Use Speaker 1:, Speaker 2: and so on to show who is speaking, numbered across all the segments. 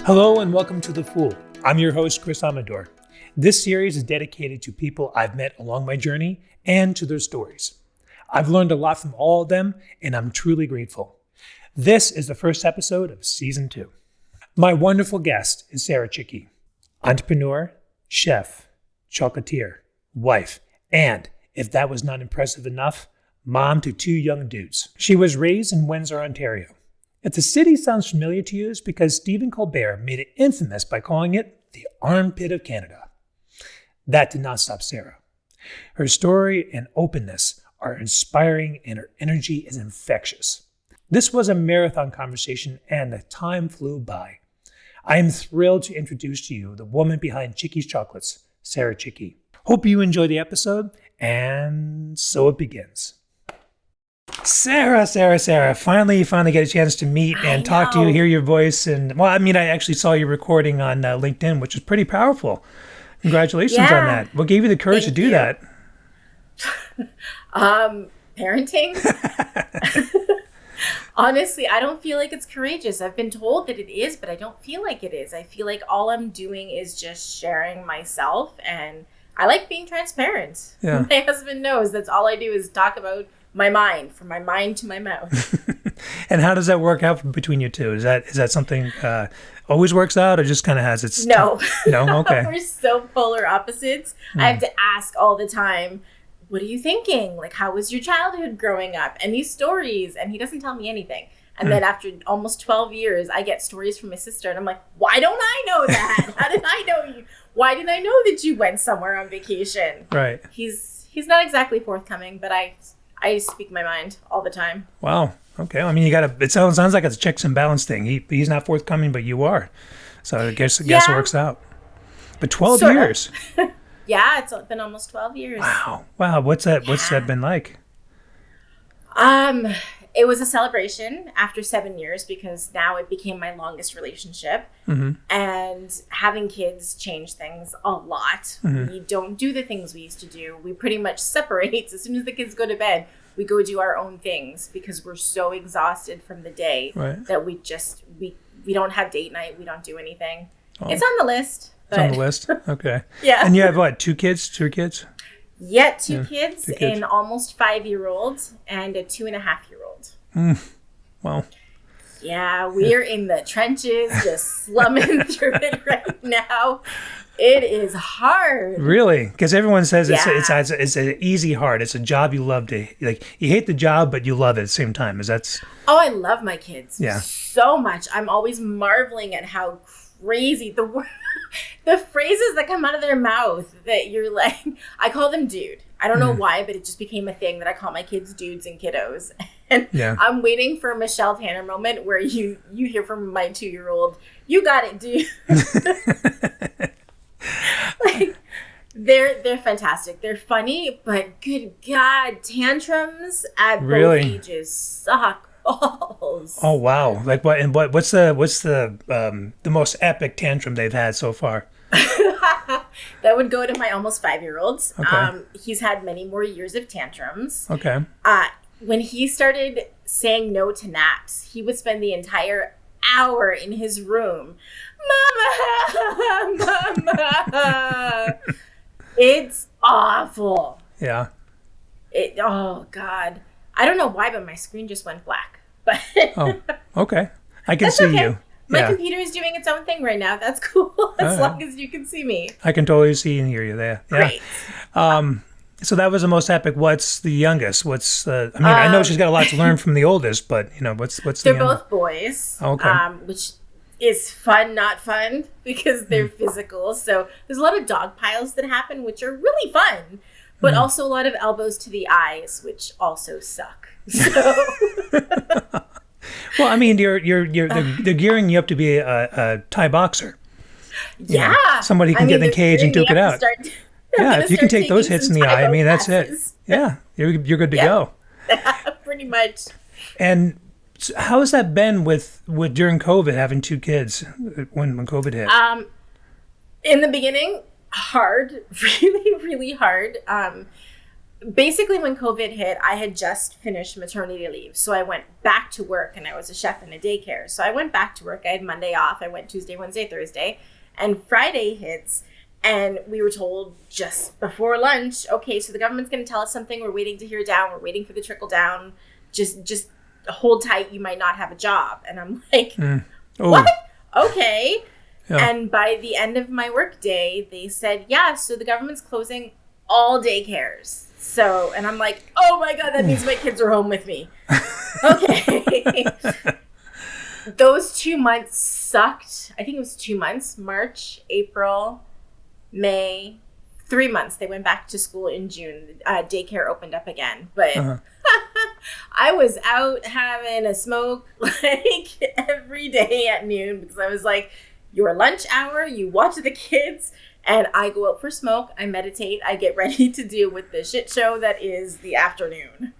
Speaker 1: Hello and welcome to The Fool. I'm your host, Chris Amador. This series is dedicated to people I've met along my journey and to their stories. I've learned a lot from all of them, and I'm truly grateful. This is the first episode of Season 2. My wonderful guest is Sarah Chickee, entrepreneur, chef, chocolatier, wife, and, if that was not impressive enough, mom to 2 young dudes. She was raised in Windor, Ontario. If the city sounds familiar to you, it's because Stephen Colbert made it infamous by calling it the armpit of Canada. That did not stop Sarah. Her story and openness are inspiring and her energy is infectious. This was a marathon conversation and the time flew by. I am thrilled to introduce to you the woman behind Chickee's Chocolates, Sarah Chickee. Hope you enjoy the episode, and so it begins. Sarah, finally get a chance to meet and talk to you, hear your voice. And I actually saw you recording on LinkedIn, which is pretty powerful. Congratulations on that. What gave you the courage to do that?
Speaker 2: Parenting. Honestly, I don't feel like it's courageous. I've been told that it is, but I don't feel like it is. I feel like all I'm doing is just sharing myself, and I like being transparent. Yeah. My husband knows that's all I do is talk about my mind, from my mind to my mouth.
Speaker 1: And how does that work out between you two? Is that something always works out, or just kind of has its...
Speaker 2: No.
Speaker 1: No? Okay.
Speaker 2: We're so polar opposites. I have to ask all the time, what are you thinking? Like, how was your childhood growing up? And these stories, and he doesn't tell me anything. And then after almost 12 years, I get stories from my sister, and I'm like, why don't I know that? How did I know you? Why didn't I know that you went somewhere on vacation? Right. He's not exactly forthcoming, but I speak my mind all the time.
Speaker 1: Wow. Okay. It sounds like it's a checks and balance thing. He's not forthcoming, but you are. So I guess it works out. But 12 years.
Speaker 2: Yeah, it's been almost 12 years.
Speaker 1: Wow. What's that been like?
Speaker 2: It was a celebration after 7 years because now it became my longest relationship. Mm-hmm. And having kids changed things a lot. Mm-hmm. We don't do the things we used to do. We pretty much separate. As soon as the kids go to bed, we go do our own things because we're so exhausted from the day that we don't have date night. We don't do anything. Oh. It's on the list.
Speaker 1: It's on the list? Okay.
Speaker 2: Yeah.
Speaker 1: And you have what, 2 kids? 2 kids?
Speaker 2: Yeah, two kids, an almost 5-year-old and a 2.5-year-old.
Speaker 1: Wow.
Speaker 2: Yeah, we're in the trenches, just slumming through it right now. It is hard.
Speaker 1: Really? Because everyone says it's an easy hard. It's a job you love to, like, you hate the job, but you love it at the same time.
Speaker 2: Oh, I love my kids so much. I'm always marveling at how crazy the phrases that come out of their mouth that you're like, I call them dude. I don't know why, but it just became a thing that I call my kids dudes and kiddos. And I'm waiting for a Michelle Tanner moment where you hear from my 2-year-old, you got it, dude. Like, they're fantastic. They're funny, but good God, tantrums at both ages suck balls.
Speaker 1: Oh wow! Like what? And what's the most epic tantrum they've had so far?
Speaker 2: That would go to my almost 5-year-old.
Speaker 1: Okay.
Speaker 2: He's had many more years of tantrums.
Speaker 1: Okay.
Speaker 2: When he started saying no to naps, he would spend the entire hour in his room. Mama. It's awful.
Speaker 1: Yeah.
Speaker 2: Oh God. I don't know why, but my screen just went black. But
Speaker 1: oh, okay. I can see you.
Speaker 2: My computer is doing its own thing right now. That's cool. As long as you can see me.
Speaker 1: I can totally see and hear you there. Yeah.
Speaker 2: Great.
Speaker 1: So that was the most epic. What's the youngest? I know she's got a lot to learn from the oldest, but what's the youngest?
Speaker 2: They're both boys.
Speaker 1: Okay.
Speaker 2: Which is fun, not fun, because they're physical. So there's a lot of dog piles that happen, which are really fun, but also a lot of elbows to the eyes, which also suck. So.
Speaker 1: Well, they're gearing you up to be a Thai boxer.
Speaker 2: Yeah.
Speaker 1: Somebody can get in the cage and duke it out. If you can take those hits in the eye, that's it. Yeah, you're good to go.
Speaker 2: Pretty much.
Speaker 1: And how has that been with during COVID, having 2 kids when COVID hit?
Speaker 2: In the beginning, hard, really, really hard. basically when COVID hit, I had just finished maternity leave. So I went back to work, and I was a chef in a daycare. So I went back to work. I had Monday off. I went Tuesday, Wednesday, Thursday, and Friday hits. And we were told just before lunch, okay, so the government's going to tell us something. We're waiting to hear down. We're waiting for the trickle down. Just hold tight. You might not have a job. And I'm like, what? Okay. Yeah. And by the end of my work day, they said, yeah, so the government's closing all daycares. So, and I'm like, oh my God, that means my kids are home with me. Okay. Those 2 months sucked. I think it was 2 months, March, April, May, 3 months. They went back to school in June. Daycare opened up again. But I was out having a smoke like every day at noon because I was like, your lunch hour, you watch the kids. And I go out for smoke, I meditate, I get ready to deal with the shit show that is the afternoon.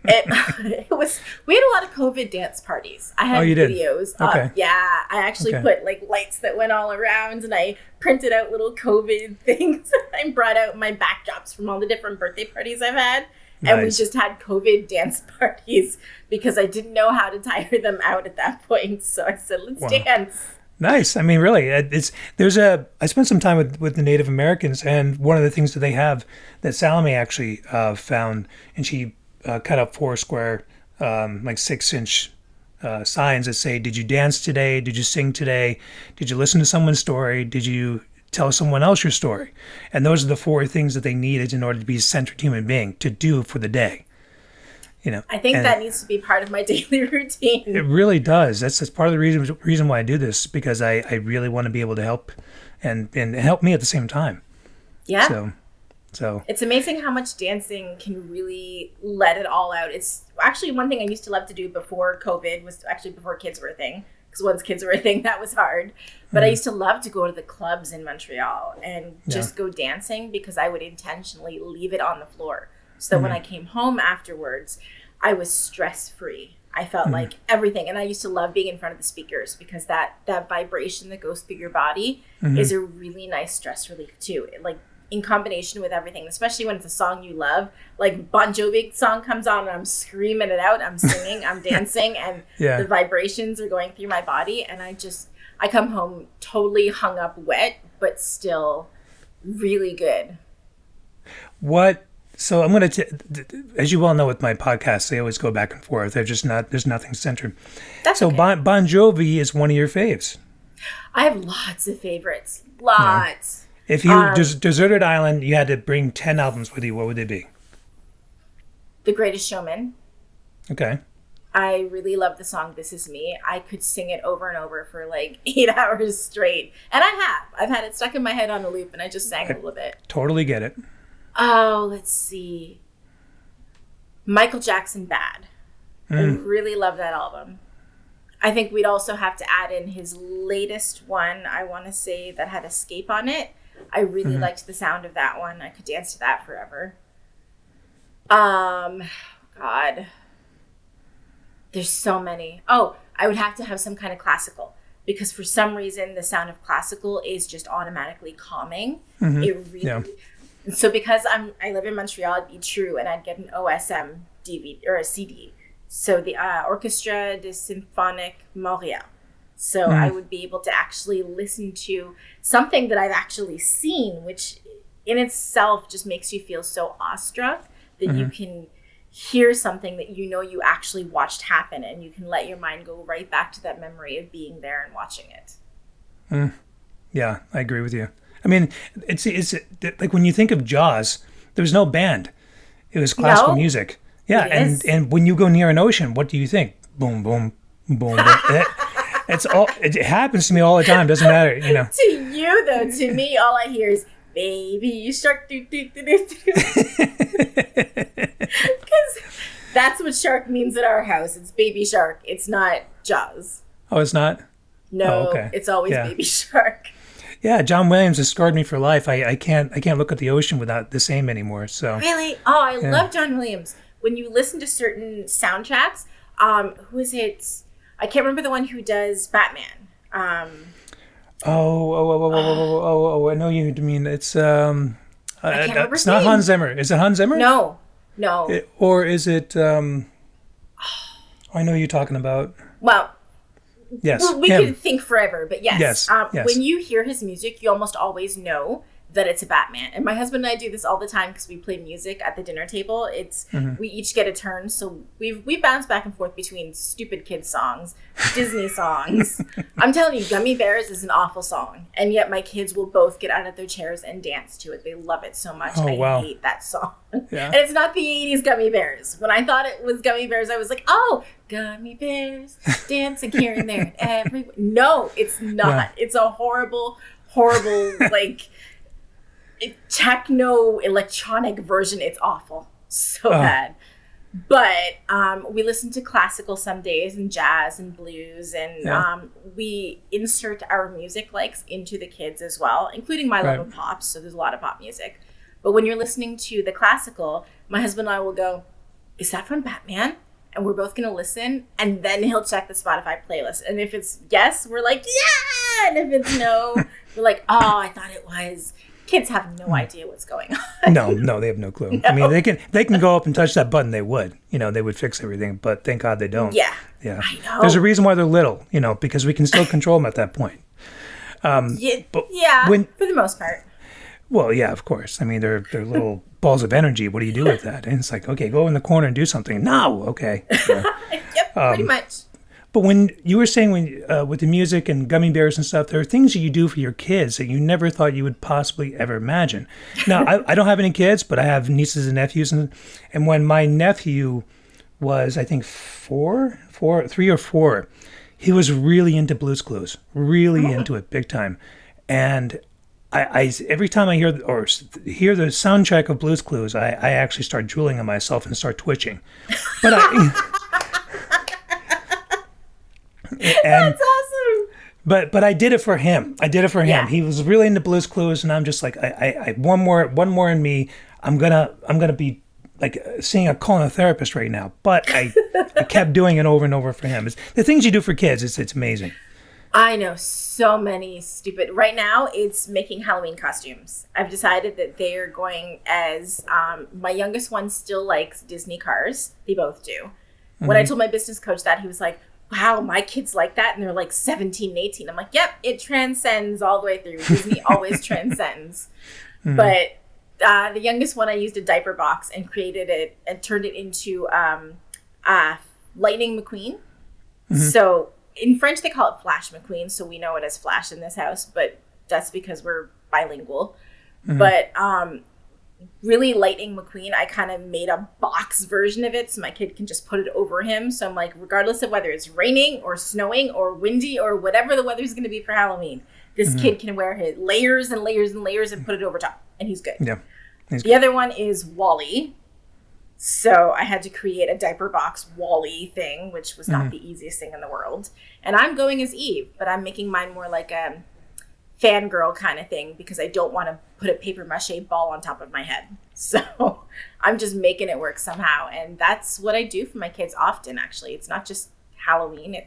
Speaker 2: It was, we had a lot of COVID dance parties. I had videos.
Speaker 1: Okay.
Speaker 2: Yeah, I actually put like lights that went all around, and I printed out little COVID things. I brought out my backdrops from all the different birthday parties I've had. Nice. And we just had COVID dance parties because I didn't know how to tire them out at that point. So I said, let's dance.
Speaker 1: Nice. I mean, really, I spent some time with the Native Americans, and one of the things that they have that Salami actually found, and she cut up 4 square, like 6-inch signs that say, did you dance today? Did you sing today? Did you listen to someone's story? Did you tell someone else your story? And those are the 4 things that they needed in order to be a centered human being to do for the day. You know,
Speaker 2: I think that needs to be part of my daily routine.
Speaker 1: It really does. That's part of the reason why I do this, because I really want to be able to help and help me at the same time.
Speaker 2: Yeah.
Speaker 1: So
Speaker 2: it's amazing how much dancing can really let it all out. It's actually one thing I used to love to do before COVID, was actually before kids were a thing. Because once kids were a thing, that was hard. But I used to love to go to the clubs in Montreal and just go dancing, because I would intentionally leave it on the floor. So when I came home afterwards, I was stress-free. I felt like everything. And I used to love being in front of the speakers, because that vibration that goes through your body is a really nice stress relief too. Like in combination with everything, especially when it's a song you love, like Bon Jovi song comes on and I'm screaming it out, I'm singing, I'm dancing, and the vibrations are going through my body. And I come home totally hung up wet, but still really good.
Speaker 1: So I'm going to, as you well know with my podcasts, they always go back and forth. There's nothing centered.
Speaker 2: That's
Speaker 1: so
Speaker 2: okay.
Speaker 1: Bon Jovi is one of your faves.
Speaker 2: I have lots of favorites. Lots.
Speaker 1: Yeah. If you deserted island, you had to bring 10 albums with you, what would they be?
Speaker 2: The Greatest Showman.
Speaker 1: Okay.
Speaker 2: I really love the song This Is Me. I could sing it over and over for like 8 hours straight. And I've had it stuck in my head on a loop, and I just sang a little bit.
Speaker 1: Totally get it.
Speaker 2: Oh, let's see. Michael Jackson, Bad. I really love that album. I think we'd also have to add in his latest one, I want to say, that had Escape on it. I really liked the sound of that one. I could dance to that forever. God. There's so many. Oh, I would have to have some kind of classical, because for some reason the sound of classical is just automatically calming. It really... Yeah. So because I live in Montreal, it'd be true, and I'd get an OSM DVD or a CD. So the Orchestre de Symphonique Montréal. So I would be able to actually listen to something that I've actually seen, which in itself just makes you feel so awestruck that you can hear something that you know you actually watched happen, and you can let your mind go right back to that memory of being there and watching it.
Speaker 1: Yeah, I agree with you. I mean, it's like when you think of Jaws, there was no band. It was classical music. Yeah, and when you go near an ocean, what do you think? Boom, boom, boom. It's all. It happens to me all the time. Doesn't matter, you know.
Speaker 2: To you though, to me, all I hear is "Baby Shark." Because that's what shark means at our house. It's Baby Shark. It's not Jaws.
Speaker 1: Oh, it's not.
Speaker 2: No, it's always Baby Shark.
Speaker 1: Yeah, John Williams has scarred me for life. I can't look at the ocean without the same anymore. So
Speaker 2: really, I love John Williams. When you listen to certain soundtracks, who is it? I can't remember the one who does Batman.
Speaker 1: I know you mean. It's
Speaker 2: I can't remember his
Speaker 1: It's not
Speaker 2: name.
Speaker 1: Hans Zimmer. Is it Hans Zimmer?
Speaker 2: No.
Speaker 1: Or is it? I know who you're talking about.
Speaker 2: Well,
Speaker 1: Yes,
Speaker 2: we
Speaker 1: him.
Speaker 2: could think forever, but yes.
Speaker 1: Yes.
Speaker 2: When you hear his music, you almost always know that it's a Batman. And my husband and I do this all the time because we play music at the dinner table. It's we each get a turn, so we bounce back and forth between stupid kids songs, Disney songs. I'm telling you, Gummy Bears is an awful song, and yet my kids will both get out of their chairs and dance to it. They love it so much.
Speaker 1: Oh, wow.
Speaker 2: I hate that song.
Speaker 1: Yeah.
Speaker 2: And it's not the 80s Gummy Bears. When I thought it was Gummy Bears, I was like, oh, Gummy Bears dancing here and there and everywhere. No, it's not.
Speaker 1: Yeah.
Speaker 2: It's a horrible like techno electronic version. It's awful, so bad. But we listen to classical some days and jazz and blues, and we insert our music likes into the kids as well, including my love of pop. So there's a lot of pop music. But when you're listening to the classical, my husband and I will go, is that from Batman? And we're both going to listen, and then he'll check the Spotify playlist. And if it's yes, we're like, yeah! And if it's no, we're like, oh, I thought it was. Kids have no idea what's going on.
Speaker 1: No, they have no clue. No. I mean, they can go up and touch that button. They would, they would fix everything. But thank God they don't.
Speaker 2: Yeah.
Speaker 1: I
Speaker 2: know.
Speaker 1: There's a reason why they're little, because we can still control them at that point.
Speaker 2: For the most part.
Speaker 1: Well, yeah, of course. I mean, they're little balls of energy. What do you do with that? And it's like, okay, go in the corner and do something. No, okay. Yeah.
Speaker 2: Yep, pretty much.
Speaker 1: But when you were saying with the music and Gummy Bears and stuff, there are things that you do for your kids that you never thought you would possibly ever imagine. Now, I don't have any kids, but I have nieces and nephews. And when my nephew was, I think, 3 or 4, he was really into Blue's Clues, really into it big time. And I every time I hear the soundtrack of Blue's Clues, I actually start drooling on myself and start twitching. But
Speaker 2: That's awesome.
Speaker 1: But I did it for him. Yeah. He was really into Blue's Clues, and I'm just like, I one more in me. I'm gonna be like calling a therapist right now. But I kept doing it over and over for him. It's the things you do for kids. It's amazing.
Speaker 2: I know so many stupid. Right now, it's making Halloween costumes. I've decided that they are going as my youngest one still likes Disney cars. They both do. Mm-hmm. When I told my business coach that, he was like, wow, my kids like that, and they're like 17 and 18. I'm like, yep, it transcends all the way through. Disney always transcends. Mm-hmm. But the youngest one, I used a diaper box and created it and turned it into Lightning McQueen. Mm-hmm. So in French, they call it Flash McQueen, so we know it as Flash in this house, but that's because we're bilingual. Mm-hmm. But really, Lightning McQueen, I kind of made a box version of it so my kid can just put it over him. So I'm like, regardless of whether it's raining or snowing or windy or whatever the weather's going to be for Halloween, this kid can wear his layers and layers and layers and put it over top, and he's good.
Speaker 1: Yeah.
Speaker 2: The other one is Wally. So I had to create a diaper box Wally thing, which was not the easiest thing in the world. And I'm going as Eve, but I'm making mine more like a fangirl kind of thing because I don't want to put a paper mache ball on top of my head. So I'm just making it work somehow. And that's what I do for my kids often, actually. It's not just Halloween.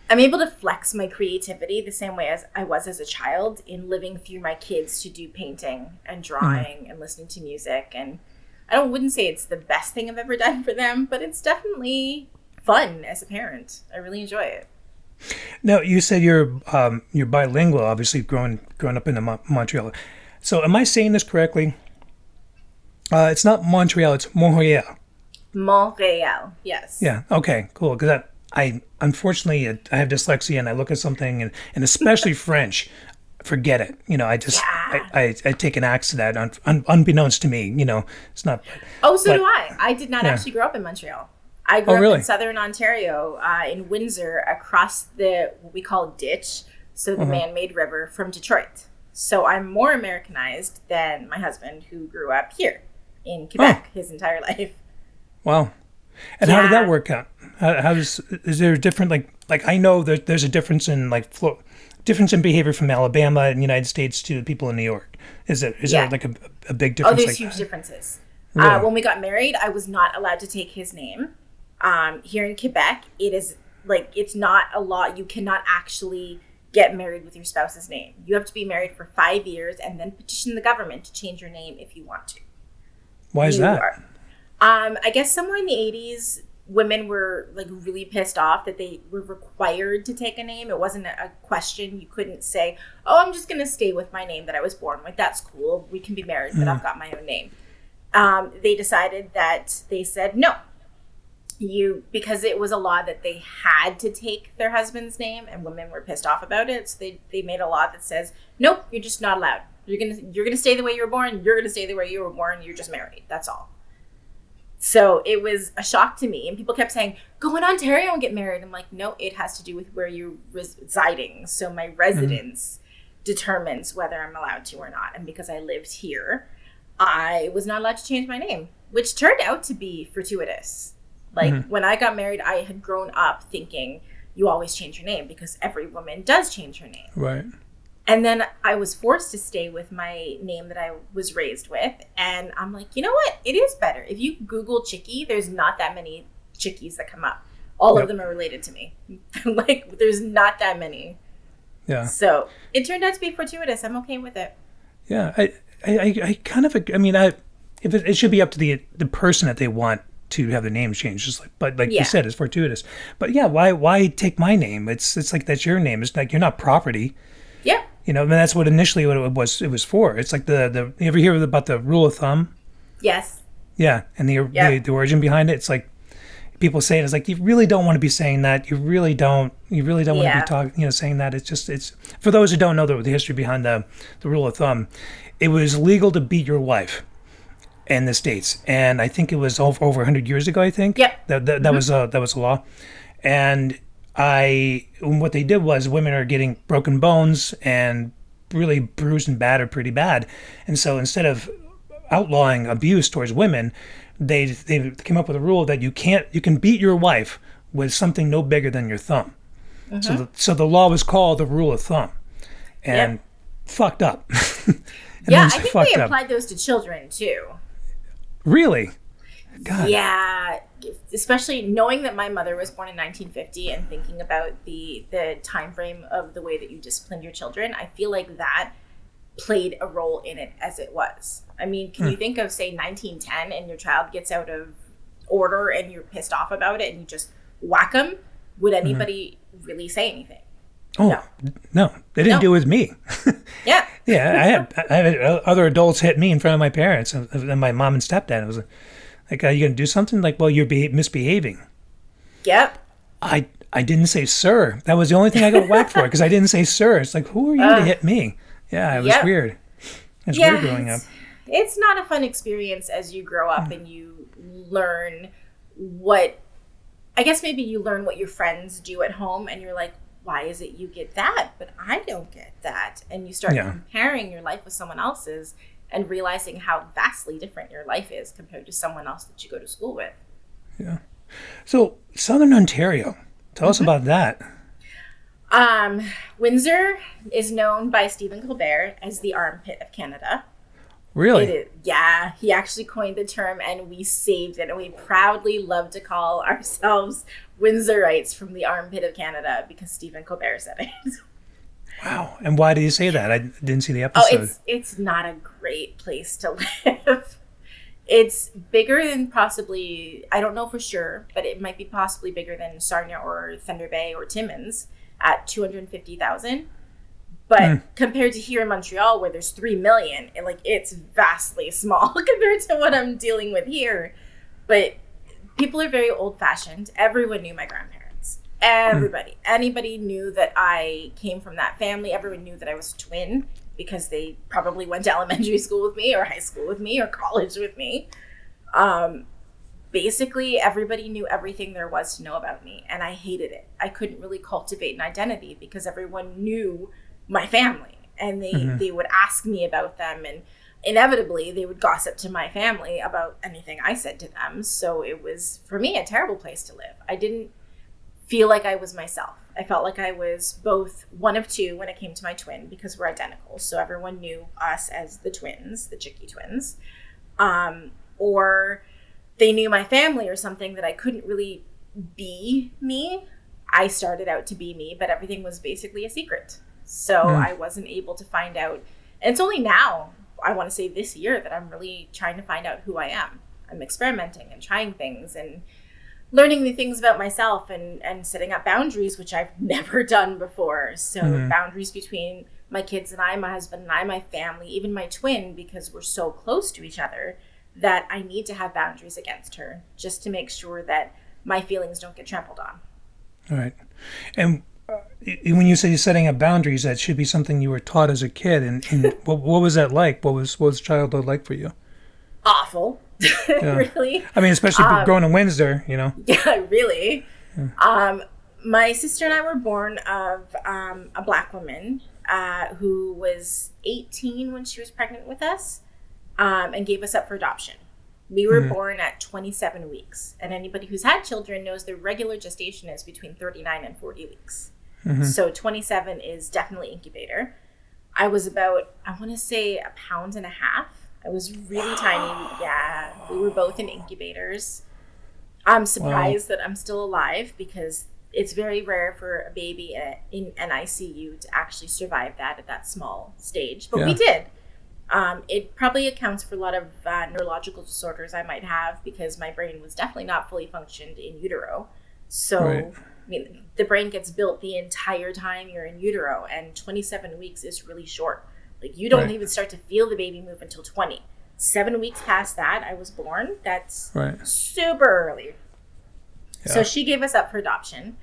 Speaker 2: I'm able to flex my creativity the same way as I was as a child in living through my kids to do painting and drawing and listening to music. And I wouldn't say it's the best thing I've ever done for them, but it's definitely fun as a parent. I really enjoy it.
Speaker 1: Now, you said you're bilingual, obviously growing up in Montreal. So am I saying this correctly? It's not Montreal, it's Montreal.
Speaker 2: Montreal, yes.
Speaker 1: Yeah, okay, cool. Because I unfortunately, I have dyslexia, and I look at something, and especially French, forget it. I take an axe to that, unbeknownst to me. It's not.
Speaker 2: Oh, so do I. I did not actually grow up in Montreal. I grew up in southern Ontario, in Windsor, across what we call ditch, so the man-made river from Detroit. So I'm more Americanized than my husband, who grew up here in Quebec his entire life.
Speaker 1: Wow. And how did that work out? Is there a different, like I know that there's a difference in difference in behavior from Alabama and the United States to people in New York. Is there like a big difference?
Speaker 2: Oh, there's huge differences. Really? When we got married, I was not allowed to take his name. Here in Quebec, it is it's not a law. You cannot actually get married with your spouse's name. You have to be married for 5 years and then petition the government to change your name if you want to.
Speaker 1: Why is that?
Speaker 2: I guess somewhere in the 80s, women were like really pissed off that they were required to take a name. It wasn't a question. You couldn't say, oh, I'm just going to stay with my name that I was born with. That's cool. We can be married, but I've got my own name. They decided that they said, no, because it was a law that they had to take their husband's name and women were pissed off about it. So they made a law that says, nope, you're just not allowed. You're going to stay the way you were born. You're going to stay the way you were born. You're just married. That's all. So it was a shock to me. And people kept saying, go in Ontario and get married. I'm like, no, it has to do with where you're residing. So my residence determines whether I'm allowed to or not. And because I lived here, I was not allowed to change my name, which turned out to be fortuitous. Like when I got married, I had grown up thinking you always change your name because every woman does change her name.
Speaker 1: Right.
Speaker 2: And then I was forced to stay with my name that I was raised with. And I'm like, you know what? It is better. If you Google Chickee, there's not that many Chickees that come up. All of them are related to me. Like, there's not that many. Yeah. So it turned out to be fortuitous. I'm okay with it.
Speaker 1: Yeah. I kind of, I mean, if it should be up to the person that they want to have their name changed, just like you said, it's fortuitous. But yeah, why take my name? It's like that's your name. It's like you're not property.
Speaker 2: Yeah.
Speaker 1: You know, and that's what initially what it was for. It's like the you ever hear about the rule of thumb?
Speaker 2: Yes.
Speaker 1: Yeah, and the origin behind it. It's like people say it. It's like you really don't want to be saying that. You really don't want to be talking. Saying that. It's for those who don't know the history behind the rule of thumb. It was legal to beat your wife in the States, and I think it was over 100 years ago. I think.
Speaker 2: Yep.
Speaker 1: That was a law, and what they did was women are getting broken bones and really bruised and battered pretty bad. And so instead of outlawing abuse towards women, they came up with a rule that you can beat your wife with something no bigger than your thumb. So the law was called the rule of thumb, and fucked up.
Speaker 2: I think they applied those to children too.
Speaker 1: Really? God.
Speaker 2: Yeah, especially knowing that my mother was born in 1950 and thinking about the time frame of the way that you disciplined your children, I feel like that played a role in it as it was. I mean, can you think of, say, 1910 and your child gets out of order and you're pissed off about it and you just whack them? Would anybody really say anything?
Speaker 1: Oh, no. They didn't do it with me.
Speaker 2: Yeah.
Speaker 1: Yeah, I had other adults hit me in front of my parents and my mom and stepdad. It was like, are you going to do something? Like, well, you're misbehaving.
Speaker 2: Yep.
Speaker 1: I didn't say sir. That was the only thing I got whacked for because I didn't say sir. It's like, who are you to hit me? Yeah, it was weird. It was weird growing up.
Speaker 2: It's not a fun experience as you grow up and you learn I guess maybe you learn what your friends do at home and you're like, why is it you get that, but I don't get that? And you start comparing your life with someone else's and realizing how vastly different your life is compared to someone else that you go to school with.
Speaker 1: Yeah. So, Southern Ontario, tell us about that.
Speaker 2: Windsor is known by Stephen Colbert as the armpit of Canada.
Speaker 1: Really?
Speaker 2: Yeah, he actually coined the term and we saved it. And we proudly love to call ourselves Windsorites from the armpit of Canada because Stephen Colbert said it.
Speaker 1: Wow. And why did you say that? I didn't see the episode.
Speaker 2: It's not a great place to live. It's bigger than possibly, I don't know for sure, but it might be possibly bigger than Sarnia or Thunder Bay or Timmins at 250,000. But compared to here in Montreal, where there's 3 million, it's vastly small compared to what I'm dealing with here. But people are very old-fashioned. Everyone knew my grandparents. Everybody. Anybody knew that I came from that family. Everyone knew that I was a twin because they probably went to elementary school with me or high school with me or college with me. Basically, everybody knew everything there was to know about me, and I hated it. I couldn't really cultivate an identity because everyone knew my family, and they would ask me about them, and inevitably they would gossip to my family about anything I said to them. So it was, for me, a terrible place to live. I didn't feel like I was myself. I felt like I was both one of two when it came to my twin because we're identical. So everyone knew us as the twins, the Chickee twins, or they knew my family or something that I couldn't really be me. I started out to be me, but everything was basically a secret. So I wasn't able to find out. And it's only now, I want to say this year, that I'm really trying to find out who I am. I'm experimenting and trying things and learning new things about myself and setting up boundaries, which I've never done before. So boundaries between my kids and I, my husband and I, my family, even my twin, because we're so close to each other that I need to have boundaries against her just to make sure that my feelings don't get trampled on.
Speaker 1: All right. And when you say you're setting up boundaries, that should be something you were taught as a kid. And what was that like? What was childhood like for you?
Speaker 2: Awful. Really.
Speaker 1: I mean, especially growing in Windor,
Speaker 2: Yeah, really. Yeah. My sister and I were born of a Black woman who was 18 when she was pregnant with us and gave us up for adoption. We were born at 27 weeks. And anybody who's had children knows their regular gestation is between 39 and 40 weeks. So 27 is definitely incubator. I was about, I want to say, 1.5 pounds. I was really tiny. Yeah, we were both in incubators. I'm surprised that I'm still alive because it's very rare for a baby in an ICU to actually survive that at that small stage. But we did. It probably accounts for a lot of neurological disorders I might have because my brain was definitely not fully functioned in utero. So, I mean, the brain gets built the entire time you're in utero, and 27 weeks is really short. Like, you don't even start to feel the baby move until 20. 7 weeks past that, I was born. That's super early. Yeah. So she gave us up for adoption.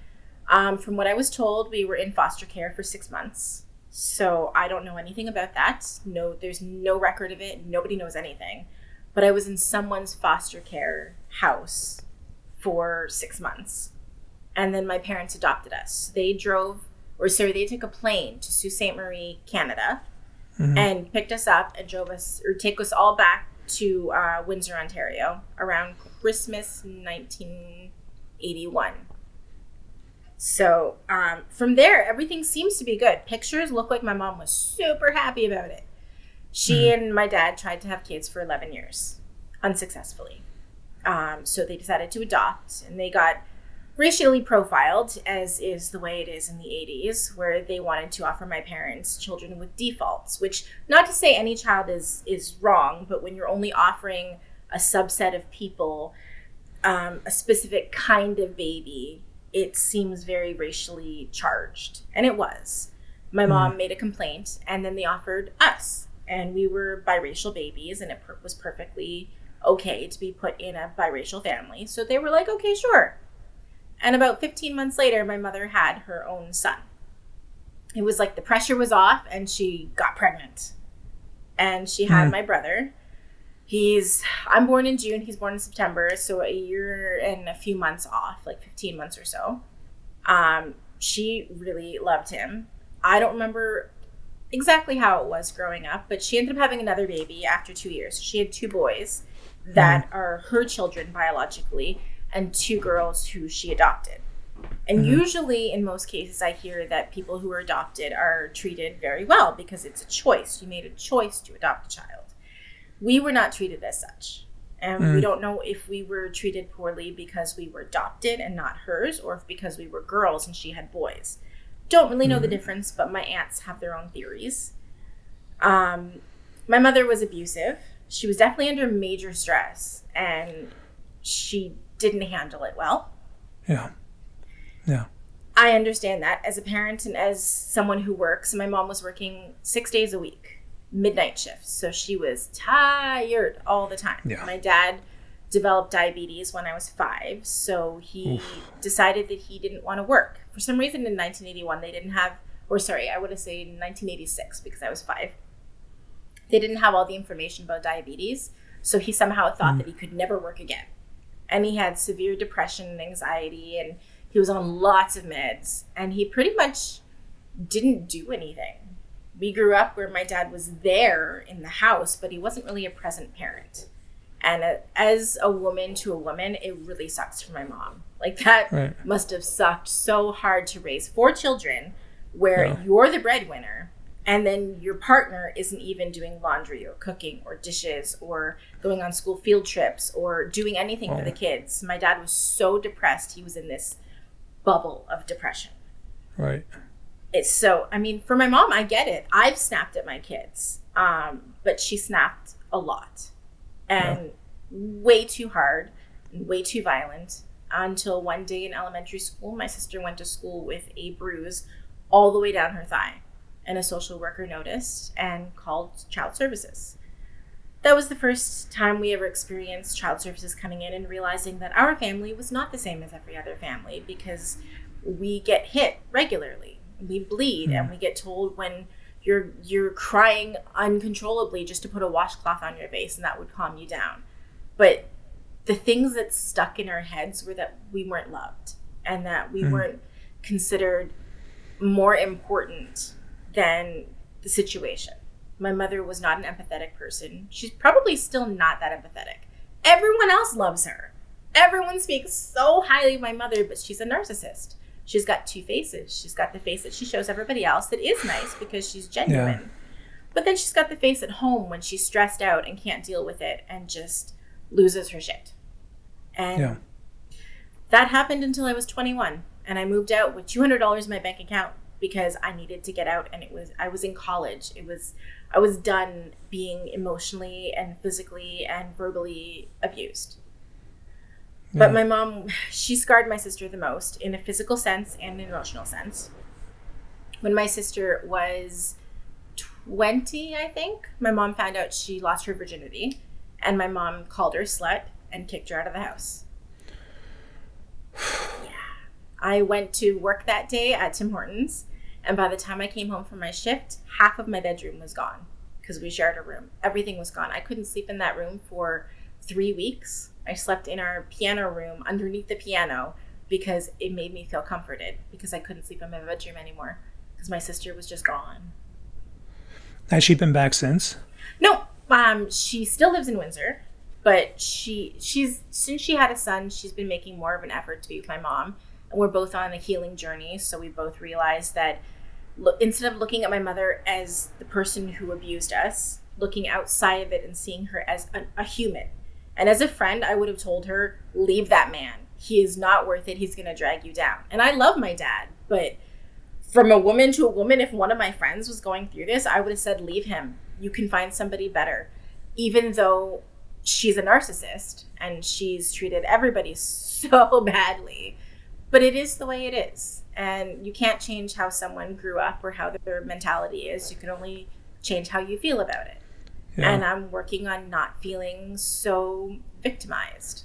Speaker 2: From what I was told, we were in foster care for 6 months. So I don't know anything about that. No, there's no record of it. Nobody knows anything. But I was in someone's foster care house for 6 months. And then my parents adopted us. They took a plane to Sault Ste. Marie, Canada, and picked us up and take us all back to Windsor, Ontario around Christmas 1981. So from there, everything seems to be good. Pictures look like my mom was super happy about it. She and my dad tried to have kids for 11 years, unsuccessfully. So they decided to adopt, and they got racially profiled, as is the way it is in the 80s, where they wanted to offer my parents children with defaults, which, not to say any child is wrong, but when you're only offering a subset of people a specific kind of baby, it seems very racially charged. And it was. My mom made a complaint, and then they offered us. And we were biracial babies, and it was perfectly okay to be put in a biracial family. So they were like, okay, sure. And about 15 months later, my mother had her own son. It was like the pressure was off, and she got pregnant. And she had my brother. I'm born in June, he's born in September, so a year and a few months off, like 15 months or so. She really loved him. I don't remember exactly how it was growing up, but she ended up having another baby after 2 years. She had 2 boys that are her children biologically, and 2 girls who she adopted. And usually, in most cases, I hear that people who are adopted are treated very well because it's a choice. You made a choice to adopt a child. We were not treated as such. And we don't know if we were treated poorly because we were adopted and not hers, or if because we were girls and she had boys. Don't really know the difference, but my aunts have their own theories. My mother was abusive. She was definitely under major stress, and she didn't handle it well. Yeah. I understand that as a parent and as someone who works. My mom was working 6 days a week, midnight shifts. So she was tired all the time. Yeah. My dad developed diabetes when I was 5. So he decided that he didn't want to work. For some reason in 1981, they didn't have, I would have said 1986 because I was 5. They didn't have all the information about diabetes. So he somehow thought that he could never work again. And he had severe depression and anxiety, and he was on lots of meds, and he pretty much didn't do anything. We grew up where my dad was there in the house, but he wasn't really a present parent. And as a woman to a woman, it really sucks for my mom. Like, that must have sucked so hard to raise 4 children where you're the breadwinner, and then your partner isn't even doing laundry or cooking or dishes or going on school field trips or doing anything for the kids. My dad was so depressed. He was in this bubble of depression.
Speaker 1: Right.
Speaker 2: It's so, I mean, for my mom, I get it. I've snapped at my kids, but she snapped a lot and way too hard, and way too violent, until one day in elementary school, my sister went to school with a bruise all the way down her thigh, and a social worker noticed and called child services. That was the first time we ever experienced child services coming in and realizing that our family was not the same as every other family, because we get hit regularly. We bleed, and we get told when you're crying uncontrollably just to put a washcloth on your face, and that would calm you down. But the things that stuck in our heads were that we weren't loved, and that we weren't considered more important than the situation. My mother was not an empathetic person. She's probably still not that empathetic. Everyone else loves her. Everyone speaks so highly of my mother, but she's a narcissist. She's got two faces. She's got the face that she shows everybody else that is nice because she's genuine. Yeah. But then she's got the face at home when she's stressed out and can't deal with it and just loses her shit. And that happened until I was 21. And I moved out with $200 in my bank account because I needed to get out. And I was in college. I was done being emotionally and physically and verbally abused. But my mom, she scarred my sister the most in a physical sense and an emotional sense. When my sister was 20, I think, my mom found out she lost her virginity, and my mom called her slut and kicked her out of the house. I went to work that day at Tim Hortons, and by the time I came home from my shift, half of my bedroom was gone because we shared a room. Everything was gone. I couldn't sleep in that room for 3 weeks. I slept in our piano room underneath the piano because it made me feel comforted, because I couldn't sleep in my bedroom anymore because my sister was just gone.
Speaker 1: Has she been back since?
Speaker 2: No, she still lives in Windsor, but she's since she had a son, she's been making more of an effort to be with my mom, and we're both on a healing journey. So we both realized that instead of looking at my mother as the person who abused us, looking outside of it and seeing her as a human. And as a friend, I would have told her, leave that man. He is not worth it. He's going to drag you down. And I love my dad, but from a woman to a woman, if one of my friends was going through this, I would have said, leave him. You can find somebody better. Even though she's a narcissist and she's treated everybody so badly, but it is the way it is. And you can't change how someone grew up or how their mentality is. You can only change how you feel about it. Yeah. And I'm working on not feeling so victimized.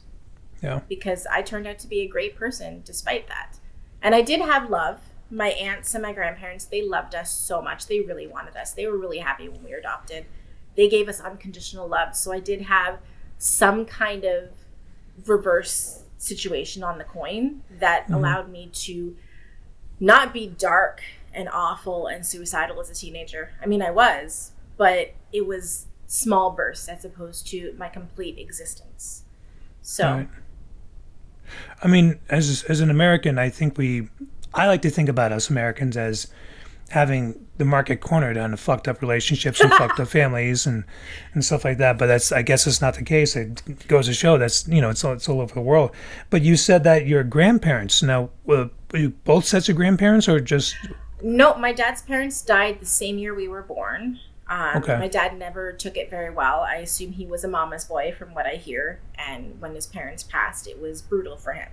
Speaker 2: Yeah. Because I turned out to be a great person despite that. And I did have love. My aunts and my grandparents, they loved us so much. They really wanted us. They were really happy when we were adopted. They gave us unconditional love. So I did have some kind of reverse situation on the coin that allowed me to not be dark and awful and suicidal as a teenager. I mean, I was, but it was small bursts as opposed to my complete existence. So, right.
Speaker 1: I mean, as an American, I like to think about us Americans as having the market cornered on the fucked up relationships and fucked up families and stuff like that. But I guess it's not the case. It goes to show that's, it's all over the world. But you said that your grandparents, now, were you both sets of grandparents or just?
Speaker 2: No, my dad's parents died the same year we were born. Okay. My dad never took it very well. I assume he was a mama's boy from what I hear. And when his parents passed, it was brutal for him.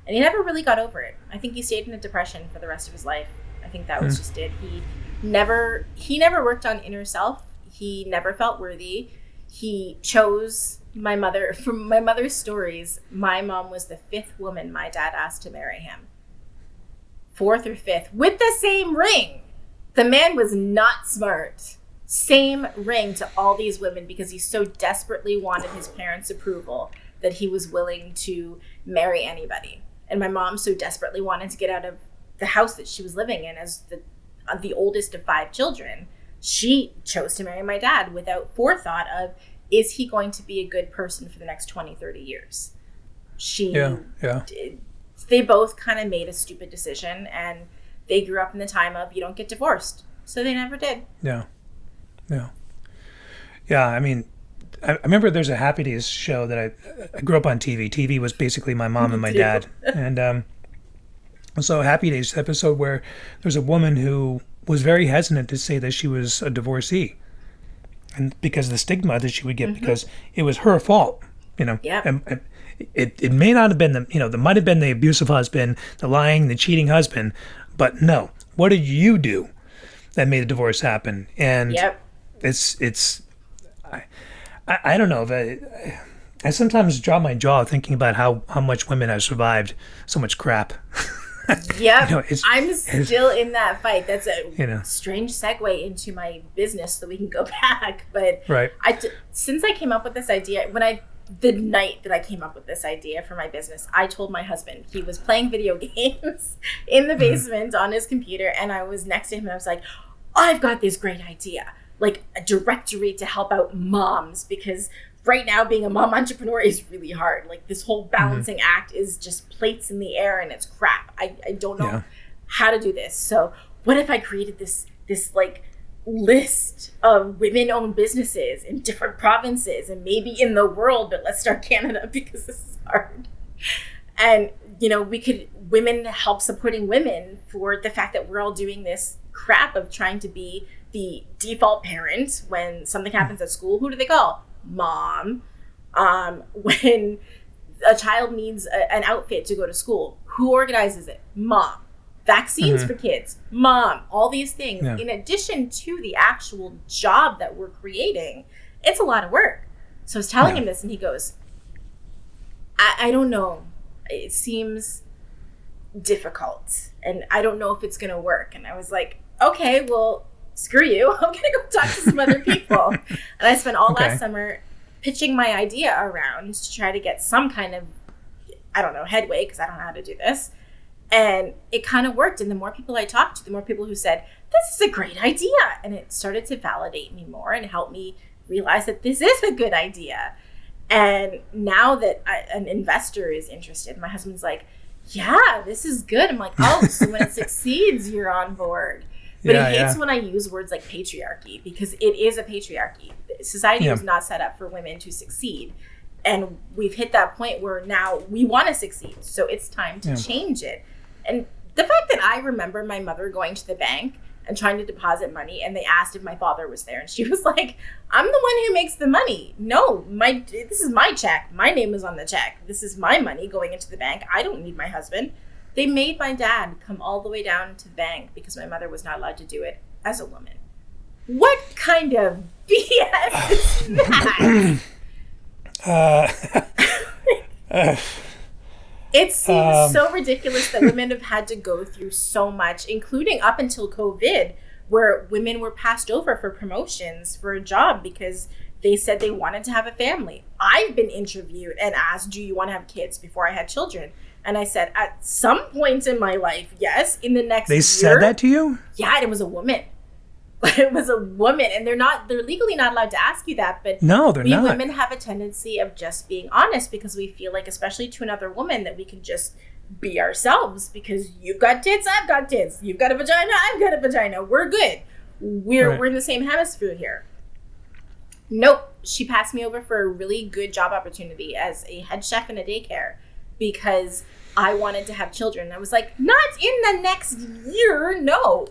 Speaker 2: And he never really got over it. I think he stayed in a depression for the rest of his life. I think that was just it. He never worked on inner self. He never felt worthy. He chose my mother. From my mother's stories, my mom was the 5th woman my dad asked to marry him. 4th or 5th, with the same ring. The man was not smart. Same ring to all these women because he so desperately wanted his parents' approval that he was willing to marry anybody. And my mom so desperately wanted to get out of the house that she was living in as the oldest of 5 children. She chose to marry my dad without forethought of, is he going to be a good person for the next 20, 30 years? They both kind of made a stupid decision, and they grew up in the time of, you don't get divorced. So they never did.
Speaker 1: Yeah, I mean, I remember there's a Happy Days show that I grew up on TV. TV was basically my mom and my dad. And So Happy Days episode where there's a woman who was very hesitant to say that she was a divorcee, and because of the stigma that she would get because it was her fault,
Speaker 2: Yep.
Speaker 1: And it may not have been there might have been the abusive husband, the lying, the cheating husband, but no, what did you do that made the divorce happen? And
Speaker 2: Yep.
Speaker 1: it's I don't know if I sometimes drop my jaw thinking about how much women have survived so much crap.
Speaker 2: Yep. I'm still in that fight. That's a strange segue into my business, so we can go back. But
Speaker 1: right.
Speaker 2: Since I came up with this idea, the night that I came up with this idea for my business, I told my husband. He was playing video games in the basement on his computer, and I was next to him, and I was like, I've got this great idea, like a directory to help out moms, because right now being a mom entrepreneur is really hard. Like, this whole balancing act is just plates in the air, and it's crap. I don't know how to do this. So what if I created this like list of women-owned businesses in different provinces and maybe in the world, but let's start Canada because this is hard. And women help supporting women for the fact that we're all doing this crap of trying to be the default parent. When something happens at school, who do they call? Mom. When a child needs an outfit to go to school, who organizes it? Mom. Vaccines for kids, mom. All these things, in addition to the actual job that we're creating, it's a lot of work. So I was telling him this, and he goes, I don't know. It seems difficult, and I don't know if it's going to work. And I was like, okay, well, screw you. I'm going to go talk to some other people. And I spent all last summer pitching my idea around to try to get some kind of, headway, because I don't know how to do this. And it kind of worked. And the more people I talked to, the more people who said, this is a great idea. And it started to validate me more and help me realize that this is a good idea. And now that an investor is interested, my husband's like, yeah, this is good. I'm like, oh, so when it succeeds, you're on board. But he hates when I use words like patriarchy, because it is a patriarchy. Society was not set up for women to succeed. And we've hit that point where now we want to succeed. So it's time to change it. And the fact that I remember my mother going to the bank and trying to deposit money, and they asked if my father was there, and she was like, I'm the one who makes the money. No, this is my check. My name is on the check. This is my money going into the bank. I don't need my husband. They made my dad come all the way down to the bank because my mother was not allowed to do it as a woman. What kind of BS is that? It seems so ridiculous that women have had to go through so much, including up until COVID, where women were passed over for promotions for a job because they said they wanted to have a family. I've been interviewed and asked, do you want to have kids, before I had children? And I said, at some point in my life, yes. In the next year. They
Speaker 1: said that to you?
Speaker 2: Yeah, and it was a woman. It was a woman, and they're legally not allowed to ask you that, but
Speaker 1: no, they're not.
Speaker 2: We women have a tendency of just being honest, because we feel like, especially to another woman, that we can just be ourselves, because you've got tits, I've got tits, you've got a vagina, I've got a vagina, we're good. We're in the same hemisphere here. Nope, she passed me over for a really good job opportunity as a head chef in a daycare, because I wanted to have children. I was like, not in the next year, no.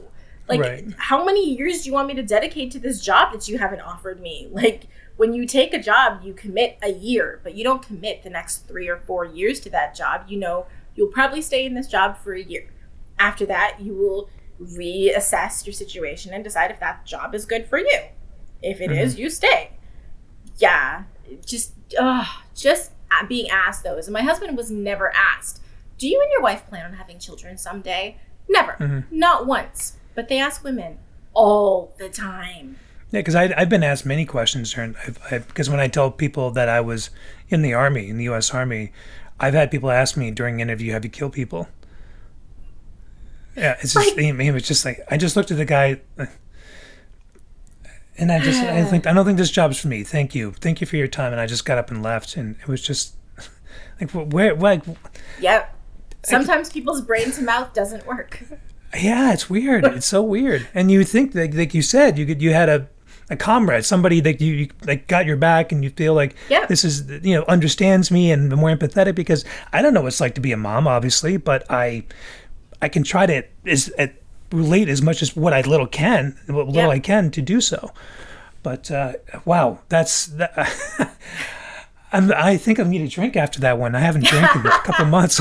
Speaker 2: Like, how many years do you want me to dedicate to this job that you haven't offered me? Like, when you take a job, you commit a year, but you don't commit the next 3 or 4 years to that job. You'll probably stay in this job for a year. After that, you will reassess your situation and decide if that job is good for you. If it is, you stay. Yeah, just being asked those. And my husband was never asked, do you and your wife plan on having children someday? Never. Not once. But they ask women all the time.
Speaker 1: Yeah, because I've been asked many questions, because when I tell people that I was in the Army, in the U.S. Army, I've had people ask me during an interview, have you killed people? Yeah, it's just, it was just like, I just looked at the guy, and I don't think this job's for me. Thank you for your time. And I just got up and left, and it was just like, where?
Speaker 2: Yep. Sometimes people's brain to mouth doesn't work.
Speaker 1: Yeah, it's weird. It's so weird. And you think that, like you said, you had a comrade, somebody that you like got your back, and you feel like this is, understands me and more empathetic, because I don't know what it's like to be a mom, obviously, but I I can try to relate as much as what I can to do so. But wow, I think I need a drink after that one. I haven't drank in a couple months.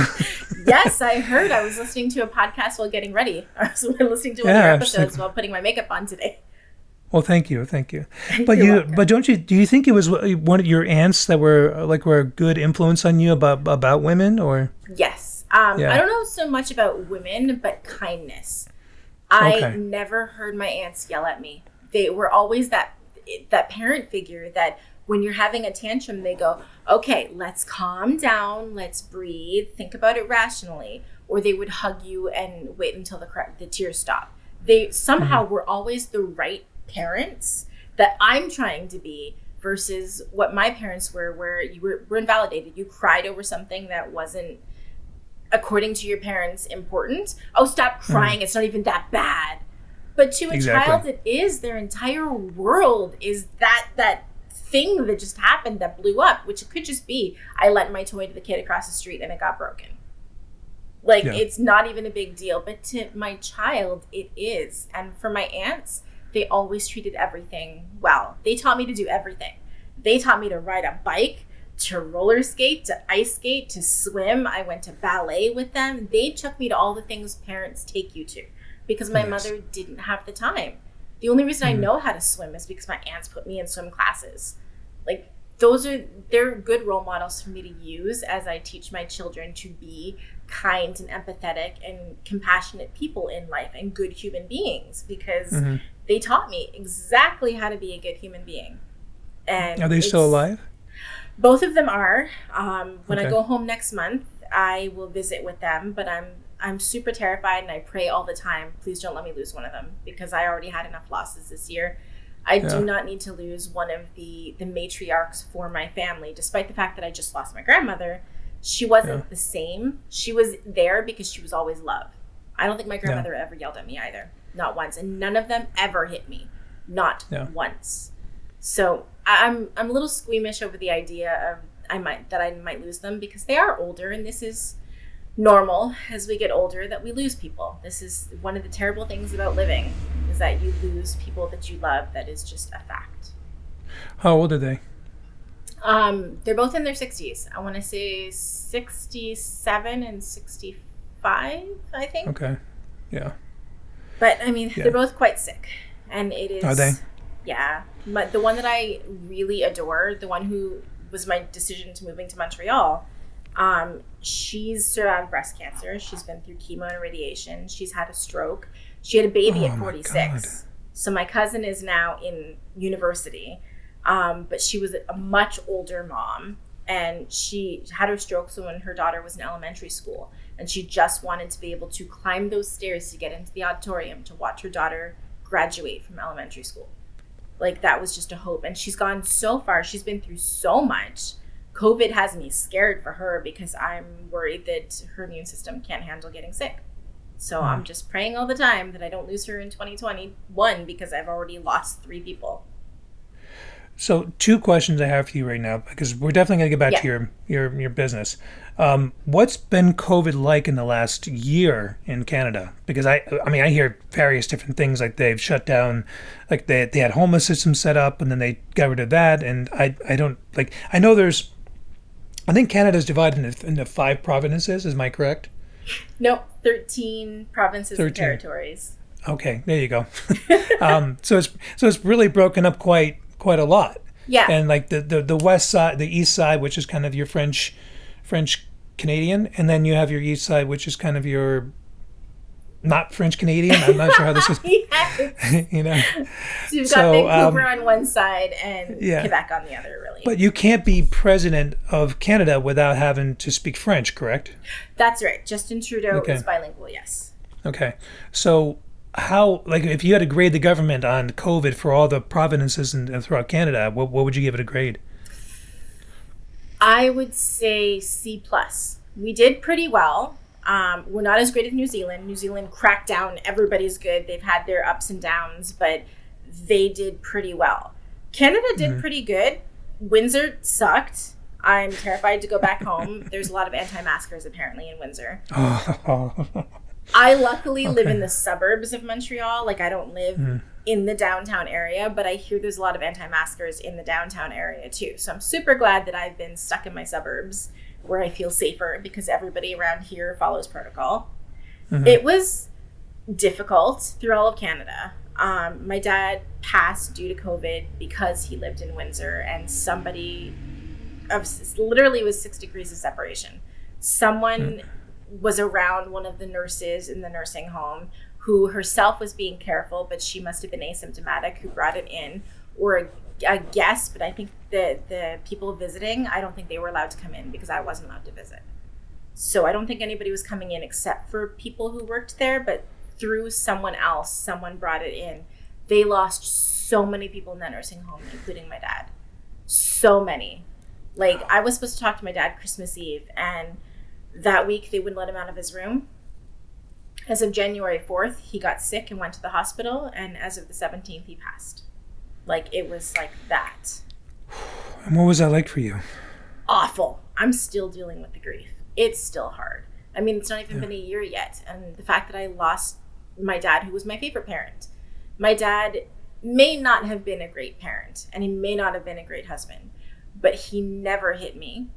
Speaker 2: Yes, I heard. I was listening to a podcast while getting ready. I was listening to one of your episodes while putting my makeup on today.
Speaker 1: Well, thank you. But do you think it was one of your aunts that were a good influence on you about women, or?
Speaker 2: Yes. I don't know so much about women, but kindness. I never heard my aunts yell at me. They were always that parent figure that when you're having a tantrum, they go, okay, let's calm down, let's breathe, think about it rationally. Or they would hug you and wait until the tears stop. They somehow were always the right parents that I'm trying to be versus what my parents were, where you were invalidated. You cried over something that wasn't, according to your parents, important. Oh, stop crying. It's not even that bad. But to a child, it is. Their entire world is that thing that just happened that blew up, which it could just be, I lent my toy to the kid across the street and it got broken. It's not even a big deal. But to my child, it is. And for my aunts, they always treated everything well. They taught me to do everything. They taught me to ride a bike, to roller skate, to ice skate, to swim. I went to ballet with them. They took me to all the things parents take you to because my mother didn't have the time. The only reason I know how to swim is because my aunts put me in swim classes. They're good role models for me to use as I teach my children to be kind and empathetic and compassionate people in life and good human beings because they taught me exactly how to be a good human being. And
Speaker 1: are they still alive?
Speaker 2: Both of them are. When I go home next month, I will visit with them, but I'm super terrified and I pray all the time, please don't let me lose one of them because I already had enough losses this year. I do not need to lose one of the matriarchs for my family, despite the fact that I just lost my grandmother. She wasn't the same. She was there because she was always loved. I don't think my grandmother ever yelled at me either. Not once. And none of them ever hit me. Not once. So I'm a little squeamish over the idea of I might lose them because they are older, and this is normal as we get older that we lose people. This is one of the terrible things about living is that you lose people that you love. That is just a fact.
Speaker 1: How old are they?
Speaker 2: They're both in their 60s. I want to say 67 and 65, I think. Okay.
Speaker 1: Yeah.
Speaker 2: But I mean, they're both quite sick, and it is.
Speaker 1: Are they?
Speaker 2: Yeah. But the one that I really adore, the one who was my decision to moving to Montreal, she's survived breast cancer. She's been through chemo and radiation. She's had a stroke. She had a baby at 46. So my cousin is now in university. But she was a much older mom, and she had her stroke when her daughter was in elementary school, and she just wanted to be able to climb those stairs to get into the auditorium to watch her daughter graduate from elementary school. That was just a hope. And she's gone so far. She's been through so much. COVID has me scared for her because I'm worried that her immune system can't handle getting sick. So I'm just praying all the time that I don't lose her in 2021 because I've already lost 3 people.
Speaker 1: So 2 questions I have for you right now, because we're definitely going to get back to your business. What's been COVID like in the last year in Canada? Because I hear various different things, like they've shut down, like they had homeless systems set up and then they got rid of that. And I think Canada's divided into 5 provinces. Is my correct?
Speaker 2: Nope, 13 provinces and territories.
Speaker 1: Okay, there you go. So it's really broken up quite a lot. Yeah. And like the west side, the east side, which is kind of your French Canadian, and then you have your east side, which is kind of your not French Canadian. I'm not sure how this is.
Speaker 2: Yes. So you've got Vancouver on one side and Quebec on the other, really.
Speaker 1: But you can't be president of Canada without having to speak French, correct?
Speaker 2: That's right. Justin Trudeau is bilingual, yes.
Speaker 1: Okay. So how, if you had to grade the government on COVID for all the provinces and throughout Canada, what would you give it a grade?
Speaker 2: I would say C+. We did pretty well. We're not as great as New Zealand. New Zealand cracked down. Everybody's good. They've had their ups and downs, but they did pretty well. Canada did pretty good. Windsor sucked. I'm terrified to go back home. There's a lot of anti-maskers apparently in Windsor. I luckily live in the suburbs of Montreal. Like, I don't live in the downtown area, but I hear there's a lot of anti-maskers in the downtown area too. So I'm super glad that I've been stuck in my suburbs where I feel safer because everybody around here follows protocol. It was difficult through all of Canada. My dad passed due to COVID because he lived in Windsor, and somebody literally was 6 degrees of separation. Someone was around one of the nurses in the nursing home who herself was being careful, but she must have been asymptomatic, who brought it in, or a guest, but I think the people visiting, I don't think they were allowed to come in because I wasn't allowed to visit. So I don't think anybody was coming in except for people who worked there, but through someone else, someone brought it in. They lost so many people in that nursing home, including my dad. So many. Like, I was supposed to talk to my dad Christmas Eve, and that week they wouldn't let him out of his room. As of January 4th, he got sick and went to the hospital, and as of the 17th, he passed. Like, it was like that.
Speaker 1: And what was that like for you?
Speaker 2: Awful. I'm still dealing with the grief. It's still hard. I mean, it's not even been a year yet. And the fact that I lost my dad, who was my favorite parent. My dad may not have been a great parent, and he may not have been a great husband, but he never hit me.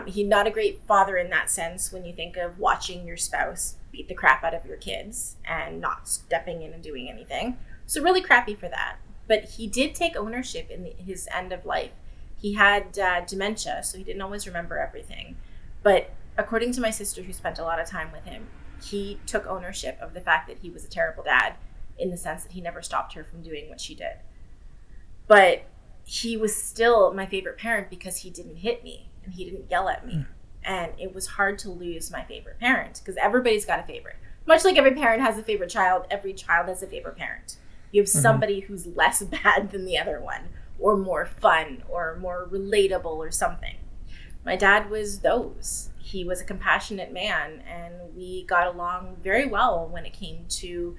Speaker 2: He's not a great father in that sense when you think of watching your spouse beat the crap out of your kids and not stepping in and doing anything. So really crappy for that. But he did take ownership in his end of life. He had dementia, so he didn't always remember everything. But according to my sister, who spent a lot of time with him, he took ownership of the fact that he was a terrible dad, in the sense that he never stopped her from doing what she did. But he was still my favorite parent because he didn't hit me and he didn't yell at me. And it was hard to lose my favorite parent because everybody's got a favorite. Much like every parent has a favorite child, every child has a favorite parent. You have somebody who's less bad than the other one, or more fun, or more relatable, or something. My dad was those. He was a compassionate man, and we got along very well when it came to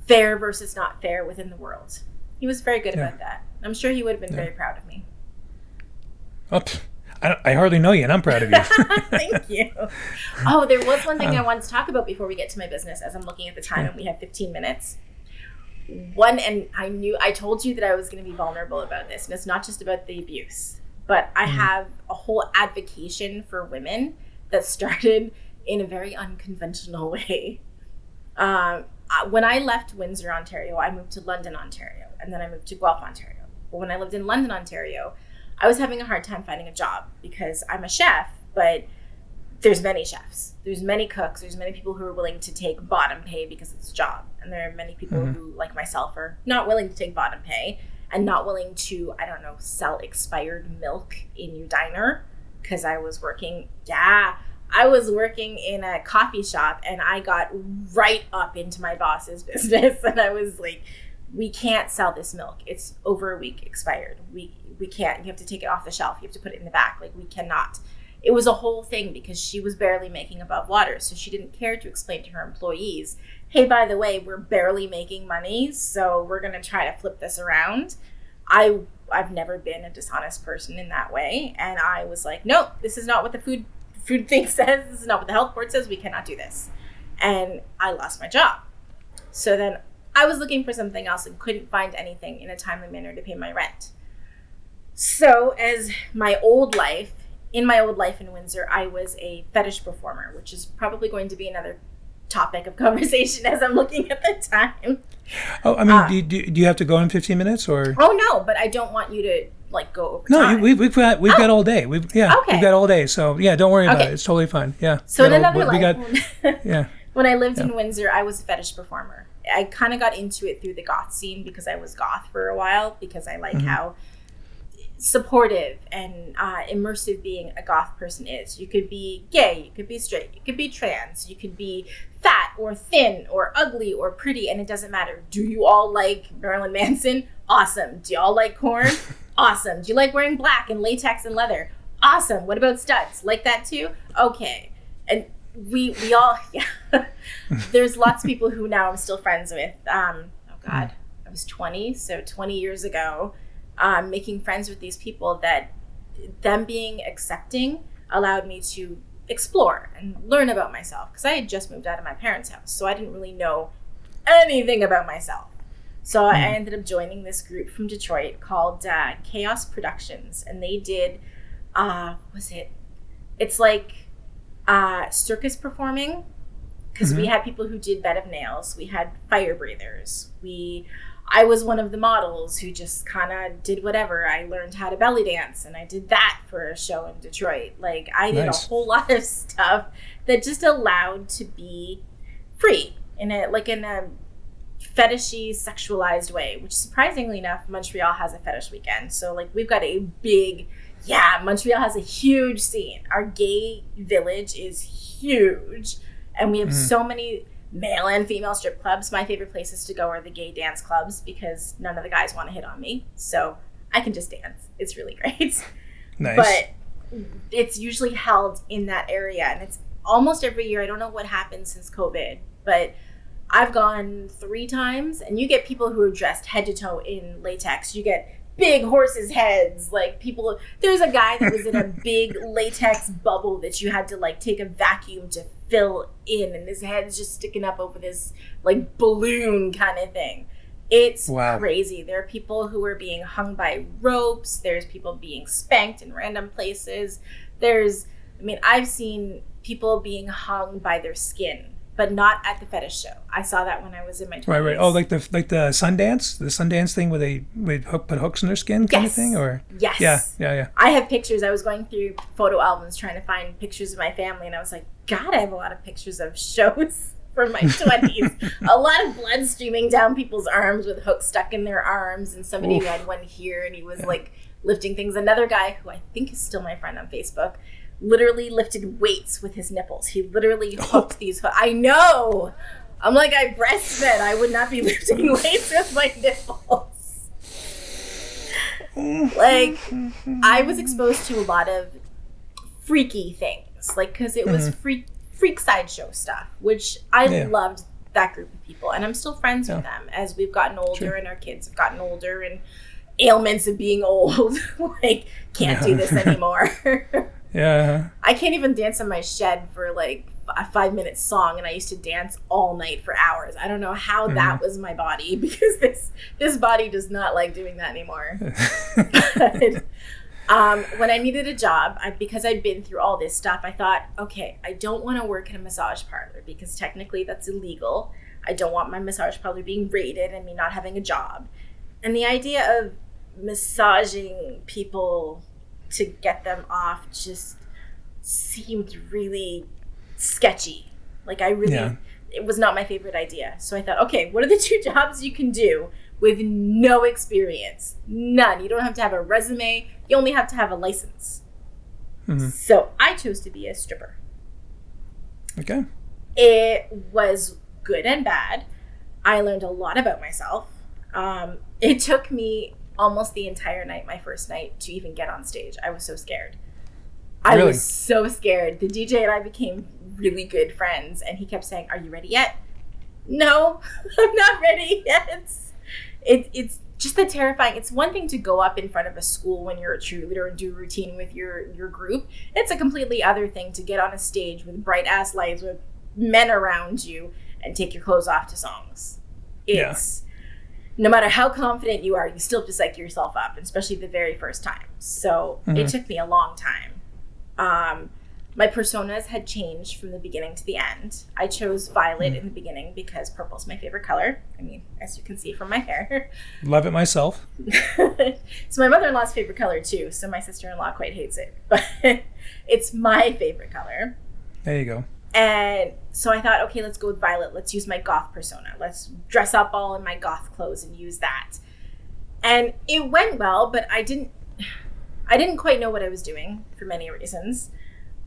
Speaker 2: fair versus not fair within the world. He was very good about that. I'm sure he would have been very proud of me.
Speaker 1: Oh, I hardly know you, and I'm proud of you.
Speaker 2: Thank you. Oh, there was one thing I wanted to talk about before we get to my business, as I'm looking at the time, and we have 15 minutes. And I told you that I was going to be vulnerable about this, and it's not just about the abuse, but I have a whole advocation for women that started in a very unconventional way. When I left Windsor, Ontario, I moved to London, Ontario, and then I moved to Guelph, Ontario. But when I lived in London, Ontario, I was having a hard time finding a job because I'm a chef, but there's many chefs, there's many cooks, there's many people who are willing to take bottom pay because it's a job. And there are many people who, like myself, are not willing to take bottom pay and not willing to, I don't know, sell expired milk in your diner. Because I was working in a coffee shop, and I got right up into my boss's business. And I was like, we can't sell this milk. It's over a week expired. We can't. You have to take it off the shelf. You have to put it in the back. Like, we cannot. It was a whole thing because she was barely making above water. So she didn't care to explain to her employees, hey, by the way, we're barely making money, so we're going to try to flip this around. I've never been a dishonest person in that way. And I was like, no, this is not what the food thing says. This is not what the health board says. We cannot do this. And I lost my job. So then I was looking for something else and couldn't find anything in a timely manner to pay my rent. So in my old life in Windsor, I was a fetish performer, which is probably going to be another topic of conversation as I'm looking at the time.
Speaker 1: Oh, I mean, do you have to go in 15 minutes or?
Speaker 2: Oh no, but I don't want you to go over time.
Speaker 1: No, we've got all day. We've got all day. So yeah, don't worry about it. It's totally fine. Yeah.
Speaker 2: So in another life, when I lived in Windsor, I was a fetish performer. I kind of got into it through the goth scene because I was goth for a while, because I like how supportive and immersive being a goth person is. You could be gay, you could be straight, you could be trans, you could be fat or thin or ugly or pretty, and it doesn't matter. Do you all like Marilyn Manson? Awesome. Do you all like corn? Awesome. Do you like wearing black and latex and leather? Awesome. What about studs? Like that too? Okay. And we all, there's lots of people who now I'm still friends with. I was 20, so 20 years ago, making friends with these people that them being accepting allowed me to explore and learn about myself, because I had just moved out of my parents' house, so I didn't really know anything about myself. So I ended up joining this group from Detroit called Chaos Productions, and they did it's like circus performing, because we had people who did bed of nails, we had fire breathers, I was one of the models who just kind of did whatever. I learned how to belly dance, and I did that for a show in Detroit. Like, I did a whole lot of stuff that just allowed to be free in a fetishy, sexualized way, which surprisingly enough, Montreal has a fetish weekend. So, like, we've got Montreal has a huge scene. Our gay village is huge, and we have so many male and female strip clubs. My favorite places to go are the gay dance clubs, because none of the guys want to hit on me, so I can just dance. It's really great.
Speaker 1: Nice.
Speaker 2: But it's usually held in that area, and it's almost every year. I don't know what happened since COVID, but I've gone 3 times, and you get people who are dressed head to toe in latex. You get big horses' heads, like people. There's a guy that was in a big latex bubble that you had to like take a vacuum to fill in, and his head's just sticking up over this like balloon kind of thing. It's crazy. There are people who are being hung by ropes. There's people being spanked in random places. I've seen people being hung by their skin, but not at the fetish show. I saw that when I was in my 20s.
Speaker 1: Right. Oh, like the Sundance thing where they put hooks in their skin kind of thing, or
Speaker 2: yes,
Speaker 1: yeah.
Speaker 2: I have pictures. I was going through photo albums trying to find pictures of my family, and I was like, God, I have a lot of pictures of shows from my 20s. A lot of blood streaming down people's arms with hooks stuck in their arms, and somebody who had one here, and he was like lifting things. Another guy who I think is still my friend on Facebook literally lifted weights with his nipples. He literally hooked these I know. I'm like, I breastfed. I would not be lifting weights with my nipples. Like, I was exposed to a lot of freaky things, like, because it was freak sideshow stuff, which I loved that group of people, and I'm still friends with them as we've gotten older and our kids have gotten older, and ailments of being old, like, can't do this anymore. I can't even dance in my shed for like a 5-minute song, and I used to dance all night for hours. I don't know how that was my body, because this body does not like doing that anymore. But, when I needed a job, because I'd been through all this stuff, I thought, okay, I don't want to work in a massage parlor, because technically that's illegal. I don't want my massage parlor being raided and me not having a job. And the idea of massaging people to get them off just seemed really sketchy. Like, it was not my favorite idea. So I thought, okay, what are the 2 jobs you can do with no experience? None. You don't have to have a resume. You only have to have a license. So I chose to be a stripper. Okay. It was good and bad. I learned a lot about myself. It took me almost the entire night, my first night, to even get on stage. I was so scared. I was so scared. The DJ and I became really good friends, and he kept saying, "Are you ready yet?" No, I'm not ready yet. It's just the terrifying. It's one thing to go up in front of a school when you're a cheerleader and do a routine with your group. It's a completely other thing to get on a stage with bright ass lights with men around you and take your clothes off to songs. No matter how confident you are, you still have to psych yourself up, especially the very first time. So it took me a long time. My personas had changed from the beginning to the end. I chose violet in the beginning because purple's my favorite color. I mean, as you can see from my hair.
Speaker 1: Love it myself.
Speaker 2: It's my mother-in-law's favorite color too, so my sister-in-law quite hates it. But it's my favorite color.
Speaker 1: There you go.
Speaker 2: And so I thought, okay, let's go with violet. Let's use my goth persona. Let's dress up all in my goth clothes and use that. And it went well, but I didn't quite know what I was doing for many reasons.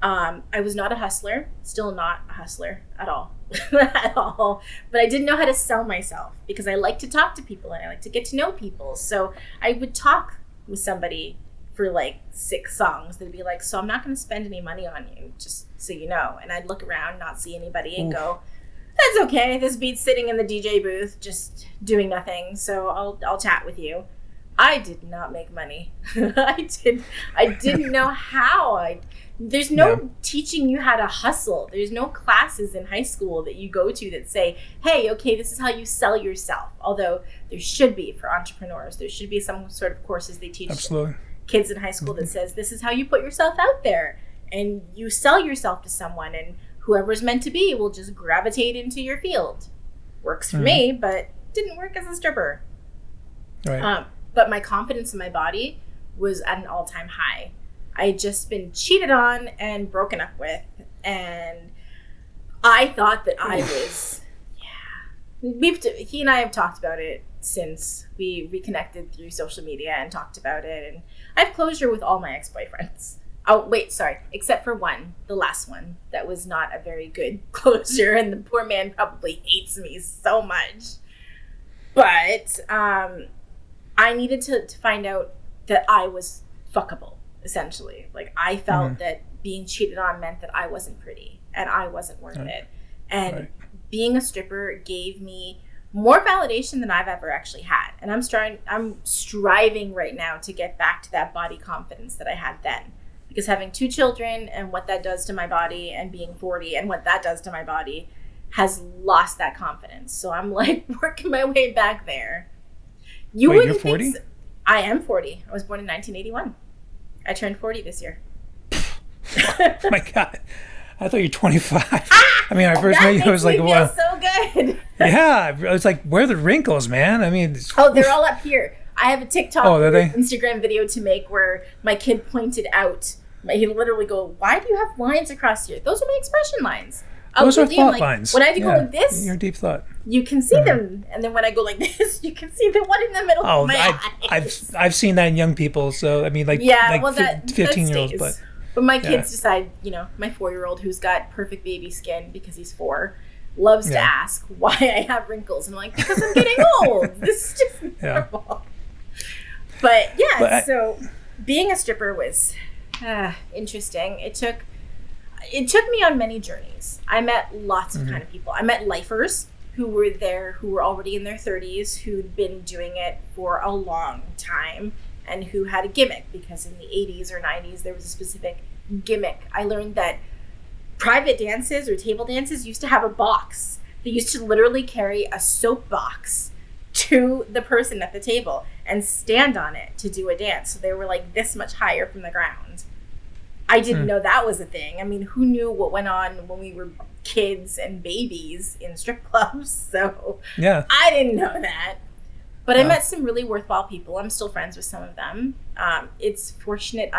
Speaker 2: I was not a hustler, still not a hustler at all, at all. But I didn't know how to sell myself, because I like to talk to people and I like to get to know people. So I would talk with somebody for like 6 songs. They'd be like, so I'm not going to spend any money on you, just so you know. And I'd look around, not see anybody, and go, that's okay. This beat's sitting in the DJ booth, just doing nothing. So I'll chat with you. I did not make money. I didn't know how. There's no teaching you how to hustle. There's no classes in high school that you go to that say, hey, okay, this is how you sell yourself. Although there should be for entrepreneurs. There should be some sort of courses they teach kids in high school that says, this is how you put yourself out there. And you sell yourself to someone, and whoever's meant to be will just gravitate into your field. Works for me, but didn't work as a stripper.
Speaker 1: Right.
Speaker 2: But my confidence in my body was at an all-time high. I had just been cheated on and broken up with, and I thought that I was, he and I have talked about it since we reconnected through social media and talked about it, and I have closure with all my ex-boyfriends. Oh, wait, sorry, except for one, the last one. That was not a very good closure, and the poor man probably hates me so much. But I needed to find out that I was fuckable. Essentially, like I felt that being cheated on meant that I wasn't pretty and I wasn't worth it. And being a stripper gave me more validation than I've ever actually had. And I'm striving right now to get back to that body confidence that I had then. Because having 2 children and what that does to my body, and being 40 and what that does to my body, has lost that confidence. So I'm like working my way back there.
Speaker 1: Wait, you're 40?
Speaker 2: I am 40. I was born in 1981. I turned 40 this year.
Speaker 1: Oh my God. I thought you were 25. I mean, I first met you, I was like,
Speaker 2: well, so good.
Speaker 1: Yeah. I was like, where are the wrinkles, man? I mean,
Speaker 2: they're all up here. I have a TikTok Instagram video to make where my kid pointed out, he literally go, why do you have lines across here? Those are my expression lines.
Speaker 1: Those are thought lines.
Speaker 2: When I go like this,
Speaker 1: your deep thought.
Speaker 2: You can see them, and then when I go like this, you can see the one in the middle of my eyes.
Speaker 1: I've seen that in young people. So I mean, like 15-year-olds, but
Speaker 2: my kids decide. My 4-year-old who's got perfect baby skin because he's 4 loves to ask why I have wrinkles, and I'm like, because I'm getting old. This is just normal. But so being a stripper was interesting. It took me on many journeys. I met lots of kind of people. I met lifers who were there, who were already in their 30s, who'd been doing it for a long time, and who had a gimmick, because in the 80s or 90s, there was a specific gimmick. I learned that private dances or table dances used to have a box. They used to literally carry a soap box to the person at the table and stand on it to do a dance. So they were like this much higher from the ground. I didn't know that was a thing. I mean, who knew what went on when we were kids and babies in strip clubs? So I didn't know that. But I met some really worthwhile people. I'm still friends with some of them. It's unfortunate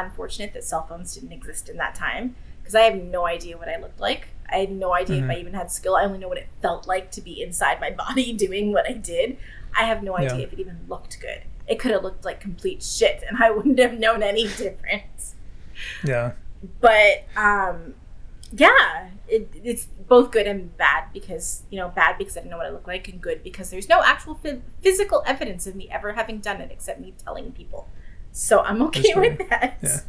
Speaker 2: that cell phones didn't exist in that time, because I have no idea what I looked like. I had no idea if I even had skill. I only know what it felt like to be inside my body doing what I did. I have no idea if it even looked good. It could have looked like complete shit, and I wouldn't have known any difference.
Speaker 1: Yeah.
Speaker 2: But it's both good and bad, because bad because I didn't know what I look like, and good because there's no actual physical evidence of me ever having done it except me telling people. So I'm okay with that.
Speaker 1: Yeah.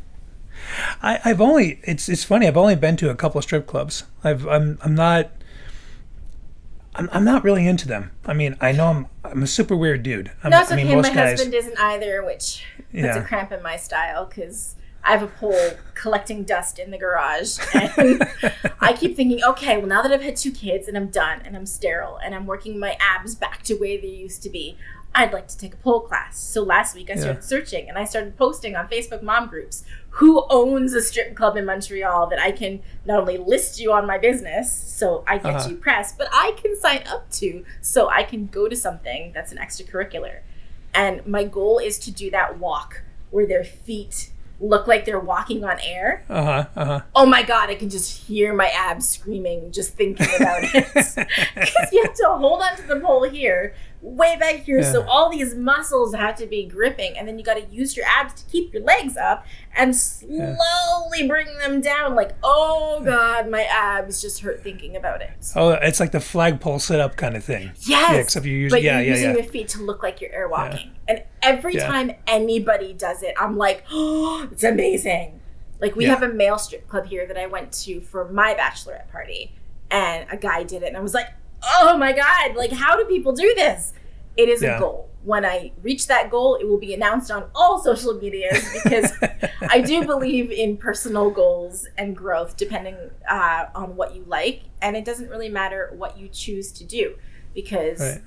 Speaker 1: I've only it's funny. I've only been to a couple of strip clubs. I'm not really into them. I mean, I know I'm a super weird dude.
Speaker 2: My husband isn't either, which puts a cramp in my style, because I have a pole collecting dust in the garage, and I keep thinking, okay, well, now that I've had 2 kids and I'm done and I'm sterile and I'm working my abs back to where they used to be, I'd like to take a pole class. So last week I started searching, and I started posting on Facebook mom groups, who owns a strip club in Montreal that I can not only list you on my business so I get you press, but I can sign up to, so I can go to something that's an extracurricular. And my goal is to do that walk where their feet look like they're walking on air. Oh my God, I can just hear my abs screaming just thinking about it. Because you have to hold onto the pole here, way back here, so all these muscles have to be gripping, and then you got to use your abs to keep your legs up and slowly bring them down. Like, oh God, my abs just hurt thinking about it.
Speaker 1: Oh, it's like the flagpole sit-up kind of thing.
Speaker 2: Yes,
Speaker 1: yeah, except you're using,
Speaker 2: you're using your feet to look like you're air walking. And every time anybody does it, I'm like, oh, it's amazing. Like, we have a male strip club here that I went to for my bachelorette party, and a guy did it, and I was like, oh my God, like, how do people do this? It is
Speaker 1: Yeah.
Speaker 2: a goal. When I reach that goal, it will be announced on all social medias because I do believe in personal goals and growth depending on what you like. And it doesn't really matter what you choose to do because
Speaker 1: Right.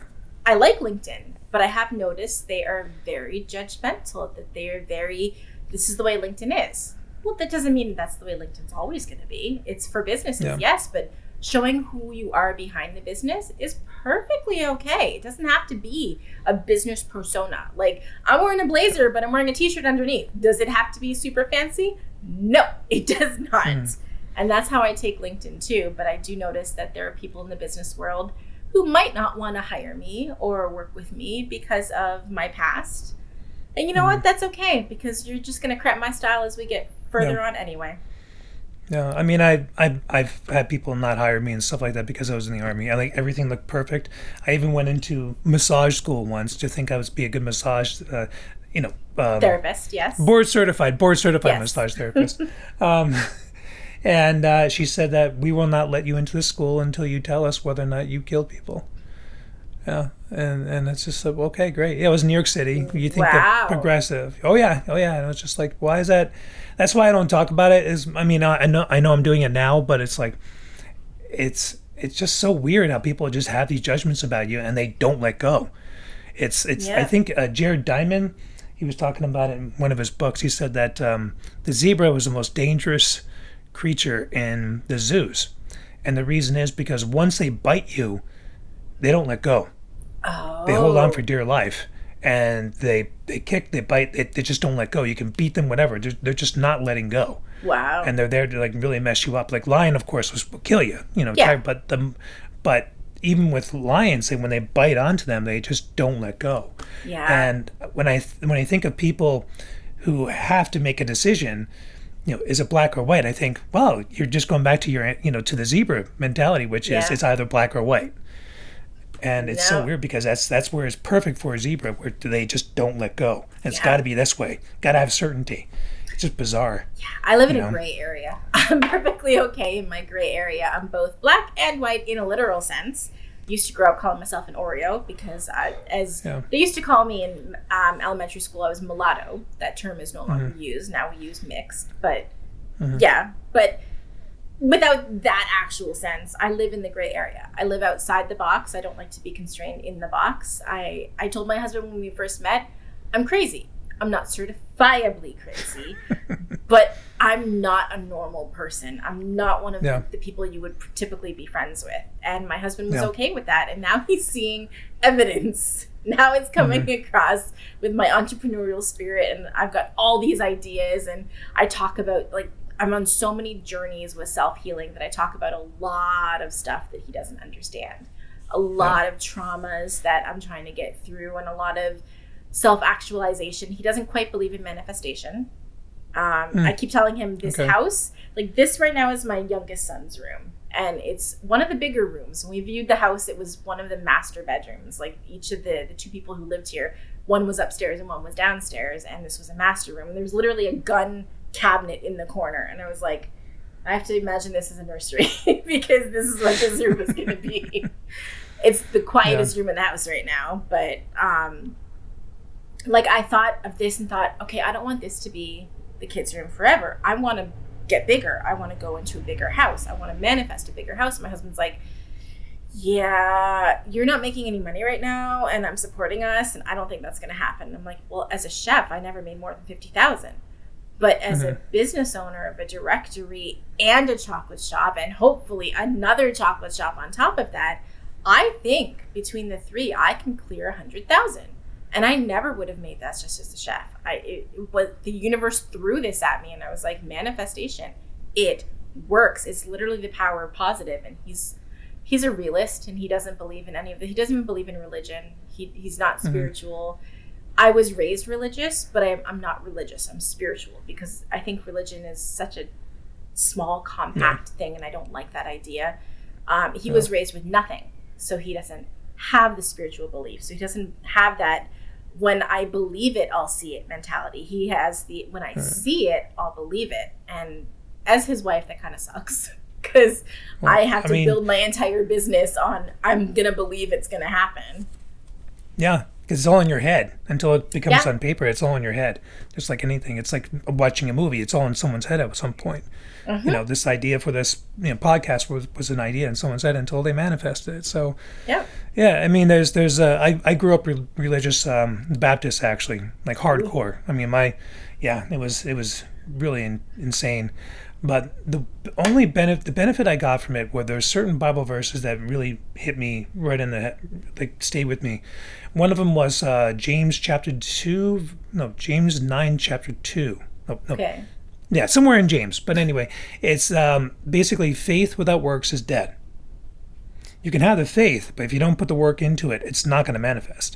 Speaker 2: I like LinkedIn, but I have noticed they are very judgmental, that they are very, this is the way LinkedIn is. Well, that doesn't mean that's the way LinkedIn's always going to be. It's for businesses,
Speaker 1: Yeah.
Speaker 2: yes, but showing who you are behind the business is perfectly okay. It doesn't have to be a business persona. Like, I'm wearing a blazer, but I'm wearing a t-shirt underneath. Does it have to be super fancy? No, it does not. And that's how I take LinkedIn too. But I do notice that there are people in the business world who might not want to hire me or work with me because of my past. And you know what? That's okay, because you're just going to crap my style as we get further on anyway.
Speaker 1: Yeah, I mean, I've had people not hire me and stuff like that because I was in the Army. I like everything looked perfect. I even went into massage school once to think I was be a good massage,
Speaker 2: Therapist, yes.
Speaker 1: board certified
Speaker 2: Yes.
Speaker 1: massage therapist. And she said that we will not let you into the school until you tell us whether or not you killed people. Yeah, and it's just like, okay, great. Yeah, it was in New York City. You think
Speaker 2: Wow.
Speaker 1: that progressive? Oh yeah. And it's just like, why is that? That's why I don't talk about it. Is I mean, I know I'm doing it now, but it's like, it's just so weird how people just have these judgments about you and they don't let go. It's
Speaker 2: Yeah.
Speaker 1: I think Jared Diamond, he was talking about it in one of his books. He said that the zebra was the most dangerous creature in the zoos, and the reason is because once they bite you, they don't let go.
Speaker 2: Oh.
Speaker 1: They hold on for dear life, and they kick, they bite, they just don't let go. You can beat them, whatever. They're just not letting go.
Speaker 2: Wow.
Speaker 1: And they're there to like really mess you up. Like lion, of course, will kill you.
Speaker 2: Yeah.
Speaker 1: But even with lions, when they bite onto them, they just don't let go.
Speaker 2: Yeah.
Speaker 1: And when I think of people who have to make a decision, is it black or white? I think, well, you're just going back to your, to the zebra mentality, which is it's either black or white. And it's so weird because that's where it's perfect for a zebra, where they just don't let go. And it's got to be this way. Got to have certainty. It's just bizarre.
Speaker 2: Yeah, I live in a gray area. I'm perfectly okay in my gray area. I'm both black and white in a literal sense. Used to grow up calling myself an Oreo because they used to call me in elementary school, I was mulatto. That term is no longer used. Now we use mixed. But but without that actual sense, I live in the gray area. I live outside the box. I don't like to be constrained in the box. I told my husband when we first met, I'm crazy. I'm not certifiably crazy, but I'm not a normal person. I'm not one of the people you would typically be friends with. And my husband was okay with that. And now he's seeing evidence. Now it's coming across with my entrepreneurial spirit. And I've got all these ideas. And I talk about, like, I'm on so many journeys with self-healing that I talk about a lot of stuff that he doesn't understand. A lot of traumas that I'm trying to get through, and a lot of self-actualization. He doesn't quite believe in manifestation. I keep telling him this house, like this right now is my youngest son's room. And it's one of the bigger rooms. When we viewed the house, it was one of the master bedrooms. Like each of the two people who lived here, one was upstairs and one was downstairs. And this was a master room. And there was literally a gun cabinet in the corner. And I was like, I have to imagine this as a nursery because this is what this room is going to be. It's the quietest room in the house right now. But like I thought of this and thought, okay, I don't want this to be the kids' room forever. I want to get bigger. I want to go into a bigger house. I want to manifest a bigger house. My husband's like, yeah, you're not making any money right now and I'm supporting us and I don't think that's going to happen. I'm like, well, as a chef, I never made more than 50,000. But as a business owner of a directory and a chocolate shop and hopefully another chocolate shop on top of that, I think between the three, I can clear 100,000. And I never would have made that just as a chef. It was the universe threw this at me, and I was like, manifestation, it works. It's literally the power of positive. And he's a realist, and he doesn't believe in any of the. He doesn't even believe in religion. He's not spiritual. I was raised religious, but I'm not religious. I'm spiritual because I think religion is such a small, compact thing, and I don't like that idea. He was raised with nothing, so he doesn't have the spiritual belief. So he doesn't have that. When I believe it, I'll see it mentality. He has the, when I see it, I'll believe it. And as his wife, that kind of sucks because I have to build my entire business on, I'm going to believe it's going to happen.
Speaker 1: Yeah, because it's all in your head until it becomes
Speaker 2: Yeah.
Speaker 1: on paper. It's all in your head, just like anything. It's like watching a movie. It's all in someone's head at some point.
Speaker 2: Mm-hmm.
Speaker 1: You know, this idea for this podcast was an idea in someone's head until they manifested it. So
Speaker 2: Yeah.
Speaker 1: yeah, I mean, I grew up religious, Baptist actually, like hardcore. I mean, it was really insane. But the only benefit I got from it were there's certain Bible verses that really hit me right in the head, like stayed with me. One of them was James 9 chapter 2. No,
Speaker 2: Okay.
Speaker 1: yeah, somewhere in James. But anyway, it's basically faith without works is dead. You can have the faith, but if you don't put the work into it, it's not going to manifest.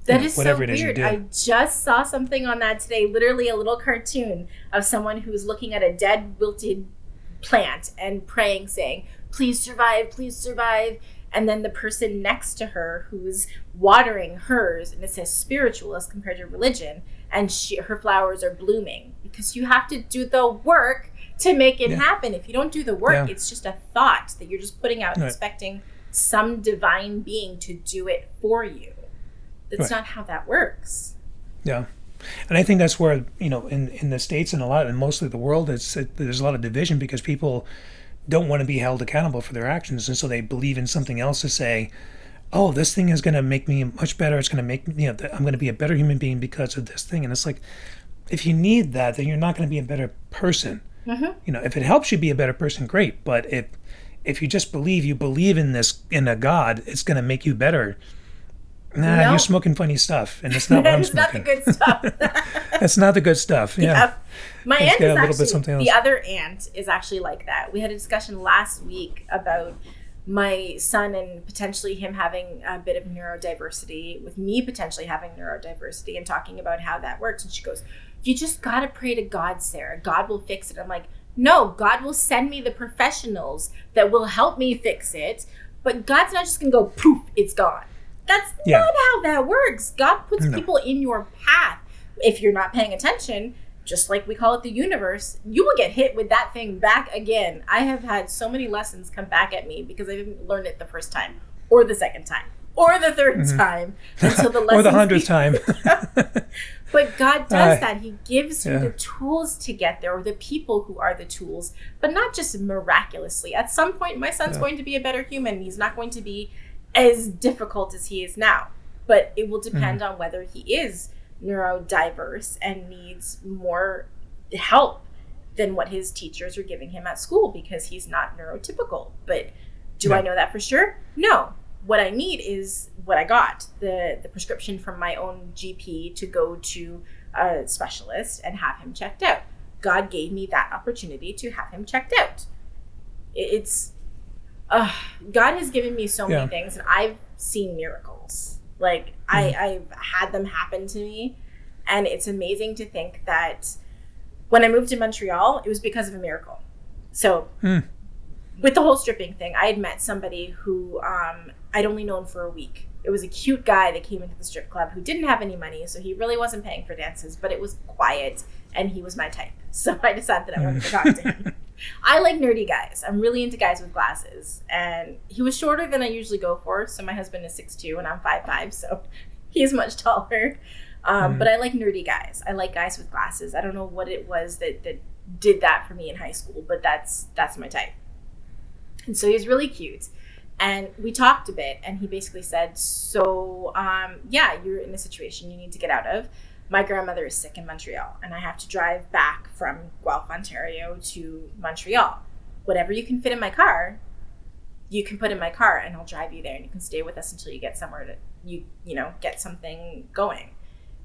Speaker 2: That is
Speaker 1: whatever
Speaker 2: so
Speaker 1: it is you
Speaker 2: weird.
Speaker 1: do.
Speaker 2: I just saw something on that today, literally a little cartoon of someone who's looking at a dead, wilted plant and praying, saying, please survive, please survive. And then the person next to her who's watering hers, and it says spiritual as compared to religion, and her flowers are blooming. Because you have to do the work to make it happen. If you don't do the work, it's just a thought that you're just putting out and expecting some divine being to do it for you. That's not how that works.
Speaker 1: Yeah. And I think that's where, in the States and mostly the world, there's a lot of division because people don't want to be held accountable for their actions. And so they believe in something else to say, oh, this thing is going to make me much better. It's going to make me, I'm going to be a better human being because of this thing. And it's like, if you need that, then you're not going to be a better person. Mm-hmm. If it helps you be a better person, great. But if you just believe in a God, it's going to make you better. Nah, you're smoking funny stuff, and it's not what I'm smoking.
Speaker 2: It's not the good stuff.
Speaker 1: It's not the good stuff. Yeah.
Speaker 2: My aunt is actually,
Speaker 1: something else.
Speaker 2: The other aunt is actually like that. We had a discussion last week about my son and potentially him having a bit of neurodiversity, with me potentially having neurodiversity, and talking about how that works. And she goes, you just got to pray to God, Sarah. God will fix it. I'm like, no, God will send me the professionals that will help me fix it. But God's not just going to go, poof, it's gone. That's not how that works. God puts people in your path. If you're not paying attention, just like we call it the universe, you will get hit with that thing back again. I have had so many lessons come back at me because I didn't learn it the first time, or the second time, or the third time, until the lesson.
Speaker 1: Or the 100th time.
Speaker 2: But God does that. He gives you the tools to get there, or the people who are the tools, but not just miraculously. At some point, my son's going to be a better human. He's not going to be as difficult as he is now, but it will depend on whether he is neurodiverse and needs more help than what his teachers are giving him at school, because he's not neurotypical. But do I know that for sure? No. What I need is what I got, the prescription from my own GP to go to a specialist and have him checked out. God gave me that opportunity to have him checked out. God has given me so many things, and I've seen miracles. Like, I've had them happen to me, and it's amazing to think that when I moved to Montreal, it was because of a miracle. So, with the whole stripping thing, I had met somebody who I'd only known for a week. It was a cute guy that came into the strip club who didn't have any money, so he really wasn't paying for dances, but it was quiet, and he was my type. So I decided that I wanted to talk to him. I like nerdy guys. I'm really into guys with glasses. And he was shorter than I usually go for. So my husband is 6'2", and I'm 5'5", so he's much taller. But I like nerdy guys. I like guys with glasses. I don't know what it was that did that for me in high school, but that's my type. And so he was really cute. And we talked a bit, and he basically said, so, you're in a situation you need to get out of. My grandmother is sick in Montreal, and I have to drive back from Guelph, Ontario to Montreal. Whatever you can fit in my car, you can put in my car, and I'll drive you there, and you can stay with us until you get somewhere to, get something going.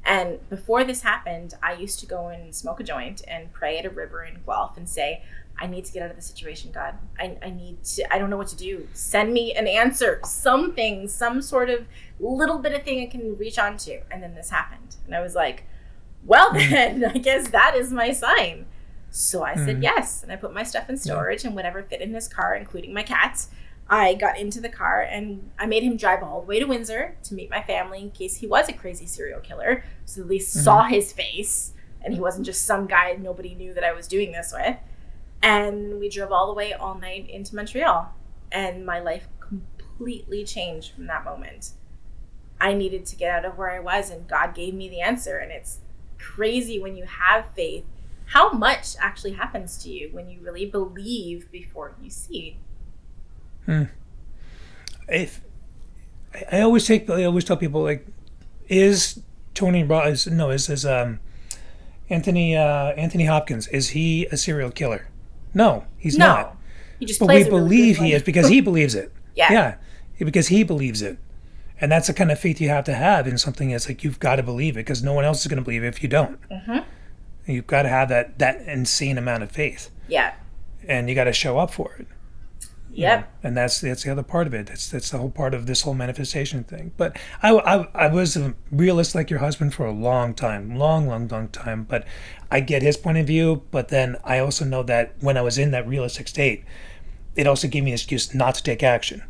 Speaker 2: And before this happened, I used to go and smoke a joint and pray at a river in Guelph and say, I need to get out of the situation, God. I don't know what to do. Send me an answer, something, some sort of little bit of thing I can reach onto. And then this happened. And I was like, well then, I guess that is my sign. So I said yes. And I put my stuff in storage and whatever fit in this car, including my cat. I got into the car and I made him drive all the way to Windsor to meet my family in case he was a crazy serial killer. So at least saw his face and he wasn't just some guy nobody knew that I was doing this with. And we drove all the way all night into Montreal. And my life completely changed from that moment. I needed to get out of where I was, and God gave me the answer. And it's crazy when you have faith, how much actually happens to you when you really believe before you see.
Speaker 1: If I always tell people, like, is Tony Robbins, no, is Anthony Hopkins, is he a serial killer? No, he's not.
Speaker 2: He just
Speaker 1: but
Speaker 2: plays
Speaker 1: we
Speaker 2: a really
Speaker 1: believe
Speaker 2: good
Speaker 1: he
Speaker 2: one.
Speaker 1: is because he believes it.
Speaker 2: Yeah,
Speaker 1: because he believes it, and that's the kind of faith you have to have in something. That's like, you've got to believe it because no one else is going to believe it if you don't. You've got to have that insane amount of faith.
Speaker 2: Yeah,
Speaker 1: and you got to show up for it.
Speaker 2: Yep.
Speaker 1: And that's the other part of it. That's the whole part of this whole manifestation thing. But I was a realist like your husband for a long time, long time. But I get his point of view. But then I also know that when I was in that realistic state, it also gave me an excuse not to take action.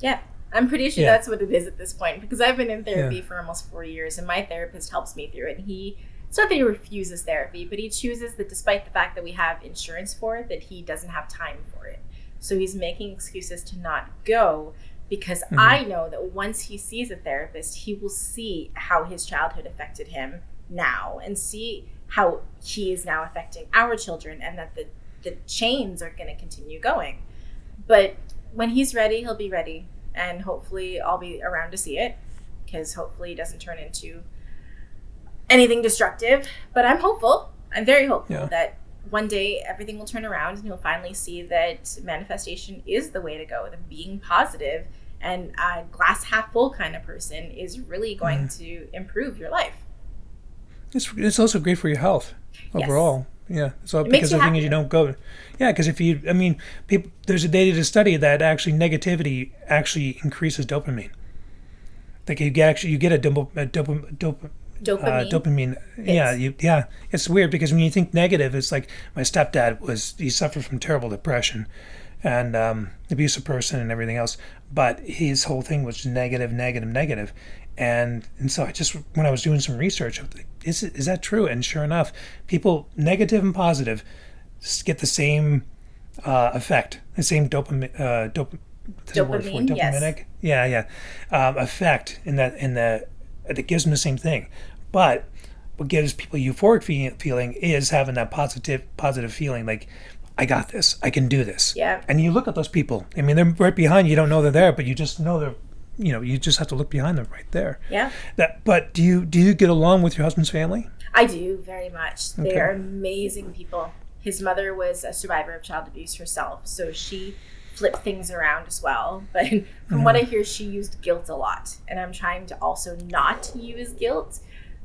Speaker 2: Yeah. I'm pretty sure that's what it is at this point, because I've been in therapy for almost 4 years, and my therapist helps me through it. And it's not that he refuses therapy, but he chooses that, despite the fact that we have insurance for it, that he doesn't have time for it. So he's making excuses to not go, because I know that once he sees a therapist, he will see how his childhood affected him now, and see how he is now affecting our children, and that the chains are going to continue going. But when he's ready, he'll be ready. And hopefully I'll be around to see it, because hopefully it doesn't turn into anything destructive. But I'm hopeful. I'm very hopeful that one day everything will turn around and you'll finally see that manifestation is the way to go. That being positive and a glass half full kind of person is really going to improve your life.
Speaker 1: It's also great for your health overall. Yeah, so because the thing is, you don't go. Yeah, because people. There's a data study that actually negativity actually increases dopamine. Like you get a dopamine. Yeah. It's weird because when you think negative, it's like my stepdad he suffered from terrible depression, and abusive person and everything else. But his whole thing was negative. And so when I was doing some research, I was like, is that true? And sure enough, people negative and positive get the same effect, the same dopamine. Dopaminic, effect in that it gives them the same thing. But what gives people euphoric feeling is having that positive feeling, like, I got this, I can do this.
Speaker 2: Yeah.
Speaker 1: And you look at those people. I mean, they're right behind you. You don't know they're there, but you just know they're. You just have to look behind them right there.
Speaker 2: Yeah.
Speaker 1: But do you get along with your husband's family?
Speaker 2: I do, very much. They are amazing people. His mother was a survivor of child abuse herself, so she flipped things around as well. But from what I hear, she used guilt a lot. And I'm trying to also not use guilt,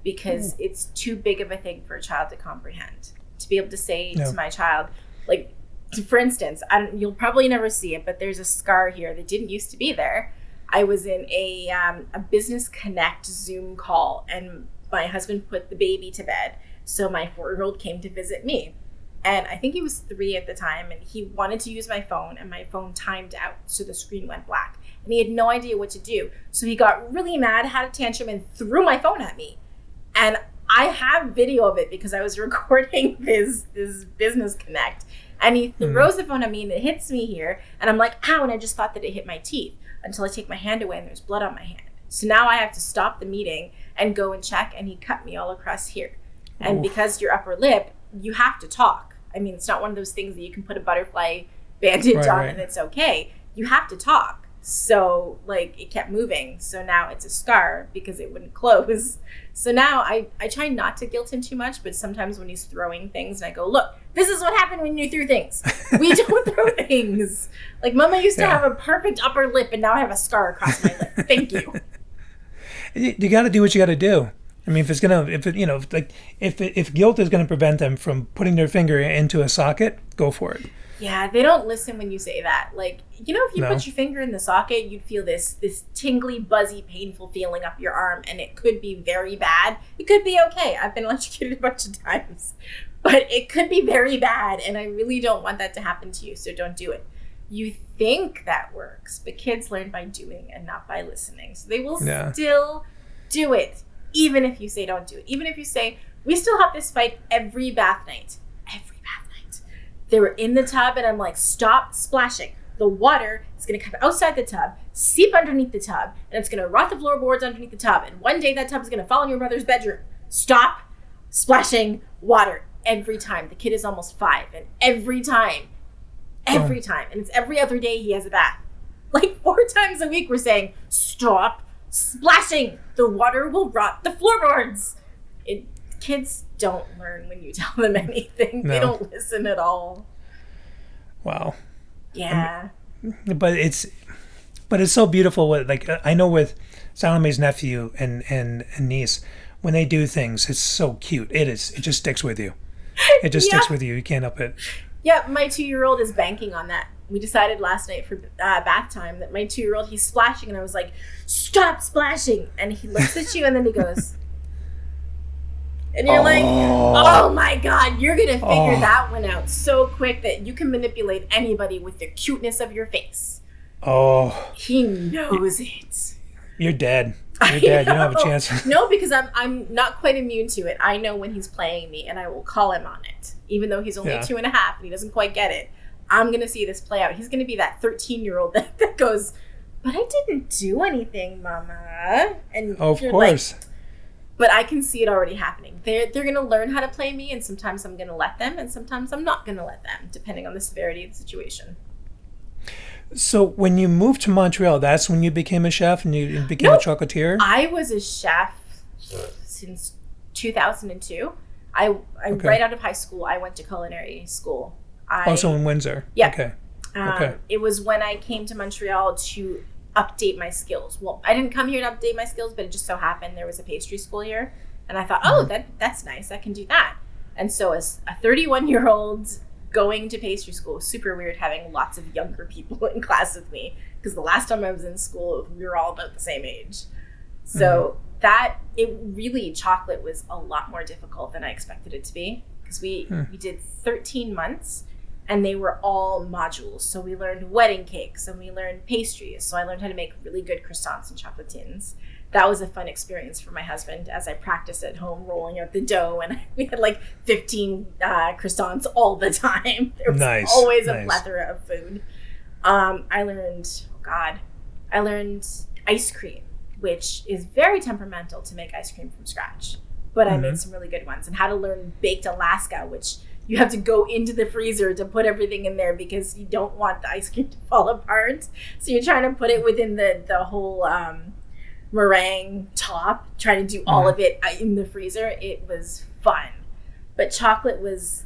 Speaker 2: because it's too big of a thing for a child to comprehend. To be able to say to my child, like, for instance, you'll probably never see it, but there's a scar here that didn't used to be there. I was in a Business Connect Zoom call, and my husband put the baby to bed. So my 4-year-old came to visit me. And I think he was 3 at the time, and he wanted to use my phone, and my phone timed out, so the screen went black. And he had no idea what to do. So he got really mad, had a tantrum, and threw my phone at me. And I have video of it because I was recording this Business Connect. And he throws the phone at me, and it hits me here. And I'm like, ow, and I just thought that it hit my teeth, until I take my hand away and there's blood on my hand. So now I have to stop the meeting and go and check, and he cut me all across here. And because your upper lip, you have to talk. I mean, it's not one of those things that you can put a butterfly bandage on and it's okay. You have to talk. So, like, it kept moving. So now it's a scar because it wouldn't close. So now I try not to guilt him too much, but sometimes when he's throwing things, and I go, look, this is what happened when you threw things. We don't throw things. Like, Mama used to have a perfect upper lip, and now I have a scar across my lip. Thank you.
Speaker 1: You got to do what you got to do. I mean, if guilt is going to prevent them from putting their finger into a socket, go for it.
Speaker 2: Yeah, they don't listen when you say that. Like, if you put your finger in the socket, you'd feel this tingly, buzzy, painful feeling up your arm, and it could be very bad. It could be okay. I've been electrocuted a bunch of times. But it could be very bad, and I really don't want that to happen to you, so don't do it. You think that works, but kids learn by doing and not by listening. So they will still do it, even if you say don't do it. Even if you say, we still have this fight every bath night. They were in the tub, and I'm like, stop splashing. the water is going to come outside the tub, seep underneath the tub, and it's going to rot the floorboards underneath the tub. And one day that tub is going to fall in your brother's bedroom. Stop splashing water every time. The kid is almost 5, and every time, and it's every other day he has a bath. Like 4 times a week we're saying, stop splashing. The water will rot the floorboards. Kids don't learn when you tell them anything. No. They don't listen at all.
Speaker 1: Wow.
Speaker 2: Yeah.
Speaker 1: But it's so beautiful. Like I know with Salome's nephew and niece, when they do things, it's so cute. It is. It just sticks with you. It just sticks with you. You can't help it.
Speaker 2: Yeah, my 2-year-old is banking on that. We decided last night for bath time that my 2-year-old, he's splashing, and I was like, stop splashing. And he looks at you, and then he goes... And you're like, oh my God, you're going to figure that one out so quick that you can manipulate anybody with the cuteness of your face.
Speaker 1: Oh.
Speaker 2: He knows it.
Speaker 1: You're dead. You're dead. You don't have a chance.
Speaker 2: No, because I'm not quite immune to it. I know when he's playing me, and I will call him on it. Even though he's only 2.5 and he doesn't quite get it. I'm going to see this play out. He's going to be that 13-year-old that goes, but I didn't do anything, Mama. And
Speaker 1: of course.
Speaker 2: Like, but I can see it already happening. They're going to learn how to play me, and sometimes I'm going to let them, and sometimes I'm not going to let them, depending on the severity of the situation. So
Speaker 1: when you moved to Montreal, that's when you became a chef and you became a chocolatier?
Speaker 2: I was a chef since 2002. I right out of high school, I went to culinary school.
Speaker 1: Also in Windsor?
Speaker 2: Yeah.
Speaker 1: Okay.
Speaker 2: It was when I came to Montreal to update my skills. Well, I didn't come here to update my skills, but it just so happened there was a pastry school here, and I thought, that's nice. I can do that. And so as a 31-year-old going to pastry school, was super weird having lots of younger people in class with me, because the last time I was in school, we were all about the same age. So chocolate was a lot more difficult than I expected it to be, because we did 13 months. And they were all modules. So we learned wedding cakes and we learned pastries. So I learned how to make really good croissants and chocolatines. That was a fun experience for my husband as I practiced at home rolling out the dough. And we had like 15 croissants all the time. There was always a plethora of food. I learned ice cream, which is very temperamental to make ice cream from scratch. But I made some really good ones. And how to learn baked Alaska, which... You have to go into the freezer to put everything in there because you don't want the ice cream to fall apart. So you're trying to put it within the whole meringue top, trying to do all of it in the freezer. It was fun. But chocolate was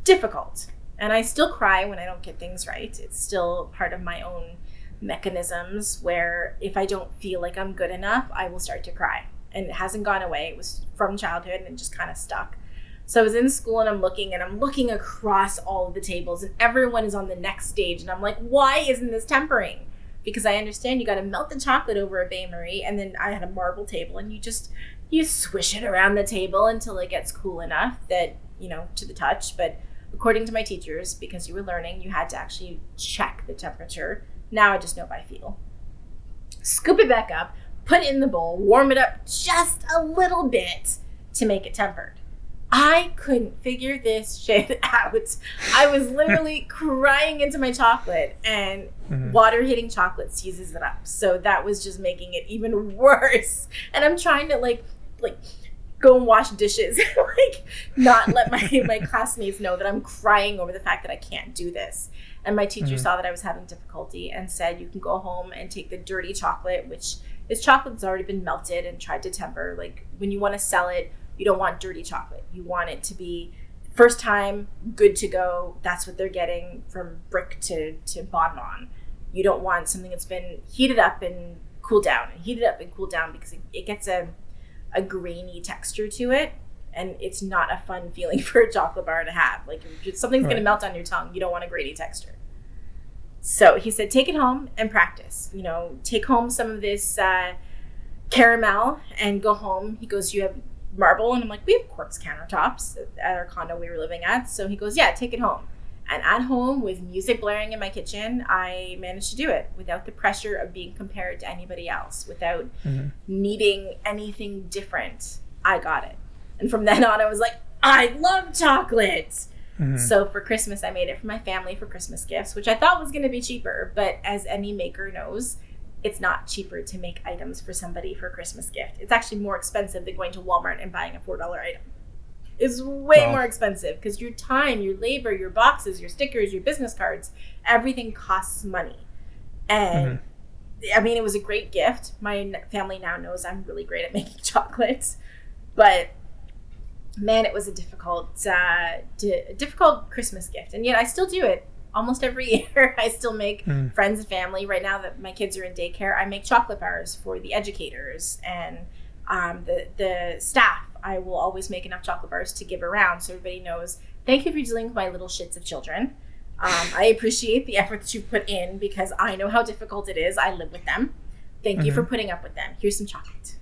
Speaker 2: difficult. And I still cry when I don't get things right. It's still part of my own mechanisms where if I don't feel like I'm good enough, I will start to cry. And it hasn't gone away. It was from childhood and it just kind of stuck. So I was in school and I'm looking across all of the tables and everyone is on the next stage. And I'm like, why isn't this tempering? Because I understand you got to melt the chocolate over a bain-marie. And then I had a marble table and you swish it around the table until it gets cool enough that, to the touch. But according to my teachers, because you were learning, you had to actually check the temperature. Now I just know by feel. Scoop it back up, put it in the bowl, warm it up just a little bit to make it tempered. I couldn't figure this shit out. I was literally crying into my chocolate, and water hitting chocolate seizes it up. So that was just making it even worse. And I'm trying to like go and wash dishes, not let my classmates know that I'm crying over the fact that I can't do this. And my teacher saw that I was having difficulty and said, you can go home and take the dirty chocolate, which is chocolate that's already been melted and tried to temper. Like when you want to sell it, you don't want dirty chocolate. You want it to be first time, good to go. That's what they're getting from brick to bonbon. You don't want something that's been heated up and cooled down because it gets a grainy texture to it. And it's not a fun feeling for a chocolate bar to have. Like something's going to melt on your tongue. You don't want a grainy texture. So he said, take it home and practice. Take home some of this caramel and go home. He goes, you have marble? And I'm like, we have quartz countertops at our condo we were living at. So he goes, yeah, take it home. And at home with music blaring in my kitchen, I managed to do it without the pressure of being compared to anybody else, without needing anything different. I got it. And from then on, I was like, I love chocolate. So for Christmas, I made it for my family for Christmas gifts, which I thought was going to be cheaper. But as any maker knows, it's not cheaper to make items for somebody for a Christmas gift. It's actually more expensive than going to Walmart and buying a $4 item. It's way more expensive because your time, your labor, your boxes, your stickers, your business cards, everything costs money. And I mean, it was a great gift. My family now knows I'm really great at making chocolates, but man, it was a difficult Christmas gift. And yet I still do it almost every year. I still make friends and family. Right now that my kids are in daycare, I make chocolate bars for the educators and the staff. I will always make enough chocolate bars to give around so everybody knows, thank you for dealing with my little shits of children. I appreciate the effort that you put in because I know how difficult it is. I live with them. Thank you for putting up with them. Here's some chocolate.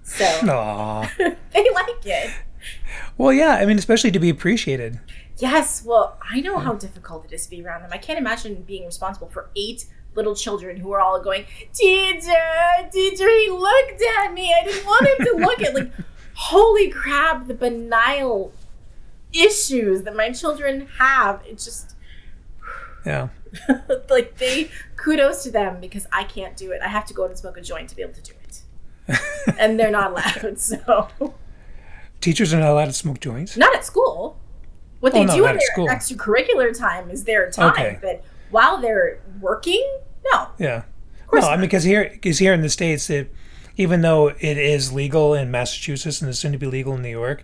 Speaker 2: So they like it.
Speaker 1: Well, yeah. I mean, especially to be appreciated.
Speaker 2: Yes. Well, I know how difficult it is to be around them. I can't imagine being responsible for 8 little children who are all going, teacher, he looked at me. I didn't want him to look at. Like, holy crap, the banal issues that my children have. It's just...
Speaker 1: Yeah.
Speaker 2: Like, kudos to them because I can't do it. I have to go out and smoke a joint to be able to do it. And they're not allowed, so.
Speaker 1: Teachers are not allowed to smoke joints?
Speaker 2: Not at school. What they do in their extracurricular time is their time. But while they're working, no.
Speaker 1: Yeah. Of course not. I mean, because here in the States, even though it is legal in Massachusetts and it's soon to be legal in New York,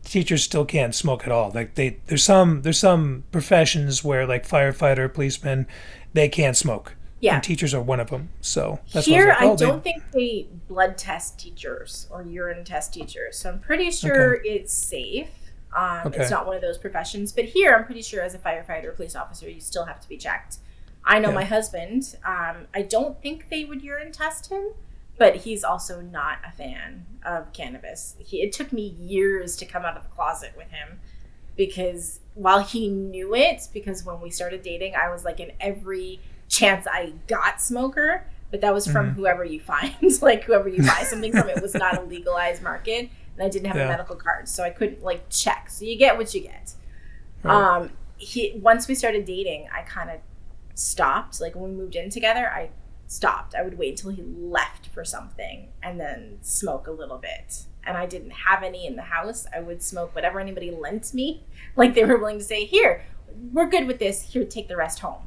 Speaker 1: teachers still can't smoke at all. Like there's some professions where, like firefighter, policemen, they can't smoke. Yeah. And teachers are one of them. So that's
Speaker 2: here, I don't think they blood test teachers or urine test teachers. So I'm pretty sure it's safe. It's not one of those professions. But here, I'm pretty sure as a firefighter or police officer, you still have to be checked. I know my husband, I don't think they would urine test him. But he's also not a fan of cannabis. It took me years to come out of the closet with him because while he knew it, because when we started dating, I was like in every chance I got smoker, but that was from whoever you find. Like whoever you buy something from, it was not a legalized market and I didn't have a medical card. So I couldn't like check. So you get what you get. Right. Once we started dating, I kind of stopped. Like when we moved in together, I stopped. I would wait until he left for something and then smoke a little bit. And I didn't have any in the house. I would smoke whatever anybody lent me. Like they were willing to say, here, we're good with this. Here, take the rest home.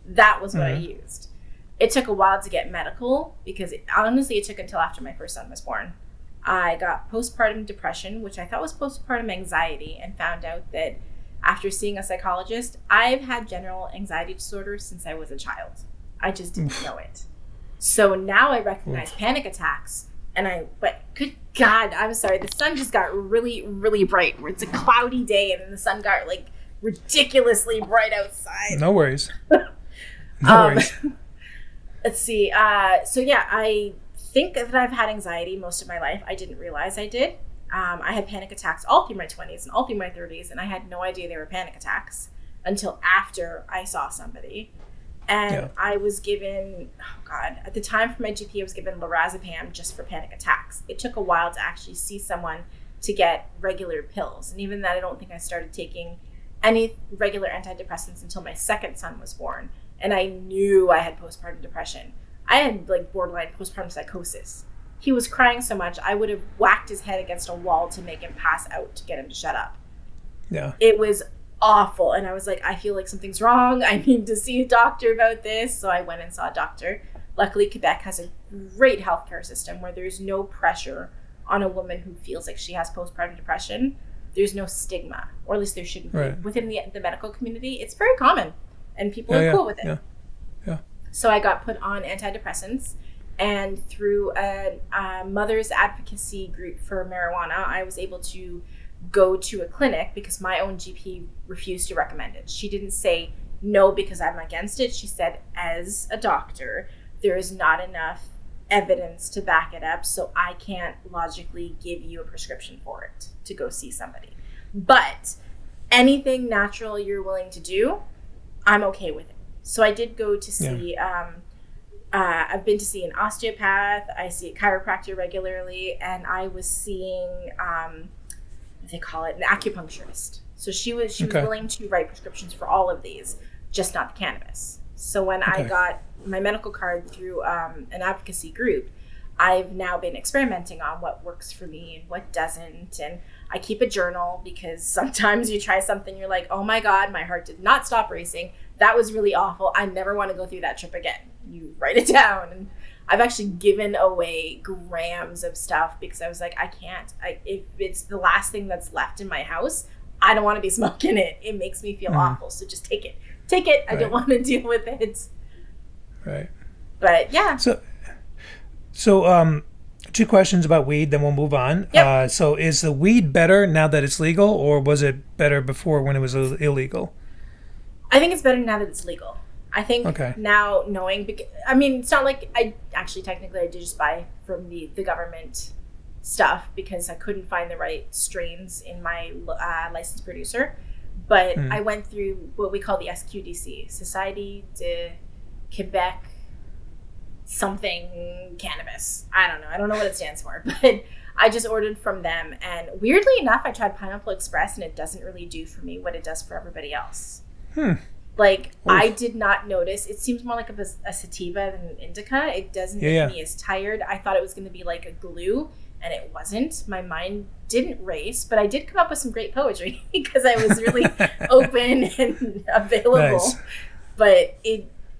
Speaker 2: That was what I used. It took a while to get medical because honestly, it took until after my first son was born. I got postpartum depression, which I thought was postpartum anxiety, and found out that after seeing a psychologist, I've had general anxiety disorder since I was a child. I just didn't know it. So now I recognize panic attacks but good God, I'm sorry. The sun just got really, really bright where it's a cloudy day and then the sun got like ridiculously bright outside.
Speaker 1: No worries. No worries.
Speaker 2: Let's see. So yeah, I think that I've had anxiety most of my life. I didn't realize I did. I had panic attacks all through my 20s and all through my 30s, and I had no idea they were panic attacks until after I saw somebody. And I was given, at the time for my GP, I was given lorazepam just for panic attacks. It took a while to actually see someone to get regular pills. And even that, I don't think I started taking any regular antidepressants until my second son was born. And I knew I had postpartum depression. I had like borderline postpartum psychosis. He was crying so much, I would have whacked his head against a wall to make him pass out to get him to shut up. Yeah. It was awful. And I was like, I feel like something's wrong. I need to see a doctor about this. So I went and saw a doctor. Luckily, Quebec has a great healthcare system where there's no pressure on a woman who feels like she has postpartum depression. There's no stigma, or at least there shouldn't be. Within the medical community, it's very common and people are cool with it. Yeah. So I got put on antidepressants, and through a mother's advocacy group for marijuana, I was able to go to a clinic because my own GP refused to recommend it. She didn't say no because I'm against it. She said, as a doctor, there is not enough evidence to back it up, so I can't logically give you a prescription for it to go see somebody. But anything natural you're willing to do, I'm okay with it. So I did go to see, I've been to see an osteopath, I see a chiropractor regularly, and I was seeing, they call it an acupuncturist. So she was willing to write prescriptions for all of these, just not the cannabis. So when I got my medical card through an advocacy group, I've now been experimenting on what works for me and what doesn't. And I keep a journal because sometimes you try something, you're like, oh my God, my heart did not stop racing. That was really awful. I never want to go through that trip again. You write it down. And I've actually given away grams of stuff because I was like, I can't. If it's the last thing that's left in my house, I don't want to be smoking it. It makes me feel awful. So just take it. Take it. I don't want to deal with it.
Speaker 1: Right.
Speaker 2: But yeah.
Speaker 1: So, two questions about weed, then we'll move on.
Speaker 2: Yep.
Speaker 1: So is the weed better now that it's legal, or was it better before when it was illegal?
Speaker 2: I think it's better now that it's legal. I think now knowing, I mean, it's not like I did just buy from the government stuff because I couldn't find the right strains in my licensed producer. But I went through what we call the SQDC, Société de Québec something cannabis. I don't know what it stands for, but I just ordered from them. And weirdly enough, I tried Pineapple Express and it doesn't really do for me what it does for everybody else. Like, I did not notice. It seems more like a sativa than an indica. It doesn't make me as tired. I thought it was going to be like a glue, and it wasn't. My mind didn't race, but I did come up with some great poetry because I was really open and available. Nice. But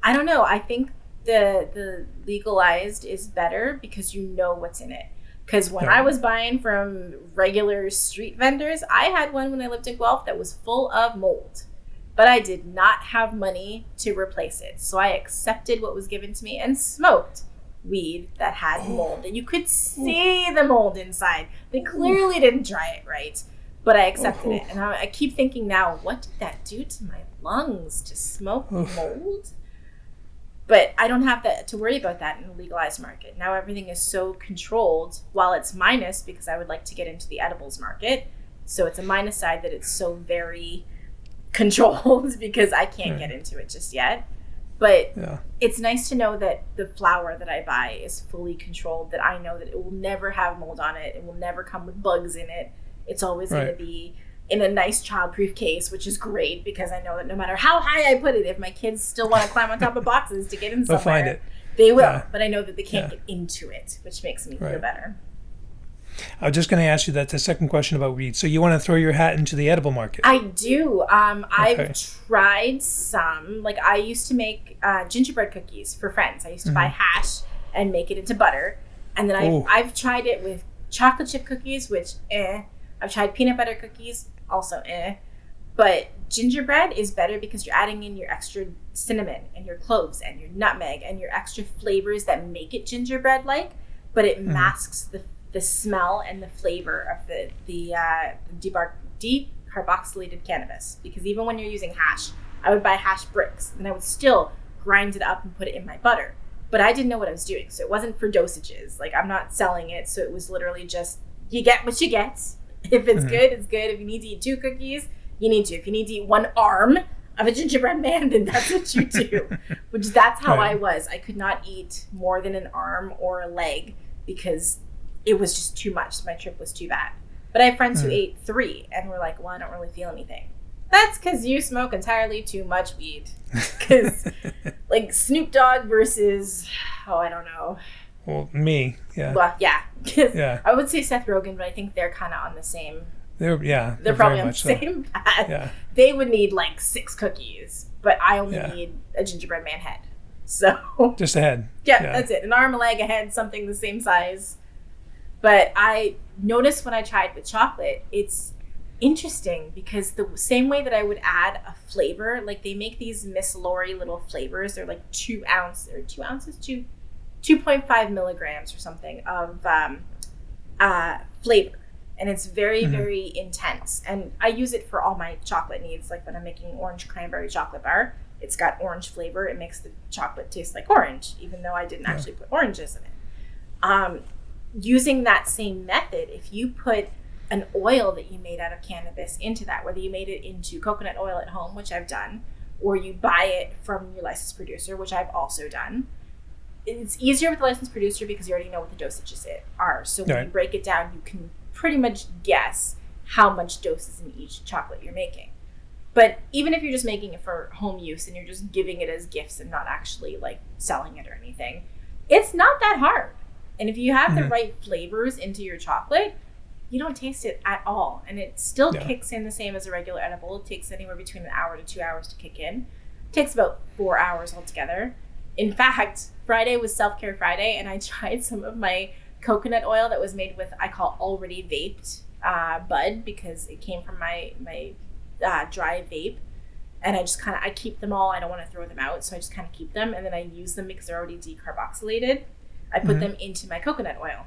Speaker 2: I don't know. I think the legalized is better because you know what's in it. Because when I was buying from regular street vendors, I had one when I lived in Guelph that was full of mold. But I did not have money to replace it. So I accepted what was given to me and smoked weed that had mold. And you could see the mold inside. They clearly didn't dry it right. But I accepted it. And I keep thinking now, what did that do to my lungs to smoke mold? But I don't have to worry about that in the legalized market. Now everything is so controlled, while it's minus because I would like to get into the edibles market. So it's a minus side that it's so very controlled because I can't get into it just yet. But it's nice to know that the flour that I buy is fully controlled, that I know that it will never have mold on it. It will never come with bugs in it. It's always going to be in a nice childproof case, which is great because I know that no matter how high I put it, if my kids still want to climb on top of boxes to get in somewhere,
Speaker 1: find it.
Speaker 2: They will. Yeah. But I know that they can't get into it, which makes me feel better.
Speaker 1: I was just going to ask you that the second question about weed. So you want to throw your hat into the edible market?
Speaker 2: I do. I've tried some. Like I used to make gingerbread cookies for friends. I used to buy hash and make it into butter. And then I've tried it with chocolate chip cookies, which I've tried peanut butter cookies, also But gingerbread is better because you're adding in your extra cinnamon and your cloves and your nutmeg and your extra flavors that make it gingerbread-like, but it masks the smell and the flavor of the decarboxylated cannabis. Because even when you're using hash, I would buy hash bricks and I would still grind it up and put it in my butter. But I didn't know what I was doing. So it wasn't for dosages. Like I'm not selling it. So it was literally just, you get what you get. If it's good, it's good. If you need to eat 2 cookies, you need to. If you need to eat 1 arm of a gingerbread man, then that's what you do. That's how I was. I could not eat more than an arm or a leg because it was just too much. My trip was too bad. But I have friends who ate 3 and were like, well, I don't really feel anything. That's because you smoke entirely too much weed. Because like Snoop Dogg versus, I don't know.
Speaker 1: Well, me,
Speaker 2: Well, I would say Seth Rogen, but I think they're kind of on the same. They're probably on the same path. Yeah. They would need like 6 cookies, but I only need a gingerbread man head. So
Speaker 1: just a head.
Speaker 2: Yeah, that's it. An arm, a leg, a head, something the same size. But I noticed when I tried with chocolate, it's interesting because the same way that I would add a flavor, like they make these Miss Lori little flavors. They're like 2 ounces, 2.5 milligrams or something of flavor. And it's very, very intense. And I use it for all my chocolate needs. Like when I'm making orange cranberry chocolate bar, it's got orange flavor. It makes the chocolate taste like orange, even though I didn't actually put oranges in it. Using that same method, if you put an oil that you made out of cannabis into that, whether you made it into coconut oil at home, which I've done, or you buy it from your licensed producer, which I've also done, it's easier with the licensed producer because you already know what the dosages are. So when you break it down, you can pretty much guess how much doses in each chocolate you're making. But even if you're just making it for home use and you're just giving it as gifts and not actually like selling it or anything, it's not that hard. And if you have the right flavors into your chocolate, you don't taste it at all. And it still kicks in the same as a regular edible. It takes anywhere between an hour to 2 hours to kick in. It takes about 4 hours altogether. In fact, Friday was Self-Care Friday, and I tried some of my coconut oil that was made with, I call already vaped bud, because it came from my dry vape. And I keep them all. I don't want to throw them out, so I just kind of keep them. And then I use them because they're already decarboxylated. I put them into my coconut oil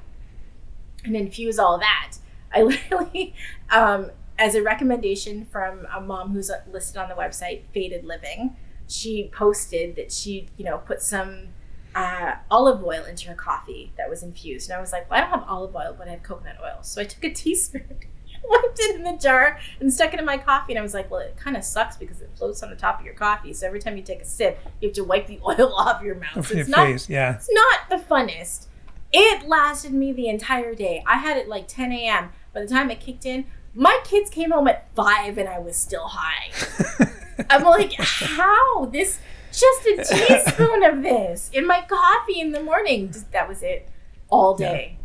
Speaker 2: and infuse all that. I literally, as a recommendation from a mom who's listed on the website, Faded Living, she posted that she, put some olive oil into her coffee that was infused. And I was like, well, I don't have olive oil, but I have coconut oil. So I took a teaspoon, wiped it in the jar, and stuck it in my coffee. And I was like, well, it kind of sucks because it floats on the top of your coffee. So every time you take a sip, you have to wipe the oil off your mouth. So it's not the funnest. It lasted me the entire day. I had it like 10 a.m. By the time it kicked in, my kids came home at 5 and I was still high. I'm like, how? This, just a teaspoon of this in my coffee in the morning. That was it all day.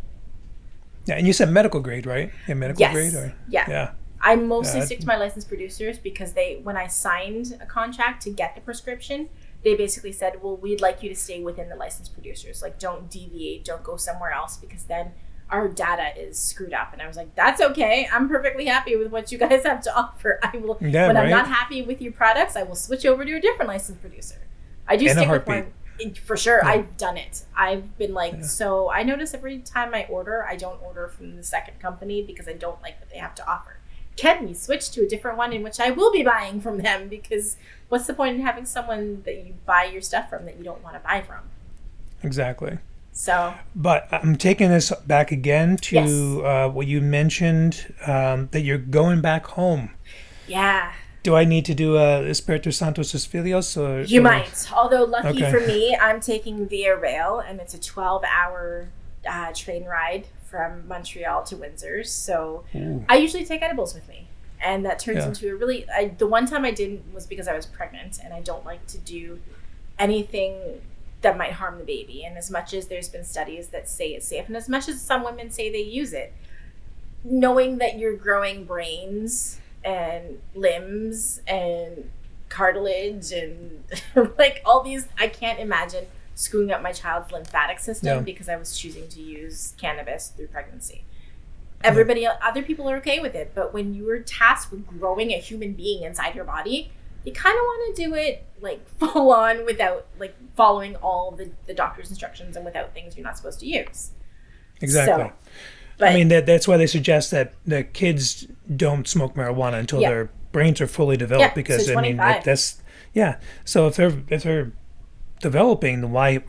Speaker 1: Yeah, and you said medical grade, right? Yeah, medical grade? Or?
Speaker 2: Yeah. I mostly stick to my licensed producers because when I signed a contract to get the prescription, they basically said, well, we'd like you to stay within the licensed producers. Like, don't deviate, don't go somewhere else, because then our data is screwed up. And I was like, that's okay. I'm perfectly happy with what you guys have to offer. I will, when I'm not happy with your products, I will switch over to a different licensed producer. I do stick with one. For sure. Yeah. I've done it. I've been like, so I notice every time I order, I don't order from the second company because I don't like what they have to offer. Can we switch to a different one in which I will be buying from them? Because what's the point in having someone that you buy your stuff from that you don't want to buy from?
Speaker 1: Exactly.
Speaker 2: So,
Speaker 1: but I'm taking this back again to what you mentioned, that you're going back home.
Speaker 2: Yeah.
Speaker 1: Do I need to do a Espiritu Santo sus Filios?
Speaker 2: You might. Although lucky for me, I'm taking Via Rail, and it's a 12-hour train ride from Montreal to Windsor. So I usually take edibles with me. And that turns into a really... the one time I didn't was because I was pregnant, and I don't like to do anything that might harm the baby. And as much as there's been studies that say it's safe, and as much as some women say they use it, knowing that you're growing brains and limbs and cartilage and like all these, I can't imagine screwing up my child's lymphatic system because I was choosing to use cannabis through pregnancy. Other people are okay with it, but when you are tasked with growing a human being inside your body, you kind of want to do it like full on without like following all the doctor's instructions and without things you're not supposed to use.
Speaker 1: Exactly. So, but, I mean, that's why they suggest that the kids don't smoke marijuana until their brains are fully developed. Because
Speaker 2: so
Speaker 1: I mean, So if they're developing, then why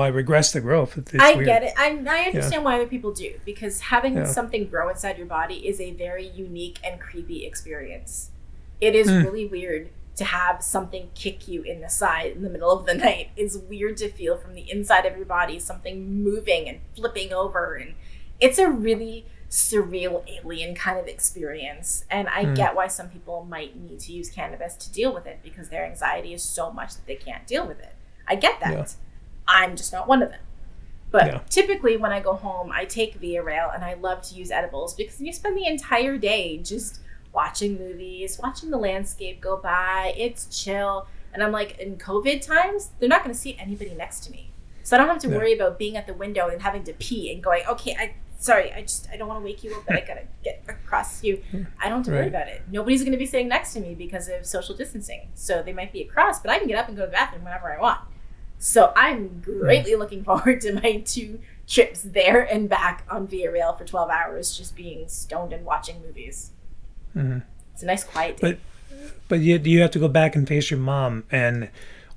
Speaker 1: regress the growth?
Speaker 2: I get it. I understand why other people do, because having something grow inside your body is a very unique and creepy experience. It is really weird to have something kick you in the side in the middle of the night. It's weird to feel from the inside of your body something moving and flipping over, and it's a really surreal alien kind of experience. And I get why some people might need to use cannabis to deal with it, because their anxiety is so much that they can't deal with it. I get that. Yeah. I'm just not one of them. But typically when I go home, I take Via Rail, and I love to use edibles because you spend the entire day just watching movies, watching the landscape go by. It's chill. And I'm like, in COVID times, they're not going to see anybody next to me. So I don't have to worry about being at the window and having to pee and going, okay, I don't want to wake you up, but I got to get across you. I don't have to worry about it. Nobody's going to be sitting next to me because of social distancing. So they might be across, but I can get up and go to the bathroom whenever I want. So I'm greatly looking forward to my 2 trips there and back on Via Rail for 12 hours, just being stoned and watching movies. Mm-hmm. It's a nice quiet day.
Speaker 1: But you have to go back and face your mom. And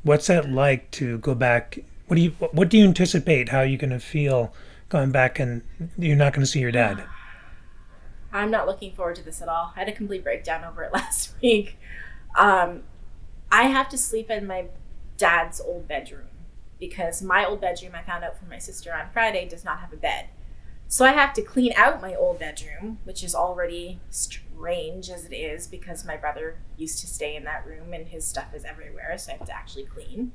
Speaker 1: what's that like to go back? What do you anticipate how you're going to feel going back and you're not going to see your dad?
Speaker 2: I'm not looking forward to this at all. I had a complete breakdown over it last week. I have to sleep in my dad's old bedroom because my old bedroom, I found out from my sister on Friday, does not have a bed. So I have to clean out my old bedroom, which is already strange as it is because my brother used to stay in that room and his stuff is everywhere. So I have to actually clean.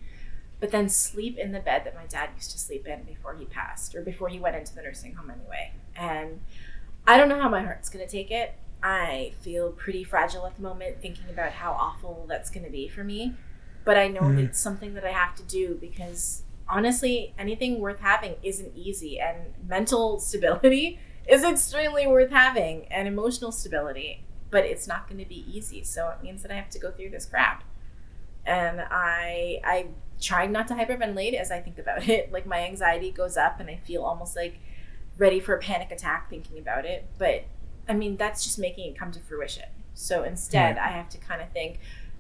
Speaker 2: But then sleep in the bed that my dad used to sleep in before he passed, or before he went into the nursing home anyway. And I don't know how my heart's going to take it. I feel pretty fragile at the moment thinking about how awful that's going to be for me. But I know that it's something that I have to do because honestly, anything worth having isn't easy, and mental stability is extremely worth having, and emotional stability, but it's not going to be easy. So it means that I have to go through this crap. And I try not to hyperventilate as I think about it. Like my anxiety goes up and I feel almost like ready for a panic attack thinking about it. But I mean, that's just making it come to fruition. So instead, I have to kind of think,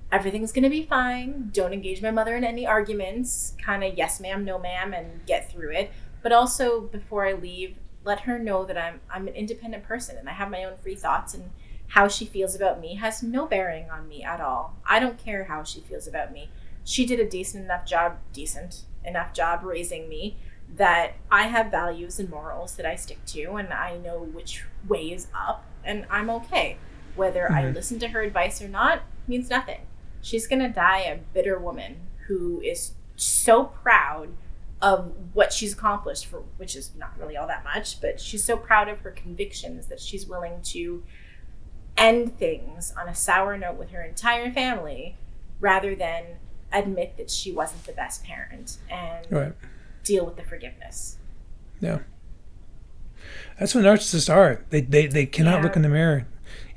Speaker 2: everything's going to be fine. Don't engage my mother in any arguments. Kind of yes, ma'am, no, ma'am, and get through it. But also, before I leave, let her know that I'm an independent person and I have my own free thoughts, and how she feels about me has no bearing on me at all. I don't care how she feels about me. She did a decent enough job raising me that I have values and morals that I stick to, and I know which way is up, and I'm okay. Whether I listen to her advice or not means nothing. She's going to die a bitter woman who is so proud of what she's accomplished, for which is not really all that much, but she's so proud of her convictions that she's willing to end things on a sour note with her entire family rather than admit that she wasn't the best parent and deal with the forgiveness.
Speaker 1: Yeah. That's what narcissists are. They cannot look in the mirror.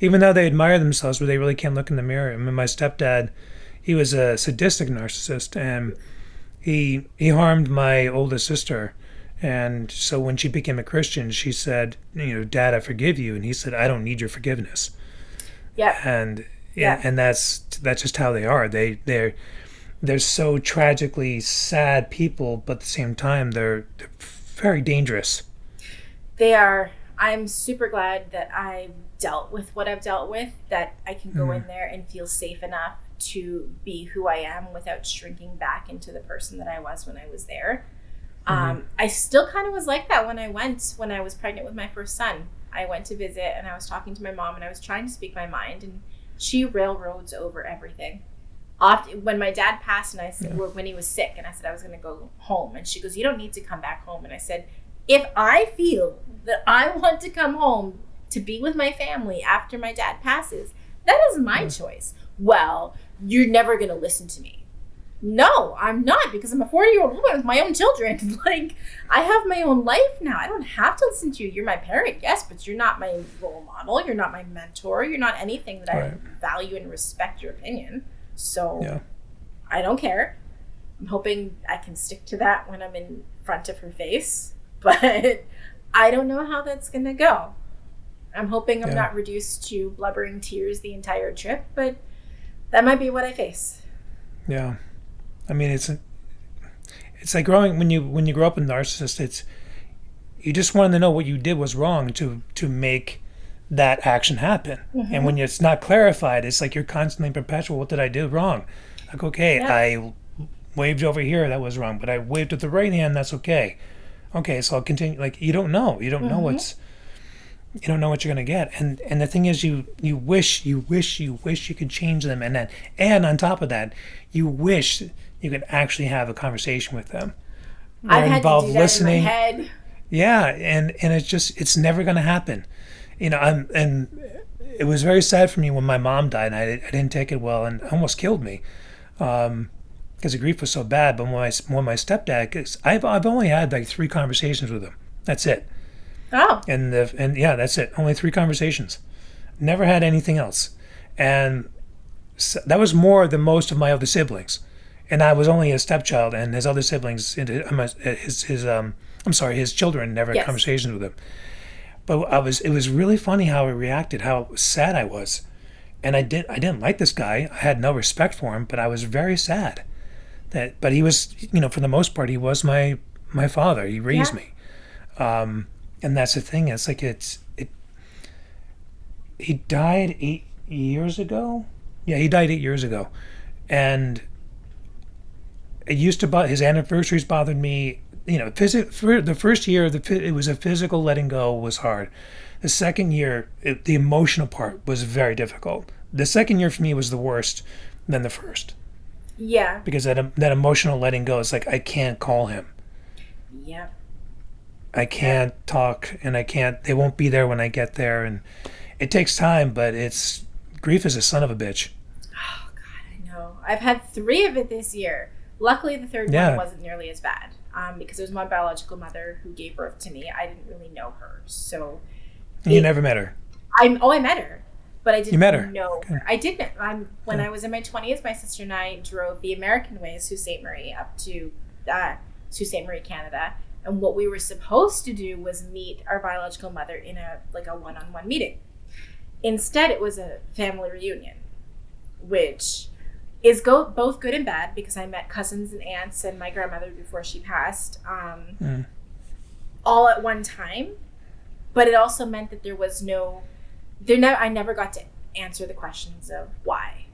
Speaker 1: Even though they admire themselves, but they really can't look in the mirror. I mean, my stepdad, he was a sadistic narcissist, and he harmed my oldest sister. And so when she became a Christian, she said, Dad, I forgive you. And he said, I don't need your forgiveness.
Speaker 2: Yeah.
Speaker 1: And that's just how they are. They're so tragically sad people, but at the same time, they're very dangerous.
Speaker 2: They are. I'm super glad that I've dealt with what I've dealt with, that I can go in there and feel safe enough to be who I am without shrinking back into the person that I was when I was there. I still kind of was like that when I was pregnant with my first son. I went to visit and I was talking to my mom and I was trying to speak my mind, and she railroads over everything. Often, when my dad passed and I said, when he was sick, and I said I was going to go home, and she goes, you don't need to come back home. And I said, if I feel that I want to come home to be with my family after my dad passes, that is my choice. Well, you're never going to listen to me. No, I'm not, because I'm a 40-year-old woman with my own children. Like, I have my own life now. I don't have to listen to you. You're my parent, yes, but you're not my role model. You're not my mentor. You're not anything that I value and respect your opinion. So I don't care. I'm hoping I can stick to that when I'm in front of her face, but I don't know how that's going to go. I'm hoping I'm not reduced to blubbering tears the entire trip, but that might be what I face.
Speaker 1: Yeah. I mean, it's like growing when you grow up a narcissist. You just want to know what you did was wrong to make that action happen. And when it's not clarified, it's like you're constantly perpetual. What did I do wrong? Like, okay, I waved over here, that was wrong, but I waved with the right hand, that's okay. Okay, so I'll continue. Like, you don't know. You don't know what you're gonna get. And the thing is, you wish you could change them, and on top of that, you wish you could actually have a conversation with them.
Speaker 2: I've had to do that in my head.
Speaker 1: Yeah, and it's never gonna happen. And it was very sad for me when my mom died, and I didn't take it well, and it almost killed me, because the grief was so bad. But when my stepdad, cause I've only had like 3 conversations with him. That's it.
Speaker 2: Oh.
Speaker 1: And that's it. Only 3 conversations. Never had anything else, and so that was more than most of my other siblings. And I was only his stepchild, and his other siblings, his children never had conversations with him. But it was really funny how he reacted, how sad I was. And I didn't like this guy. I had no respect for him, but I was very sad. But he was, for the most part, he was my father. He raised me. And that's the thing. It's like he died 8 years ago. Yeah, he died 8 years ago. And it used to his anniversaries bothered me. for the first year, it was a physical letting go was hard. The second year, the emotional part was very difficult. The second year for me was the worst than the first.
Speaker 2: Yeah.
Speaker 1: Because that emotional letting go is like, I can't call him.
Speaker 2: Yep.
Speaker 1: I can't talk, and they won't be there when I get there. And it takes time, but grief is a son of a bitch.
Speaker 2: Oh, God, I know. I've had 3 of it this year. Luckily, the third one wasn't nearly as bad because it was my biological mother who gave birth to me. I didn't really know her, so...
Speaker 1: You never met her?
Speaker 2: I met her, but I didn't know
Speaker 1: her.
Speaker 2: Okay. I did. When I was in my 20s, my sister and I drove the American way, Sault Ste. Marie, up to Sault Ste. Marie, Canada. And what we were supposed to do was meet our biological mother in a one-on-one meeting. Instead, it was a family reunion, which is both good and bad because I met cousins and aunts and my grandmother before she passed all at one time. But it also meant that I never got to answer the questions of why.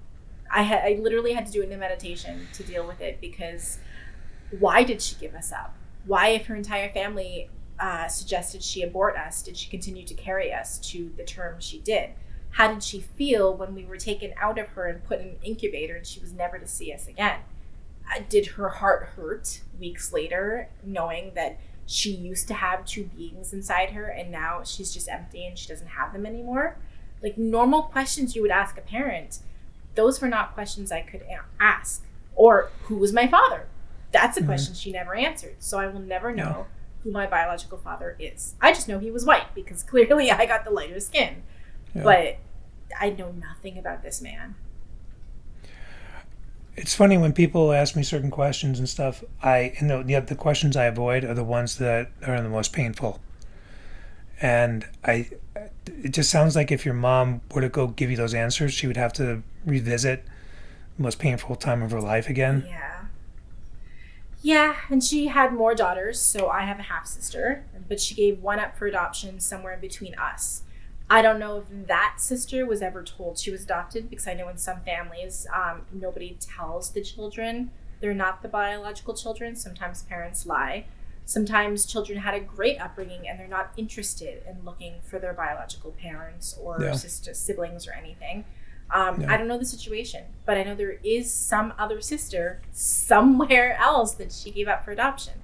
Speaker 2: I literally had to do it in a meditation to deal with it because why did she give us up? Why, if her entire family suggested she abort us, did she continue to carry us to the term she did? How did she feel when we were taken out of her and put in an incubator and she was never to see us again? Did her heart hurt weeks later knowing that she used to have 2 beings inside her and now she's just empty and she doesn't have them anymore? Like normal questions you would ask a parent, those were not questions I could ask. Or who was my father? That's a question she never answered. So I will never know who my biological father is. I just know he was white because clearly I got the lighter skin. Yeah. But I know nothing about this man.
Speaker 1: It's funny when people ask me certain questions and stuff. The questions I avoid are the ones that are the most painful. And it just sounds like if your mom were to go give you those answers, she would have to revisit the most painful time of her life again.
Speaker 2: Yeah, and she had more daughters, so I have a half sister, but she gave one up for adoption somewhere in between us. I don't know if that sister was ever told she was adopted because I know in some families, nobody tells the children they're not the biological children. Sometimes parents lie. Sometimes children had a great upbringing and they're not interested in looking for their biological parents or siblings or anything. I don't know the situation, but I know there is some other sister somewhere else that she gave up for adoption.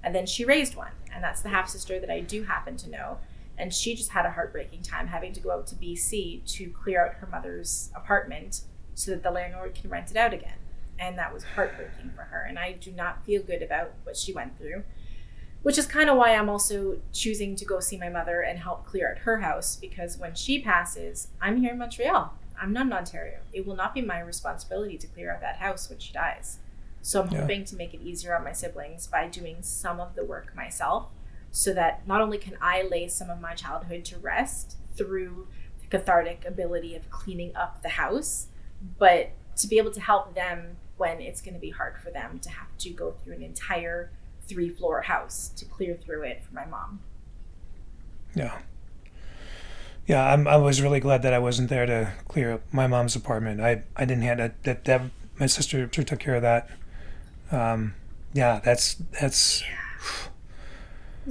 Speaker 2: And then she raised one. And that's the half sister that I do happen to know. And she just had a heartbreaking time having to go out to BC to clear out her mother's apartment so that the landlord can rent it out again. And that was heartbreaking for her. And I do not feel good about what she went through, which is kind of why I'm also choosing to go see my mother and help clear out her house, because when she passes, I'm here in Montreal. I'm not in Ontario. It will not be my responsibility to clear out that house when she dies. So I'm hoping to make it easier on my siblings by doing some of the work myself, so that not only can I lay some of my childhood to rest through the cathartic ability of cleaning up the house, but to be able to help them when it's going to be hard for them to have to go through an entire 3-floor house to clear through it for my mom.
Speaker 1: Yeah, I was really glad that I wasn't there to clear up my mom's apartment. I didn't have that my sister took care of that. That's.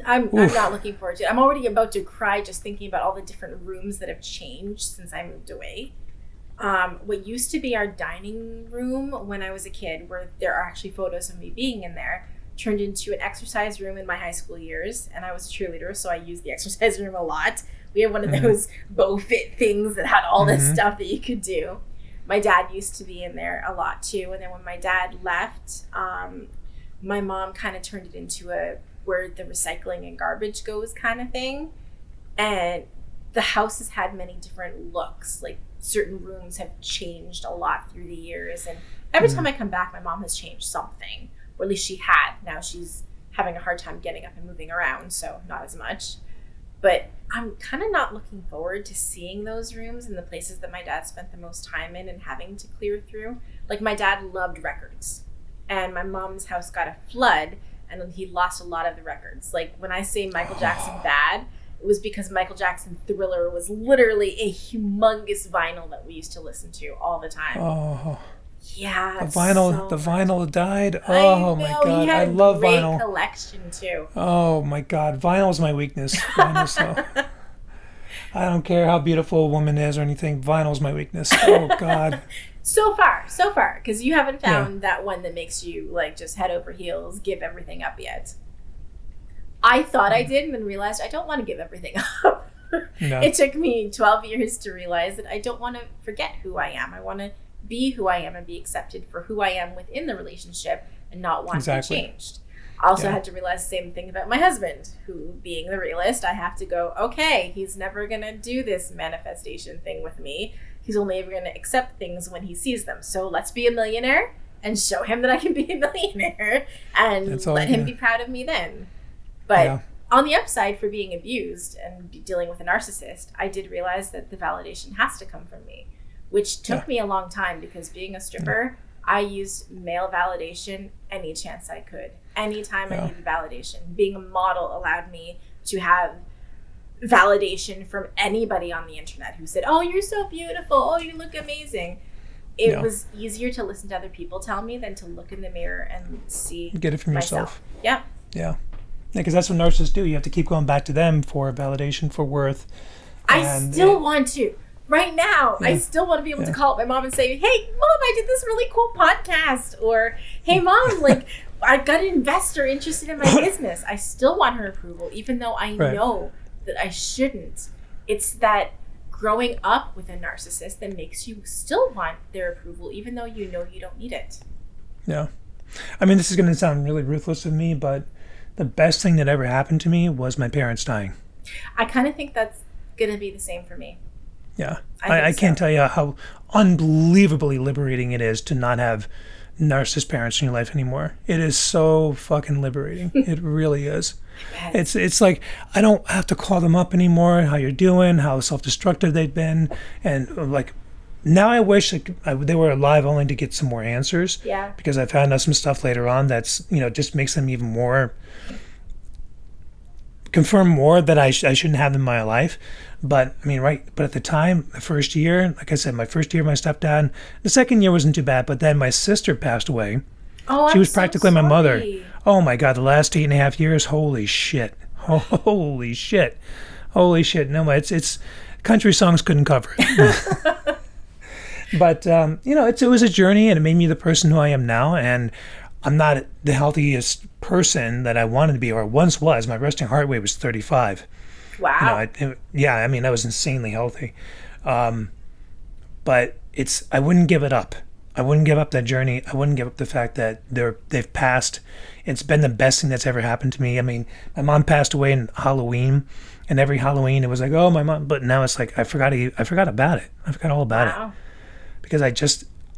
Speaker 2: I'm not looking forward to it. I'm already about to cry just thinking about all the different rooms that have changed since I moved away. What used to be our dining room when I was a kid, where there are actually photos of me being in there, turned into an exercise room in my high school years. And I was a cheerleader, so I used the exercise room a lot. We had one of those bow fit things that had all this stuff that you could do. My dad used to be in there a lot too. And then when my dad left, my mom kind of turned it into a where the recycling and garbage goes kind of thing. And the house has had many different looks. Like certain rooms have changed a lot through the years. And every time I come back, my mom has changed something. Or at least she had. Now she's having a hard time getting up and moving around, so not as much. But I'm kind of not looking forward to seeing those rooms and the places that my dad spent the most time in and having to clear through. Like my dad loved records. And my mom's house got a flood and he lost a lot of the records. Like when I say Michael Jackson bad, it was because Michael Jackson Thriller was literally a humongous vinyl that we used to listen to all the time. Yeah,
Speaker 1: The vinyl died. Oh my god,
Speaker 2: He had
Speaker 1: I love
Speaker 2: great
Speaker 1: vinyl.
Speaker 2: collection too.
Speaker 1: Oh my god, vinyl is my weakness. Vinyl, so I don't care how beautiful a woman is or anything. Vinyl is my weakness. Oh god.
Speaker 2: So far, because you haven't found that one that makes you like just head over heels, give everything up yet. I thought I did, and then realized I don't want to give everything up.
Speaker 1: No.
Speaker 2: It took me 12 years to realize that I don't want to forget who I am. I want to be who I am and be accepted for who I am within the relationship and not want to be changed. I also had to realize the same thing about my husband, who, being the realist, I have to go, okay, he's never going to do this manifestation thing with me. He's only ever going to accept things when he sees them. So let's be a millionaire and show him that I can be a millionaire and let him be proud of me then. But on the upside, for being abused and dealing with a narcissist, I did realize that the validation has to come from me, which took me a long time, because being a stripper, I used male validation any chance I could. Anytime I needed validation. Being a model allowed me to have validation from anybody on the internet who said, oh, you're so beautiful. Oh, you look amazing. It was easier to listen to other people tell me than to look in the mirror and see
Speaker 1: Get it from
Speaker 2: myself.
Speaker 1: yourself.
Speaker 2: Yeah.
Speaker 1: Because that's what narcissists do. You have to keep going back to them for validation, for worth.
Speaker 2: I still want to. Right now, I still want to be able to call up my mom and say, hey, Mom, I did this really cool podcast. Or, hey, Mom, like, I got an investor interested in my business. I still want her approval, even though I know that I shouldn't. It's that growing up with a narcissist that makes you still want their approval, even though you know you don't need it.
Speaker 1: Yeah. I mean, this is going to sound really ruthless of me, but the best thing that ever happened to me was my parents dying.
Speaker 2: I kind of think that's going to be the same for me.
Speaker 1: Yeah. I can't tell you how unbelievably liberating it is to not have narcissist parents in your life anymore. It is so fucking liberating. It really is. It's like I don't have to call them up anymore, how you're doing, how self-destructive they've been. And like now I wish they were alive only to get some more answers.
Speaker 2: Yeah. Because
Speaker 1: I found out some stuff later on that's, just makes them even more, confirm more that I shouldn't have them in my life. But I mean, but at the time, the first year, like I said, my first year, my stepdad, the second year wasn't too bad, but then my sister passed away.
Speaker 2: Oh,
Speaker 1: she was practically my mother.
Speaker 2: Sorry.
Speaker 1: Oh my God, the last 8.5 years, holy shit. Holy shit. No, it's country songs couldn't cover it. But, it was a journey, and it made me the person who I am now. And I'm not the healthiest person that I wanted to be, or once was. My resting heart rate was 35.
Speaker 2: Wow.
Speaker 1: I was insanely healthy. But I wouldn't give it up. I wouldn't give up that journey. I wouldn't give up the fact that they've passed. It's been the best thing that's ever happened to me. I mean, my mom passed away in Halloween, and every Halloween it was like, oh, my mom. But now it's like I forgot about it. I forgot all about it. Because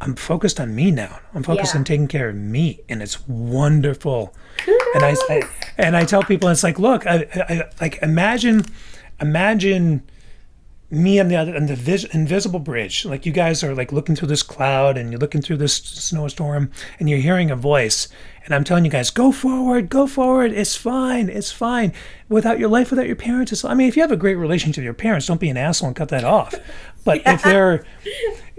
Speaker 1: I'm focused on me now. I'm focused on taking care of me, and it's wonderful. And I tell people, it's like, look, I like imagine me on the invisible bridge. Like you guys are like looking through this cloud, and you're looking through this snowstorm, and you're hearing a voice, and I'm telling you guys, go forward, it's fine. Without your parents, if you have a great relationship with your parents, don't be an asshole and cut that off. But if they're,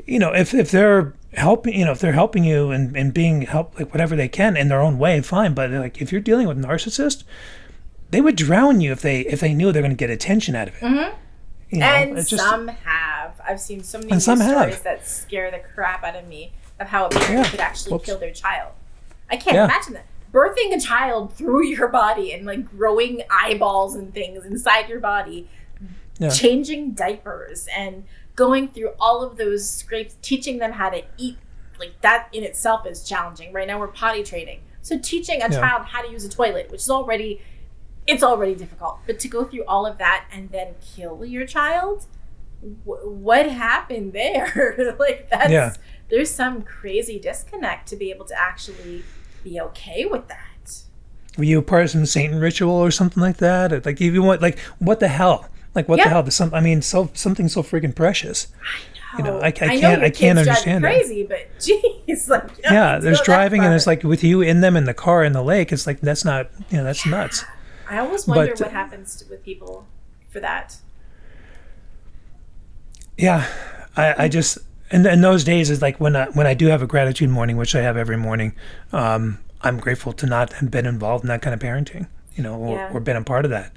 Speaker 1: if they're helping you and being help, like whatever they can in their own way, fine. But like if you're dealing with a narcissist, they would drown you if they knew they're going to get attention out of it.
Speaker 2: Mm-hmm. Some have. I've seen so many stories that scare the crap out of me of how a parent could actually kill their child. I can't imagine that. Birthing a child through your body and like growing eyeballs and things inside your body, changing diapers and going through all of those scrapes, teaching them how to eat, like that in itself is challenging. Right now we're potty training. So teaching a child how to use a toilet, which is already difficult. But to go through all of that and then kill your child, what happened there? Like there's some crazy disconnect to be able to actually be okay with that.
Speaker 1: Were you a part of some Satan ritual or something like that? Or like, if you want, like, what the hell? Like, what the hell? Something so freaking precious.
Speaker 2: I know.
Speaker 1: I can't understand it.
Speaker 2: Crazy, but geez, like
Speaker 1: there's driving and it's like with you in them in the car in the lake. It's like that's not that's nuts.
Speaker 2: I always wonder what happens with people for that.
Speaker 1: Yeah, I just And those days is like when I do have a gratitude morning, which I have every morning. I'm grateful to not have been involved in that kind of parenting, or been a part of that.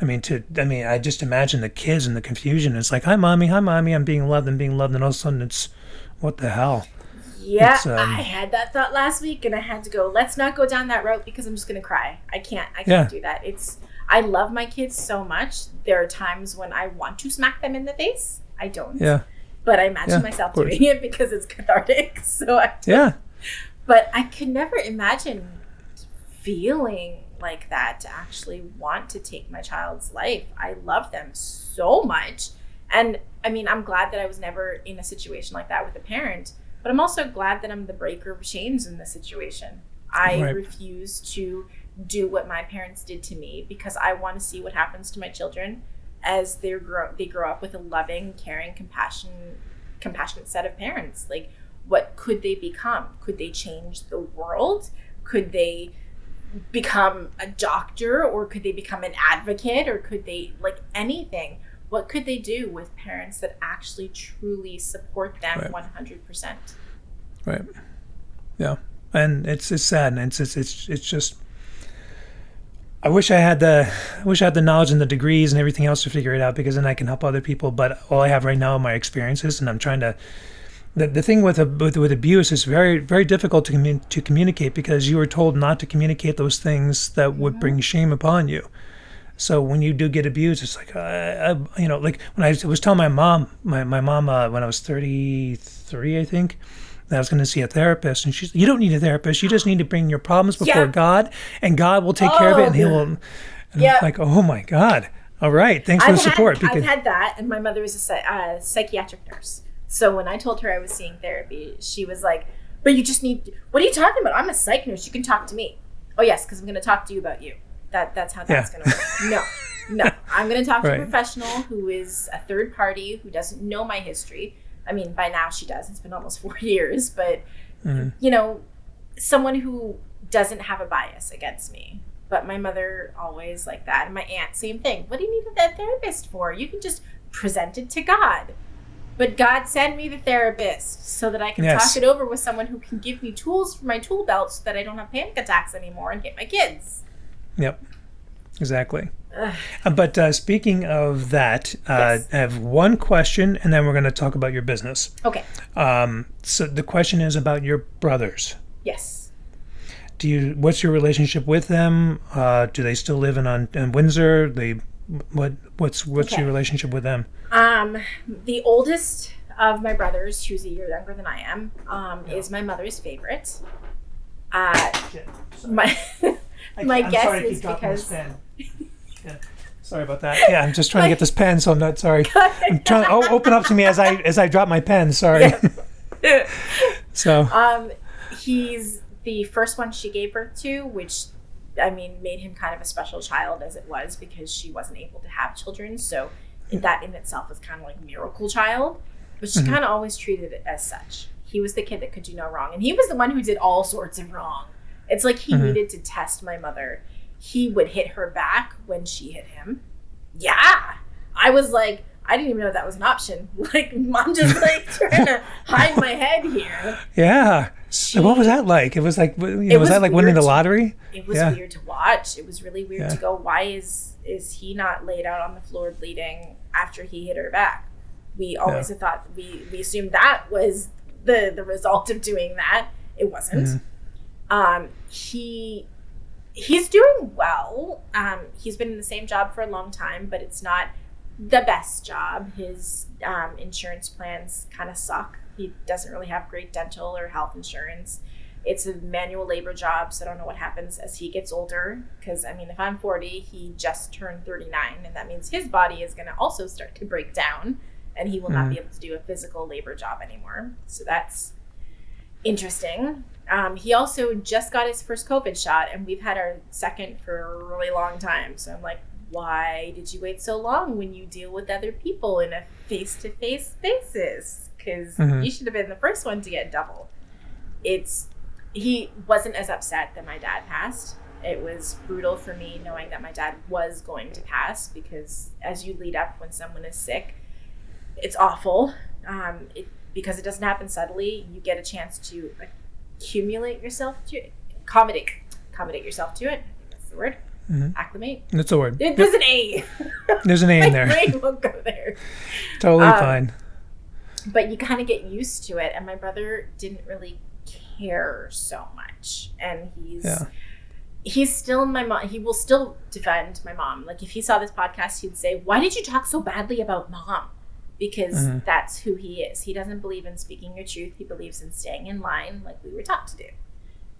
Speaker 1: I just imagine the kids and the confusion. It's like, hi, mommy, I'm being loved, and all of a sudden it's, what the hell?
Speaker 2: Yeah, I had that thought last week, and I had to go, let's not go down that route because I'm just going to cry. I can't do that. I love my kids so much. There are times when I want to smack them in the face. I don't.
Speaker 1: Yeah.
Speaker 2: But I imagine myself doing it because it's cathartic. So I do.
Speaker 1: Yeah.
Speaker 2: But I could never imagine feeling like that, to actually want to take my child's life. I love them so much. And I'm glad that I was never in a situation like that with a parent, but I'm also glad that I'm the breaker of chains in this situation. I refuse to do what my parents did to me because I want to see what happens to my children as they grow up with a loving, caring, compassionate set of parents. Like, what could they become? Could they change the world? Could they become a doctor, or could they become an advocate, or could they, anything? What could they do with parents that actually truly support them 100%?
Speaker 1: Right. Yeah. And it's sad, and it's just, I wish I had the knowledge and the degrees and everything else to figure it out, because then I can help other people. But all I have right now are my experiences, and I'm trying to. The thing with abuse is very, very difficult to communicate, because you were told not to communicate those things that would bring shame upon you. So when you do get abused, it's like, like when I was telling my mom, when I was 33, I think, that I was going to see a therapist, and she's, you don't need a therapist. You just need to bring your problems before God, and God will take care of it, and He will. And I'm like, oh my God. All right. Thanks for the support.
Speaker 2: I've had that, and my mother was a psychiatric nurse. So when I told her I was seeing therapy, she was like, but you just need, what are you talking about? I'm a psych nurse. You can talk to me. Oh, yes, because I'm going to talk to you about you. That's how that's going to work. No. I'm going to talk to a professional who is a third party, who doesn't know my history. By now she does. It's been almost 4 years. But, someone who doesn't have a bias against me. But my mother always like that. And my aunt, same thing. What do you need that therapist for? You can just present it to God. But God sent me the therapist so that I can talk it over with someone who can give me tools for my tool belt so that I don't have panic attacks anymore and hit my kids.
Speaker 1: Yep, exactly. But speaking of that, I have one question, and then we're going to talk about your business. Okay. So the question is about your brothers.
Speaker 2: Yes.
Speaker 1: What's your relationship with them? Do they still live in Windsor? What's your relationship with them?
Speaker 2: The oldest of my brothers, who's a year younger than I am, is my mother's favorite. My guess is because.
Speaker 1: Sorry about that. Yeah, I'm just trying to get this pen, so I'm not sorry. I'm trying to open up to me as I drop my pen. Sorry. Yeah. So. He's the first one she gave birth to, which made him kind of a special child as it was, because she wasn't able to have children. So that in itself is kind of like miracle child, but she kind of always treated it as such. He was the kid that could do no wrong, and he was the one who did all sorts of wrong. It's like he needed to test my mother. He would hit her back when she hit him. Yeah. I was like, I didn't even know that was an option. Like, I'm just trying to hide my head here. Yeah. So what was that like? It was like, was that like winning the lottery?
Speaker 2: It was weird to watch. It was really weird to go, why is he not laid out on the floor bleeding after he hit her back? We always had thought, we assumed that was the result of doing that. It wasn't. He's doing well. He's been in the same job for a long time, but it's not the best job. His insurance plans kind of suck. He doesn't really have great dental or health insurance. It's a manual labor job, so I don't know what happens as he gets older. Because, if I'm 40, he just turned 39, and that means his body is going to also start to break down, and he will not be able to do a physical labor job anymore. So that's interesting. He also just got his first COVID shot, and we've had our second for a really long time. So I'm like, why did you wait so long when you deal with other people in a face-to-face basis? Because you should have been the first one to get double. He wasn't as upset that my dad passed. It was brutal for me knowing that my dad was going to pass, because as you lead up when someone is sick, it's awful. because it doesn't happen subtly, you get a chance to accumulate yourself to it, accommodate yourself to it. I think that's the word. Acclimate.
Speaker 1: That's the word.
Speaker 2: There's an A.
Speaker 1: There's an A in there.
Speaker 2: My brain won't go there.
Speaker 1: Totally fine.
Speaker 2: But you kind of get used to it, and my brother didn't really care so much, and he's still my mom. He will still defend my mom. Like if he saw this podcast, he'd say, "Why did you talk so badly about mom?" Because that's who he is. He doesn't believe in speaking your truth. He believes in staying in line, like we were taught to do.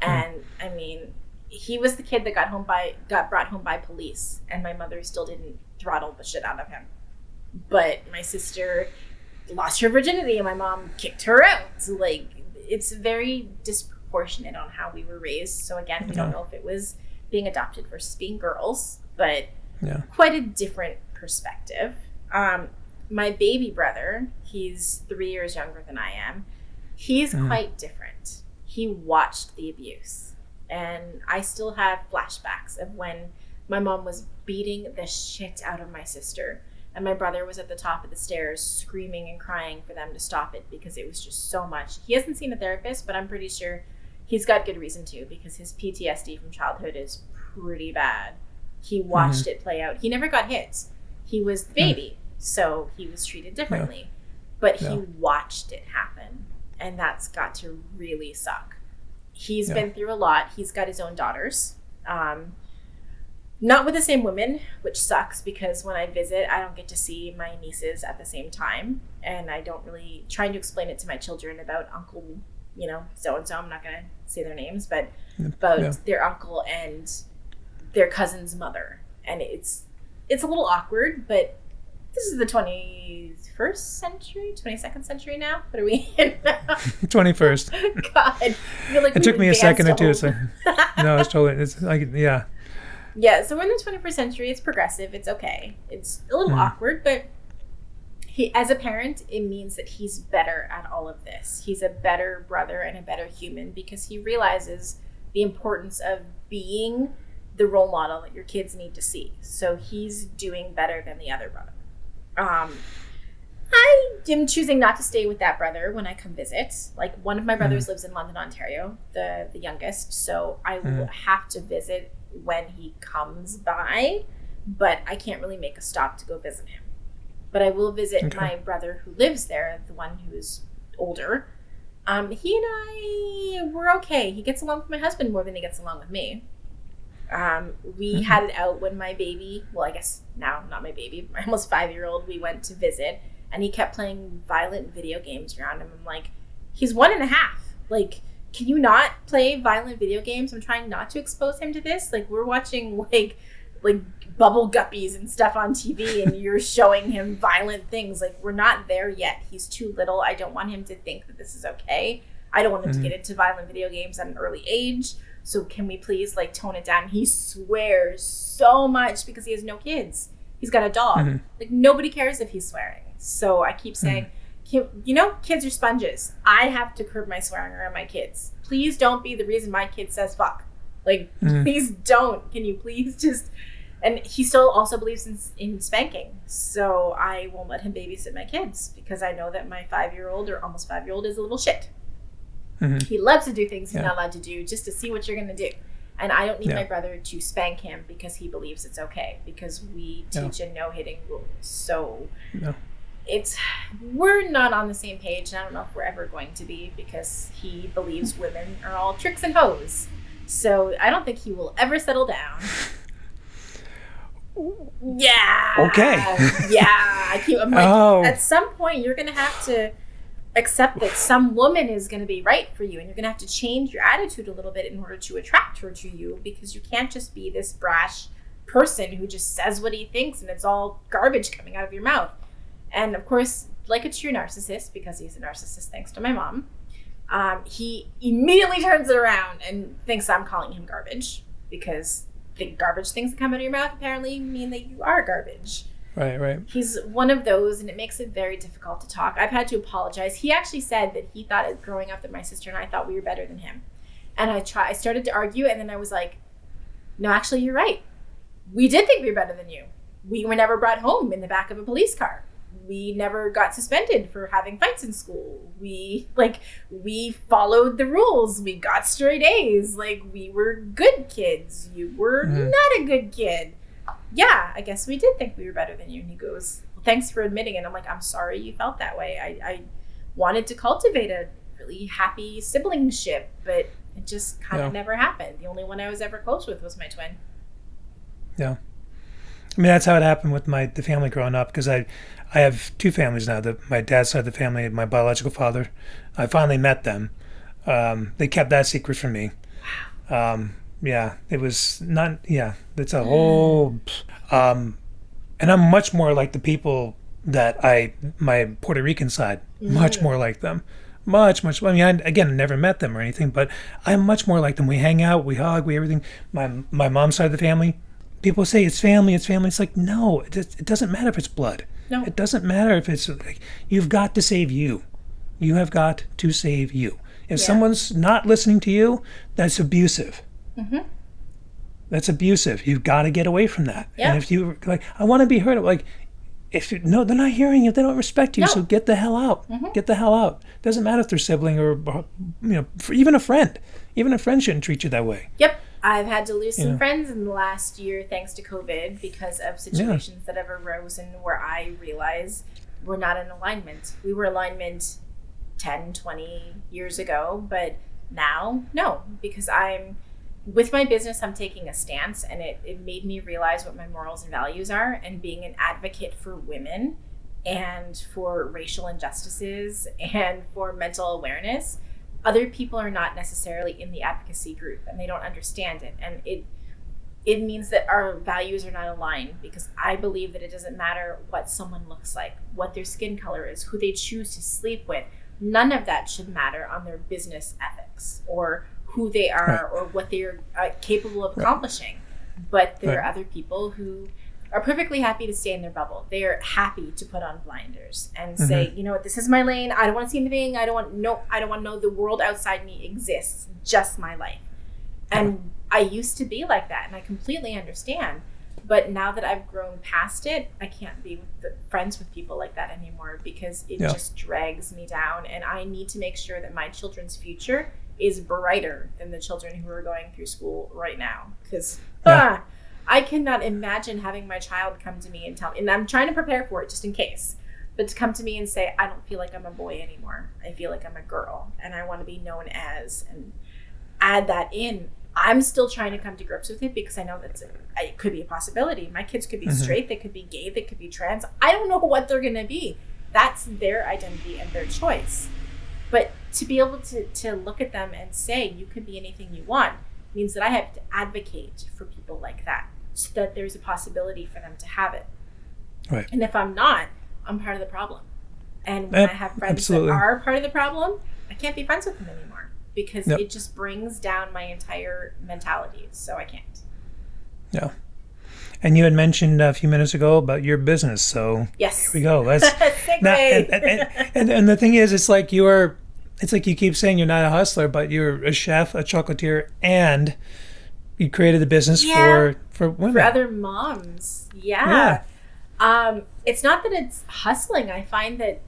Speaker 2: And I mean, he was the kid that got brought home by police, and my mother still didn't throttle the shit out of him. But my sister lost her virginity, and my mom kicked her out. So like, it's very disproportionate on how we were raised. So again, we don't know if it was being adopted versus being girls, but quite a different perspective. My baby brother, he's 3 years younger than I am. He's quite different. He watched the abuse. And I still have flashbacks of when my mom was beating the shit out of my sister. And my brother was at the top of the stairs screaming and crying for them to stop it because it was just so much. He hasn't seen a therapist, but I'm pretty sure he's got good reason to, because his PTSD from childhood is pretty bad. He watched it play out. He never got hit. He was the baby, so he was treated differently. But he watched it happen, and that's got to really suck. He's been through a lot. He's got his own daughters. Not with the same women, which sucks because when I visit, I don't get to see my nieces at the same time. And I don't really trying to explain it to my children about uncle, so-and-so. I'm not going to say their names, but about their uncle and their cousin's mother. And it's a little awkward, but this is the 21st century, 22nd century now. What are we in now?
Speaker 1: 21st.
Speaker 2: God. I feel like
Speaker 1: it took me a second or two. So, no, it's like,
Speaker 2: Yeah, so we're in the 21st century. It's progressive. It's okay. It's a little awkward, but he, as a parent, it means that he's better at all of this. He's a better brother and a better human because he realizes the importance of being the role model that your kids need to see. So he's doing better than the other brother. I am choosing not to stay with that brother when I come visit. Like one of my brothers lives in London, Ontario, the youngest. So I will have to visit when he comes by, but I can't really make a stop to go visit him. But I will visit my brother who lives there, the one who is older. He and I were okay. He gets along with my husband more than he gets along with me. We had it out when my baby, well, I guess now not my baby, my almost 5-year-old, we went to visit, and he kept playing violent video games around him. I'm like, he's 1.5. Like, can you not play violent video games? I'm trying not to expose him to this. Like, we're watching like bubble guppies and stuff on TV, and you're showing him violent things. Like, we're not there yet. He's too little. I don't want him to think that this is okay. I don't want him to get into violent video games at an early age. So can we please tone it down? He swears so much because he has no kids. He's got a dog. Like, nobody cares if he's swearing. So I keep saying, kids are sponges. I have to curb my swearing around my kids. Please don't be the reason my kid says fuck. Like, please don't. Can you please just... And he still also believes in spanking. So I won't let him babysit my kids because I know that my 5-year-old or almost 5-year-old is a little shit. He loves to do things he's not allowed to do just to see what you're going to do. And I don't need my brother to spank him because he believes it's okay, because we teach a no-hitting rule. So we're not on the same page, and I don't know if we're ever going to be, because he believes women are all tricks and hoes. So I don't think he will ever settle down. Yeah.
Speaker 1: Okay.
Speaker 2: Yeah. I'm like, at some point you're going to have to accept that some woman is going to be right for you, and you're going to have to change your attitude a little bit in order to attract her to you, because you can't just be this brash person who just says what he thinks and it's all garbage coming out of your mouth. And of course, like a true narcissist, because he's a narcissist thanks to my mom, he immediately turns it around and thinks I'm calling him garbage, because the garbage things that come out of your mouth apparently mean that you are garbage.
Speaker 1: Right.
Speaker 2: He's one of those, and it makes it very difficult to talk. I've had to apologize. He actually said that he thought growing up that my sister and I thought we were better than him. And I started to argue, and then I was like, no, actually, you're right. We did think we were better than you. We were never brought home in the back of a police car. we never got suspended for having fights in school. We followed the rules. We got straight A's. Like, we were good kids. You were not a good kid. Yeah, I guess we did think we were better than you. And he goes, well, thanks for admitting it. I'm like, I'm sorry you felt that way. I wanted to cultivate a really happy siblingship, but it just kind of never happened. The only one I was ever close with was my twin.
Speaker 1: Yeah. I mean, that's how it happened with the family growing up, because I have two families now. My dad's side of the family, my biological father. I finally met them. They kept that secret from me. Yeah, it was not, it's a whole, and I'm much more like the people that my Puerto Rican side, much more like them. Much. I mean, I never met them or anything, but I'm much more like them. We hang out, we hug, we everything. My mom's side of the family, people say it's family. It's like, no, it doesn't matter if it's blood. No. It doesn't matter if it's, like, you've got to save you. You have got to save you. If someone's not listening to you, that's abusive. Mm-hmm. That's abusive. You've got to get away from that. Yeah. And if you, like, I want to be heard, like, they're not hearing you, they don't respect you, so get the hell out. Mm-hmm. Get the hell out. Doesn't matter if they're sibling or even a friend. Even a friend shouldn't treat you that way.
Speaker 2: Yep. I've had to lose some friends in the last year thanks to COVID because of situations that have arisen where I realized we're not in alignment. We were alignment 10, 20 years ago, but now, no, because with my business, I'm taking a stance, and it made me realize what my morals and values are, and being an advocate for women and for racial injustices and for mental awareness. Other people are not necessarily in the advocacy group, and they don't understand it. And it means that our values are not aligned, because I believe that it doesn't matter what someone looks like, what their skin color is, who they choose to sleep with. None of that should matter on their business ethics or who they are or what they're capable of accomplishing. But there are other people who are perfectly happy to stay in their bubble. They are happy to put on blinders and say, you know what, this is my lane. I don't want to see anything. I don't want to know the world outside me exists, just my life. And I used to be like that, and I completely understand. But now that I've grown past it, I can't be friends with people like that anymore, because it just drags me down. And I need to make sure that my children's future is brighter than the children who are going through school right now. Because I cannot imagine having my child come to me and tell me, and I'm trying to prepare for it just in case, but to come to me and say, I don't feel like I'm a boy anymore. I feel like I'm a girl, and I want to be known as, and add that in. I'm still trying to come to grips with it, because I know that it could be a possibility. My kids could be straight, they could be gay, they could be trans. I don't know what they're going to be. That's their identity and their choice. But to be able to look at them and say, you could be anything you want, means that I have to advocate for people like that, so that there's a possibility for them to have it. Right. And if I'm not, I'm part of the problem. And when I have friends that are part of the problem, I can't be friends with them anymore, because it just brings down my entire mentality. So I can't. Yeah.
Speaker 1: And you had mentioned a few minutes ago about your business, so
Speaker 2: yes,
Speaker 1: here we go. Let's and the thing is, it's like you keep saying you're not a hustler, but you're a chef, a chocolatier, and you created a business for women,
Speaker 2: for other moms. Yeah. It's not that it's hustling. I find that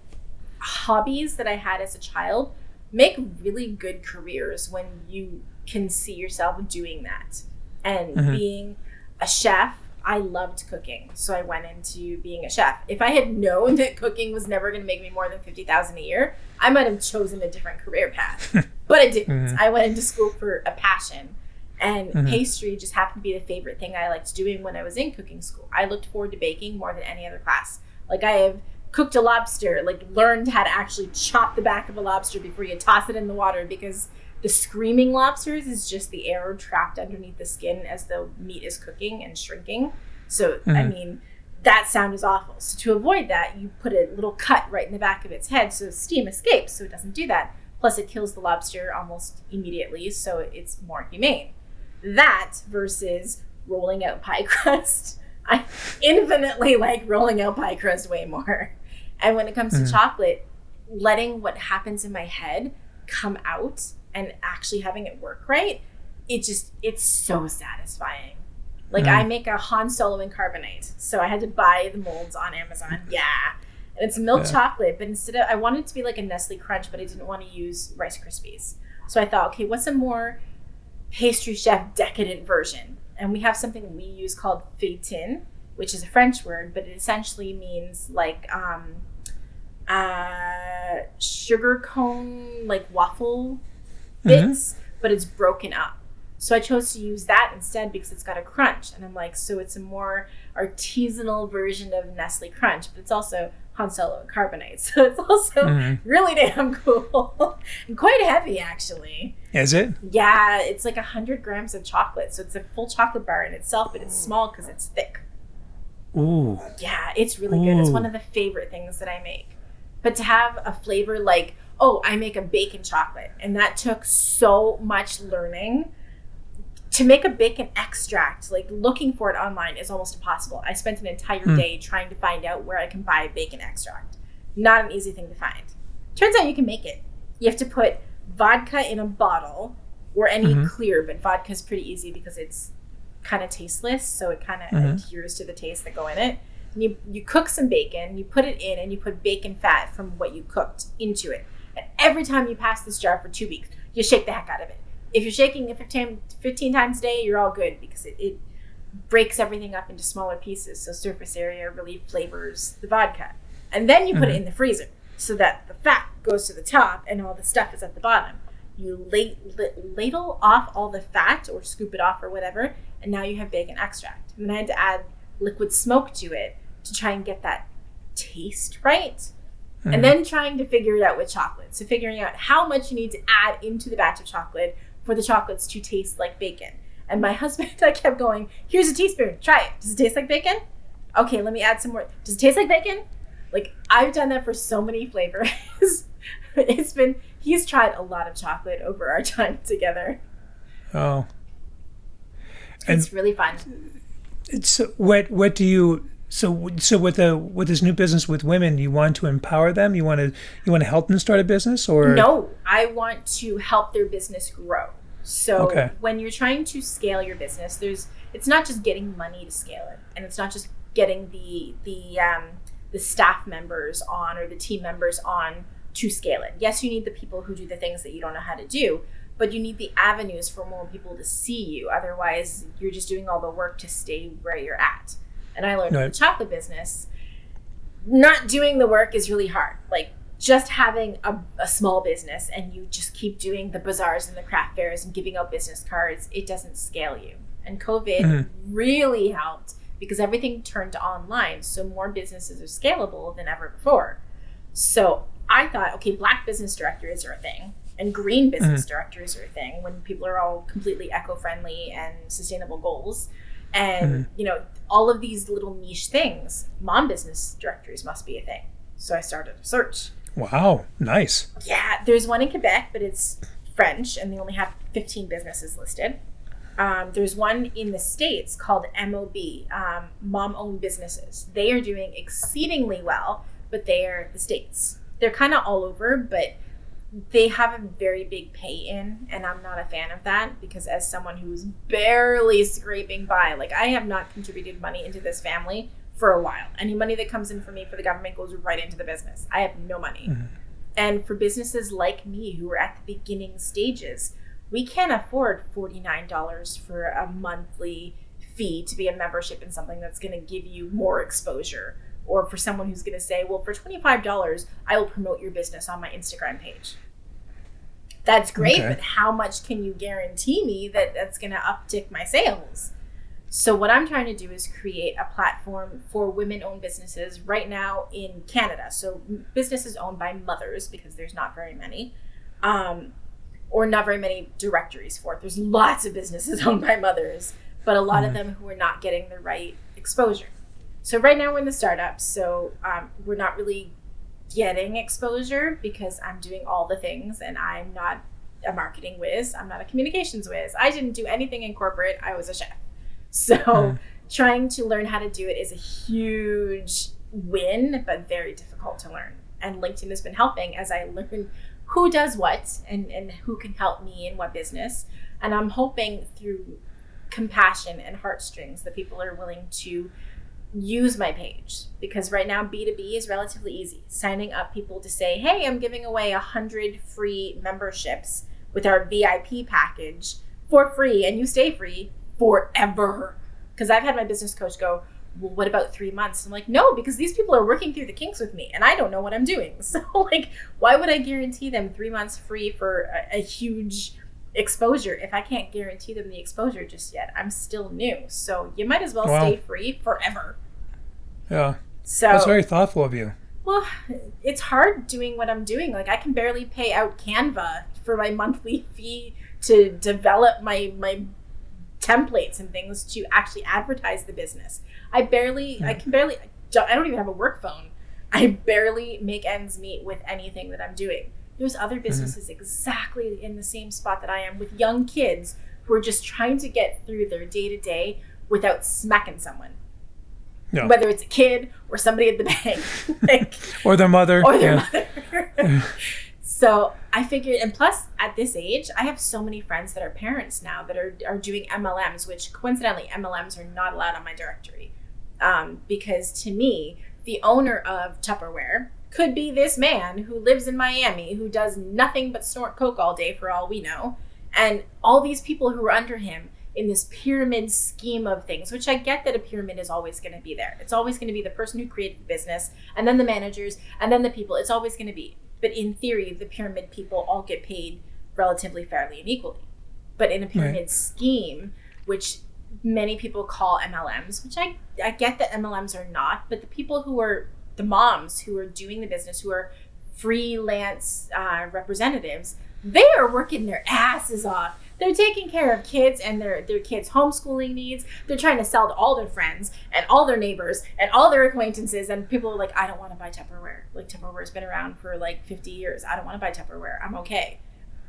Speaker 2: hobbies that I had as a child make really good careers when you can see yourself doing that. And being a chef, I loved cooking, so I went into being a chef. If I had known that cooking was never going to make me more than $50,000 a year, I might have chosen a different career path. But I didn't. I went into school for a passion, and pastry just happened to be the favorite thing I liked doing when I was in cooking school. I looked forward to baking more than any other class. Like, I have cooked a lobster, like learned how to actually chop the back of a lobster before you toss it in the water, because the screaming lobsters is just the air trapped underneath the skin as the meat is cooking and shrinking. So, I mean, that sound is awful. So to avoid that, you put a little cut right in the back of its head so steam escapes, so it doesn't do that. Plus, it kills the lobster almost immediately, so it's more humane. That versus rolling out pie crust. I infinitely like rolling out pie crust way more. And when it comes to chocolate, letting what happens in my head come out and actually having it work right, it's so satisfying. Like, I make a Han Solo in carbonate, so I had to buy the molds on Amazon. Yeah. And it's milk chocolate, but instead of, I wanted it to be like a Nestle Crunch, but I didn't want to use Rice Krispies. So I thought, okay, what's a more pastry chef decadent version? And we have something we use called fétin, which is a French word, but it essentially means like sugar cone, like waffle bits, but it's broken up. So I chose to use that instead because it's got a crunch. And I'm like, so it's a more artisanal version of Nestle Crunch, but it's also Han Solo carbonate. So it's also really damn cool and quite heavy, actually.
Speaker 1: Is it?
Speaker 2: Yeah, it's like 100 grams of chocolate. So it's a full chocolate bar in itself, but it's small because it's thick.
Speaker 1: Ooh.
Speaker 2: Yeah, it's really good. It's one of the favorite things that I make. But to have a flavor like, oh, I make a bacon chocolate. And that took so much learning. To make a bacon extract, like looking for it online is almost impossible. I spent an entire day trying to find out where I can buy bacon extract. Not an easy thing to find. Turns out you can make it. You have to put vodka in a bottle or any clear, but vodka is pretty easy because it's kind of tasteless, so it kind of adheres to the taste that go in it. And you cook some bacon, you put it in, and you put bacon fat from what you cooked into it. And every time you pass this jar for 2 weeks, you shake the heck out of it. If you're shaking it 15 times a day, you're all good because it breaks everything up into smaller pieces. So surface area really flavors the vodka. And then you put it in the freezer so that the fat goes to the top and all the stuff is at the bottom. You ladle off all the fat or scoop it off or whatever, and now you have bacon extract. And then I had to add liquid smoke to it to try and get that taste right. And then trying to figure it out with chocolate. So figuring out how much you need to add into the batch of chocolate for the chocolates to taste like bacon. And my husband, I kept going, here's a teaspoon, try it. Does it taste like bacon? Okay, let me add some more. Does it taste like bacon? Like, I've done that for so many flavors. He's tried a lot of chocolate over our time together.
Speaker 1: Oh. And
Speaker 2: it's really fun.
Speaker 1: What do you, so with this new business with women, you want to empower them? You want to help them start a business, or?
Speaker 2: No, I want to help their business grow. So when you're trying to scale your business, it's not just getting money to scale it, and it's not just getting the staff members on or the team members on to scale it. Yes, you need the people who do the things that you don't know how to do, but you need the avenues for more people to see you. Otherwise, you're just doing all the work to stay where you're at. And I learned in the chocolate business, not doing the work is really hard. Like, just having a small business and you just keep doing the bazaars and the craft fairs and giving out business cards, it doesn't scale you. And COVID really helped because everything turned to online. So more businesses are scalable than ever before. So I thought, okay, Black business directors are a thing and green business directors are a thing when people are all completely eco-friendly and sustainable goals. And, all of these little niche things, mom business directories must be a thing. So I started a search.
Speaker 1: Wow, nice.
Speaker 2: Yeah, there's one in Quebec, but it's French, and they only have 15 businesses listed. There's one in the States called MOB, Mom-Owned Businesses. They are doing exceedingly well, but they are the States. They're kind of all over, but they have a very big pay-in, and I'm not a fan of that because as someone who's barely scraping by, like I have not contributed money into this family for a while. Any money that comes in for me for the government goes right into the business. I have no money. And for businesses like me who are at the beginning stages, we can't afford $49 for a monthly fee to be a membership in something that's going to give you more exposure. Or for someone who's going to say, well, for $25, I will promote your business on my Instagram page. That's great, but how much can you guarantee me that that's going to uptick my sales? So what I'm trying to do is create a platform for women-owned businesses right now in Canada. So businesses owned by mothers, because there's not very many, or not very many directories for it. There's lots of businesses owned by mothers, but a lot of them who are not getting the right exposure. So right now we're in the startups, so we're not really getting exposure because I'm doing all the things and I'm not a marketing whiz. I'm not a communications whiz. I didn't do anything in corporate. I was a chef. So trying to learn how to do it is a huge win, but very difficult to learn. And LinkedIn has been helping as I learn who does what and who can help me in what business. And I'm hoping through compassion and heartstrings that people are willing to use my page, because right now B2B is relatively easy. Signing up people to say, hey, I'm giving away 100 free memberships with our VIP package for free, and you stay free forever. Because I've had my business coach go, well, what about 3 months? I'm like, no, because these people are working through the kinks with me and I don't know what I'm doing. So like, why would I guarantee them 3 months free for a huge exposure if I can't guarantee them the exposure just yet? I'm still new. So you might as well stay free forever.
Speaker 1: Yeah.
Speaker 2: So
Speaker 1: that's very thoughtful of you.
Speaker 2: Well, it's hard doing what I'm doing. Like, I can barely pay out Canva for my monthly fee to develop my templates and things to actually advertise the business. I don't even have a work phone. I barely make ends meet with anything that I'm doing. There's other businesses exactly in the same spot that I am, with young kids who are just trying to get through their day-to-day without smacking someone. Yeah. Whether it's a kid or somebody at the bank.
Speaker 1: Or their mother.
Speaker 2: So I figured, and plus at this age, I have so many friends that are parents now that are doing MLMs, which coincidentally MLMs are not allowed on my directory. Because to me, the owner of Tupperware could be this man who lives in Miami, who does nothing but snort coke all day for all we know. And all these people who are under him in this pyramid scheme of things, which I get that a pyramid is always going to be there. It's always going to be the person who created the business, and then the managers, and then the people. It's always going to be. But in theory, the pyramid people all get paid relatively fairly and equally. But in a pyramid scheme, which many people call MLMs, which I get that MLMs are not, but the people who are the moms who are doing the business, who are freelance representatives, they are working their asses off. They're taking care of kids and their kids' homeschooling needs. They're trying to sell to all their friends and all their neighbors and all their acquaintances. And people are like, I don't want to buy Tupperware. Like, Tupperware's been around for like 50 years. I don't want to buy Tupperware. I'm okay.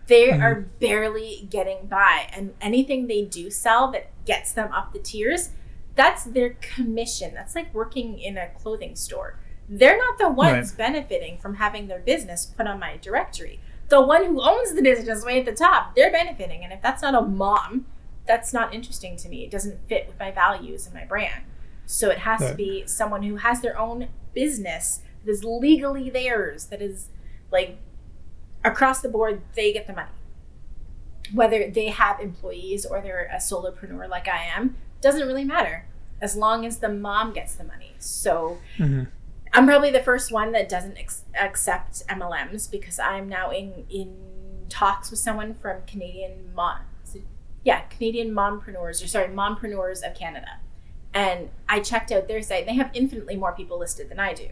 Speaker 2: They are barely getting by. And anything they do sell that gets them up the tiers, that's their commission. That's like working in a clothing store. They're not the ones benefiting from having their business put on my directory. The one who owns the business way at the top, they're benefiting. And if that's not a mom, that's not interesting to me. It doesn't fit with my values and my brand. So it has to be someone who has their own business that is legally theirs, that is like across the board, they get the money. Whether they have employees or they're a solopreneur like I am, doesn't really matter, as long as the mom gets the money. So I'm probably the first one that doesn't accept MLMs, because I'm now in talks with someone from Mompreneurs of Canada. And I checked out their site. They have infinitely more people listed than I do,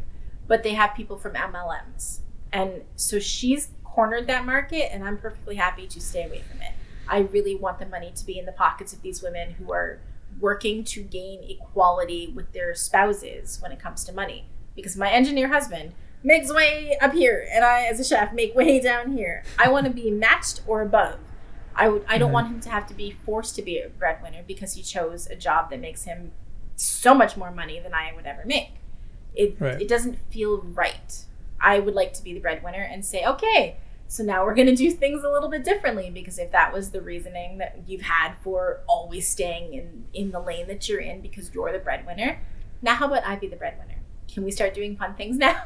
Speaker 2: but they have people from MLMs. And so she's cornered that market, and I'm perfectly happy to stay away from it. I really want the money to be in the pockets of these women who are working to gain equality with their spouses when it comes to money. Because my engineer husband makes way up here, and I, as a chef, make way down here. I want to be matched or above. I don't want him to have to be forced to be a breadwinner because he chose a job that makes him so much more money than I would ever make. It doesn't feel right. I would like to be the breadwinner and say, okay, so now we're going to do things a little bit differently, because if that was the reasoning that you've had for always staying in the lane that you're in because you're the breadwinner, now how about I be the breadwinner? Can we start doing fun things now?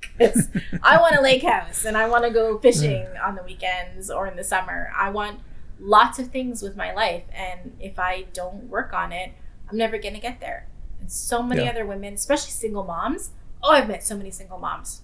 Speaker 2: Because I want a lake house and I want to go fishing on the weekends or in the summer. I want lots of things with my life. And if I don't work on it, I'm never going to get there. And so many other women, especially single moms. Oh, I've met so many single moms.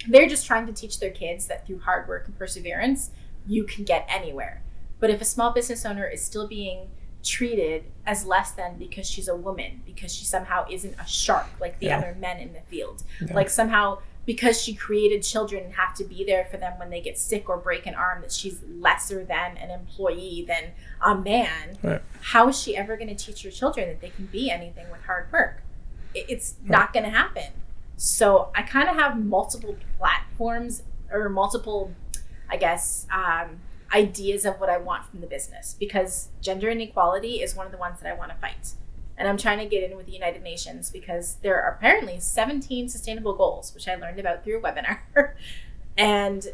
Speaker 2: They're just trying to teach their kids that through hard work and perseverance, you can get anywhere. But if a small business owner is still being treated as less than because she's a woman, because she somehow isn't a shark like the other men in the field, like somehow because she created children and have to be there for them when they get sick or break an arm, that she's lesser than an employee than a man, how is she ever going to teach her children that they can be anything with hard work? It's not going to happen. So I kind of have multiple platforms, or multiple, I guess, ideas of what I want from the business, because gender inequality is one of the ones that I want to fight. And I'm trying to get in with the United Nations because there are apparently 17 sustainable goals, which I learned about through a webinar. And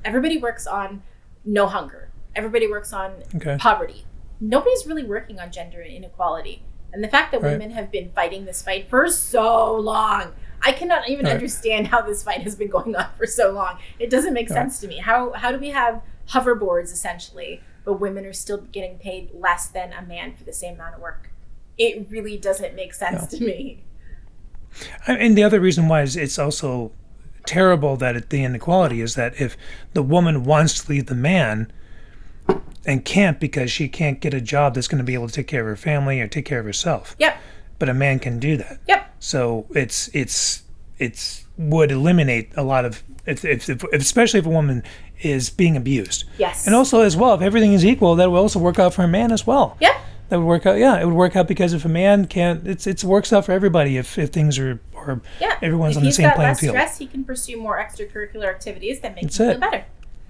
Speaker 2: everybody works on no hunger. Everybody works on poverty. Nobody's really working on gender inequality. And the fact that women have been fighting this fight for so long, I cannot even understand how this fight has been going on for so long. It doesn't make sense to me. How do we have hoverboards essentially, but women are still getting paid less than a man for the same amount of work? It really doesn't make sense to me.
Speaker 1: And the other reason why is it's also terrible that the inequality is that if the woman wants to leave the man and can't because she can't get a job that's going to be able to take care of her family or take care of herself.
Speaker 2: Yep.
Speaker 1: But a man can do that.
Speaker 2: Yep.
Speaker 1: So it's would eliminate a lot of if especially if a woman is being abused.
Speaker 2: Yes.
Speaker 1: And also as well, if everything is equal, that will also work out for a man as well.
Speaker 2: Yep.
Speaker 1: That would work out. Yeah, it would work out because if a man can't, it works out for everybody if things are everyone's on the same playing field.
Speaker 2: If he's got less stress, he can pursue more extracurricular activities that make him feel better.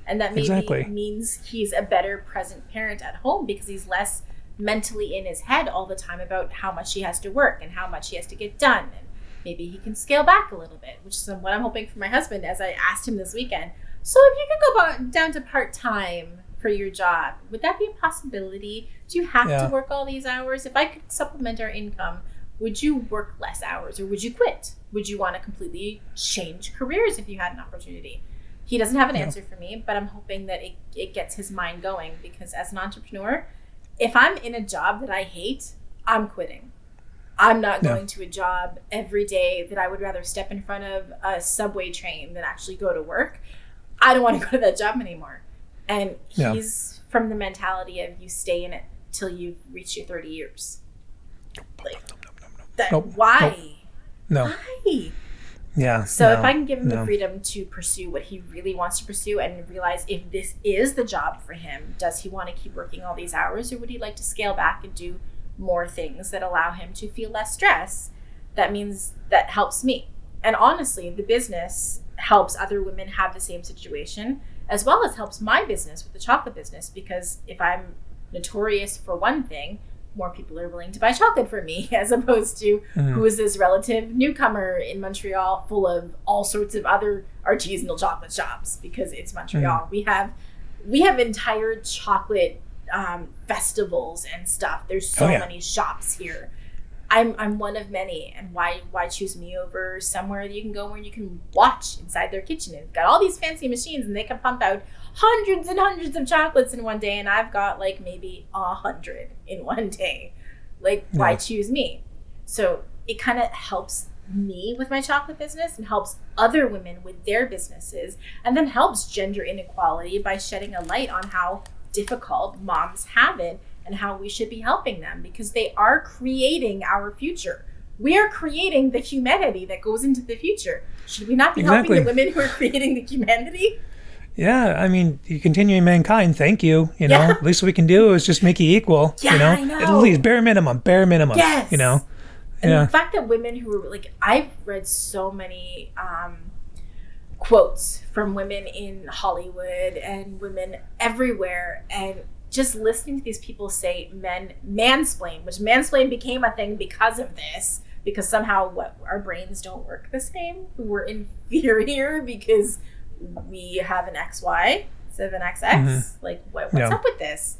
Speaker 2: And that maybe means he's a better present parent at home because he's less mentally in his head all the time about how much he has to work and how much he has to get done. And maybe he can scale back a little bit, which is what I'm hoping for my husband as I asked him this weekend. So if you could go down to part-time for your job, would that be a possibility? Do you have to work all these hours? If I could supplement our income, would you work less hours or would you quit? Would you want to completely change careers if you had an opportunity? He doesn't have an answer for me, but I'm hoping that it gets his mind going because as an entrepreneur, if I'm in a job that I hate, I'm quitting. I'm not going to a job every day that I would rather step in front of a subway train than actually go to work. I don't want to go to that job anymore. And he's from the mentality of you stay in it till you reach your 30 years. Like, why?
Speaker 1: No.
Speaker 2: Why?
Speaker 1: Yeah.
Speaker 2: So if I can give him the freedom to pursue what he really wants to pursue and realize if this is the job for him, does he want to keep working all these hours or would he like to scale back and do more things that allow him to feel less stress? That means that helps me. And honestly, the business helps other women have the same situation as well as helps my business with the chocolate business because if I'm notorious for one thing, more people are willing to buy chocolate from me as opposed to who is this relative newcomer in Montreal full of all sorts of other artisanal chocolate shops because it's Montreal. We have entire chocolate festivals and stuff. There's so many shops here. I'm one of many, and why choose me over somewhere that you can go where you can watch inside their kitchen? It's got all these fancy machines and they can pump out hundreds and hundreds of chocolates in one day, and I've got like maybe 100 in one day. Like, why choose me? So it kind of helps me with my chocolate business and helps other women with their businesses, and then helps gender inequality by shedding a light on how difficult moms have it and how we should be helping them because they are creating our future. We are creating the humanity that goes into the future. Should we not be helping the women who are creating the humanity?
Speaker 1: Yeah, I mean, you're continuing mankind. Thank you. You know, at least what we can do is just make you equal.
Speaker 2: Yeah,
Speaker 1: you know?
Speaker 2: I know.
Speaker 1: At least bare minimum.
Speaker 2: Yes.
Speaker 1: You know?
Speaker 2: And the fact that women who are like, I've read so many quotes from women in Hollywood and women everywhere, and just listening to these people say men mansplain, which mansplain became a thing because of this, because somehow our brains don't work the same. We're inferior because we have an XY instead of an XX. Like, what's up with this?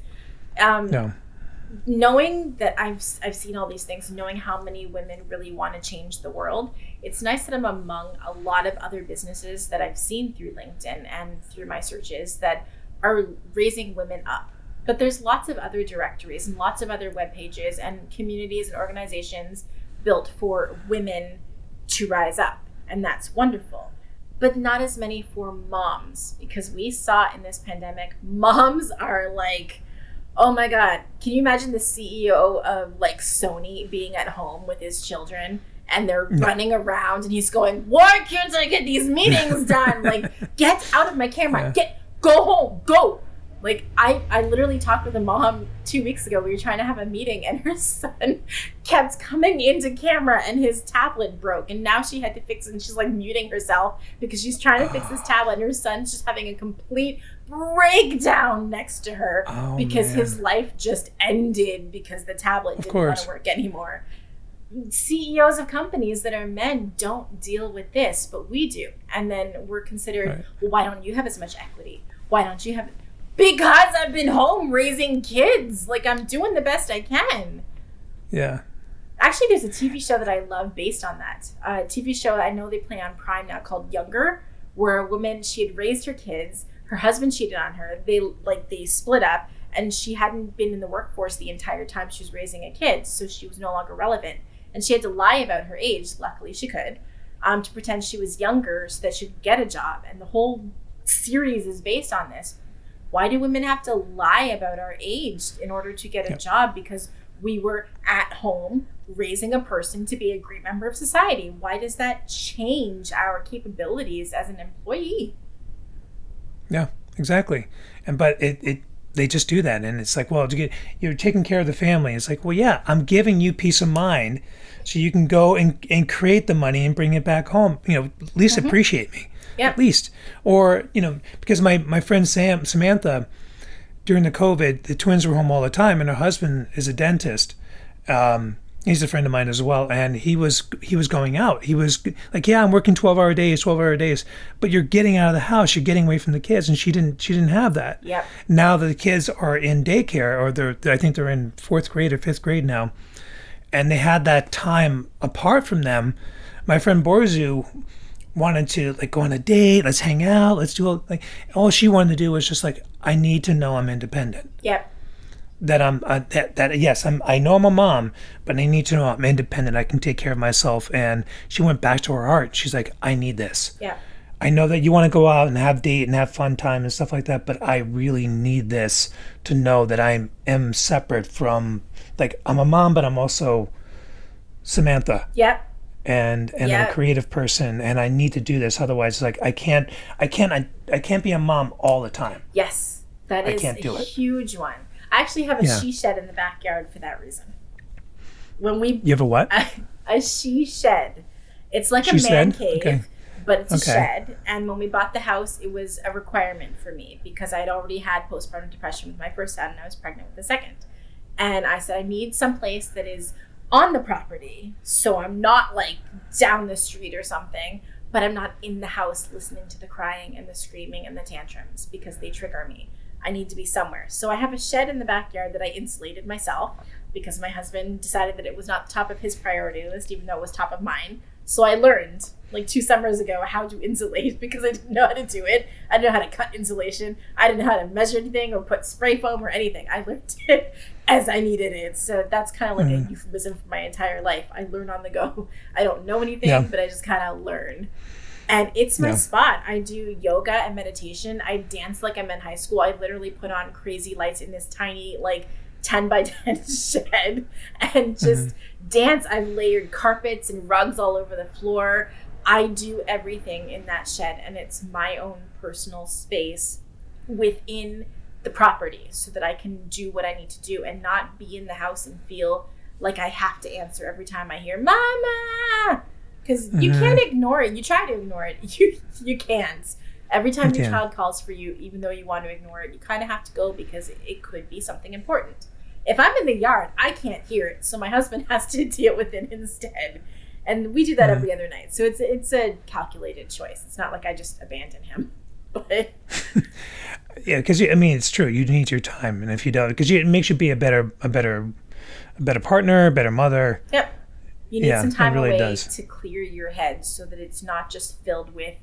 Speaker 2: Knowing that I've seen all these things, knowing how many women really want to change the world, it's nice that I'm among a lot of other businesses that I've seen through LinkedIn and through my searches that are raising women up. But there's lots of other directories and lots of other web pages and communities and organizations built for women to rise up. And that's wonderful. But not as many for moms, because we saw in this pandemic, moms are like, oh my God, can you imagine the CEO of like Sony being at home with his children and they're running around and he's going, why can't I get these meetings done? Like, get out of my camera, go home, go. Like, I literally talked with a mom 2 weeks ago. We were trying to have a meeting and her son kept coming into camera and his tablet broke. And now she had to fix it and she's like muting herself because she's trying to fix this tablet and her son's just having a complete breakdown next to her because his life just ended because the tablet didn't want to work anymore. CEOs of companies that are men don't deal with this, but we do. And then we're considered, well, why don't you have as much equity? Why don't you have... Because I've been home raising kids. Like, I'm doing the best I can.
Speaker 1: Yeah.
Speaker 2: Actually, there's a TV show that I love based on that. A TV show I know they play on Prime now called Younger, where a woman, she had raised her kids, her husband cheated on her, they split up, and she hadn't been in the workforce the entire time she was raising a kid, so she was no longer relevant. And she had to lie about her age, luckily she could, to pretend she was younger so that she could get a job. And the whole series is based on this. Why do women have to lie about our age in order to get a job? Because we were at home raising a person to be a great member of society. Why does that change our capabilities as an employee?
Speaker 1: Yeah, exactly. But they just do that, and it's like, well, you're taking care of the family. It's like, well, yeah, I'm giving you peace of mind, so you can go and create the money and bring it back home. At least appreciate me.
Speaker 2: Yep.
Speaker 1: At least, or because my friend Samantha, during the COVID, the twins were home all the time, and her husband is a dentist. He's a friend of mine as well, and he was going out. He was like, yeah, I'm working 12-hour days, but you're getting out of the house, you're getting away from the kids, and she didn't have that.
Speaker 2: Yep.
Speaker 1: Now that the kids are in daycare, or I think they're in 4th grade or 5th grade now, and they had that time apart from them. My friend Borzu wanted to go on a date, let's hang out, let's do all she wanted to do was just I need to know I'm independent.
Speaker 2: Yep.
Speaker 1: That I know I'm a mom, but I need to know I'm independent. I can take care of myself. And she went back to her heart. She's like, I need this.
Speaker 2: Yeah.
Speaker 1: I know that you want to go out and have date and have fun time and stuff like that, but I really need this to know that I am separate from, I'm a mom, but I'm also Samantha.
Speaker 2: Yep.
Speaker 1: And I'm a creative person, and I need to do this. Otherwise, I can't be a mom all the time.
Speaker 2: Yes, that is a huge one. I actually have a she shed in the backyard for that reason. You
Speaker 1: have a what?
Speaker 2: A she shed. It's like a man cave, but it's a shed. And when we bought the house, it was a requirement for me because I'd already had postpartum depression with my first son, and I was pregnant with the second. And I said, I need some place that is on the property, so I'm not down the street or something, but I'm not in the house listening to the crying and the screaming and the tantrums because they trigger me. I need to be somewhere. So I have a shed in the backyard that I insulated myself because my husband decided that it was not top of his priority list, even though it was top of mine. So I learned 2 summers ago how to insulate because I didn't know how to do it. I didn't know how to cut insulation. I didn't know how to measure anything or put spray foam or anything. I learned it as I needed it. So that's kind of a euphemism for my entire life. I learn on the go. I don't know anything, but I just kind of learn. And it's my spot. I do yoga and meditation. I dance like I'm in high school. I literally put on crazy lights in this tiny 10 by 10 shed and just dance. I've layered carpets and rugs all over the floor. I do everything in that shed, and it's my own personal space within the property so that I can do what I need to do and not be in the house and feel like I have to answer every time I hear "Mama," because you can't ignore it. You try to ignore it. You can't. Every time your child calls for you, even though you want to ignore it, you kind of have to go because it could be something important. If I'm in the yard, I can't hear it, so my husband has to deal with it instead. And we do that every other night. So it's a calculated choice. It's not like I just abandon him. But
Speaker 1: yeah, because it's true. You need your time, and if you don't, because it makes you be a better partner, a better mother.
Speaker 2: Yep. You need some time away to clear your head so that it's not just filled with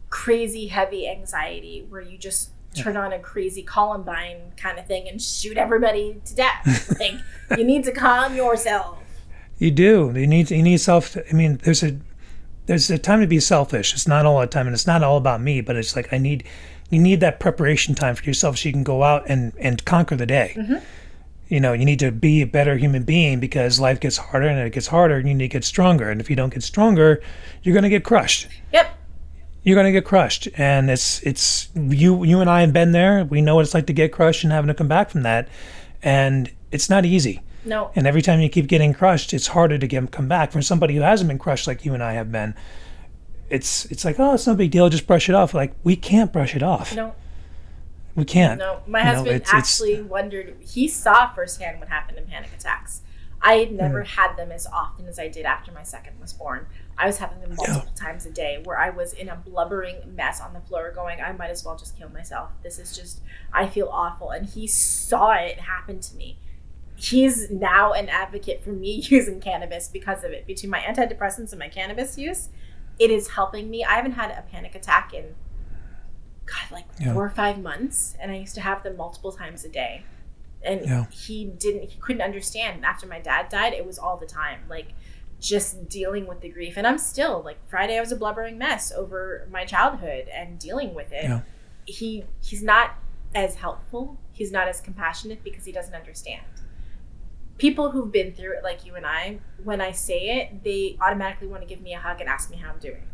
Speaker 2: crazy heavy anxiety where you just turn on a crazy Columbine kind of thing and shoot everybody to death. You need to calm yourself.
Speaker 1: You do. You need self. There's a time to be selfish. It's not all the time, and it's not all about me. But it's you need that preparation time for yourself so you can go out and conquer the day. Mm-hmm. You need to be a better human being because life gets harder, and it gets harder, and you need to get stronger. And if you don't get stronger, you're going to get crushed.
Speaker 2: Yep.
Speaker 1: You're going to get crushed, and it's you and I have been there. We know what it's like to get crushed and having to come back from that, and it's not easy.
Speaker 2: No.
Speaker 1: And every time you keep getting crushed, it's harder to come back. For somebody who hasn't been crushed like you and I have been, it's like, oh, it's no big deal, just brush it off. We can't brush it off.
Speaker 2: No.
Speaker 1: We can't.
Speaker 2: No. My husband actually wondered, he saw firsthand what happened in panic attacks. I had never had them as often as I did after my second was born. I was having them multiple times a day where I was in a blubbering mess on the floor going, I might as well just kill myself. This is just, I feel awful. And he saw it happen to me. he's now an advocate for me using cannabis because of it. Between my antidepressants and my cannabis use, it is helping me. I haven't had a panic attack in, God, like 4 or 5 months. And I used to have them multiple times a day. And he couldn't understand. After my dad died, it was all the time. Like, just dealing with the grief. And I'm still, like, Friday I was a blubbering mess over my childhood and dealing with it. Yeah. He's not as helpful. He's not as compassionate because he doesn't understand. People who've been through it, like you and I, when I say it, they automatically want to give me a hug and ask me how I'm doing.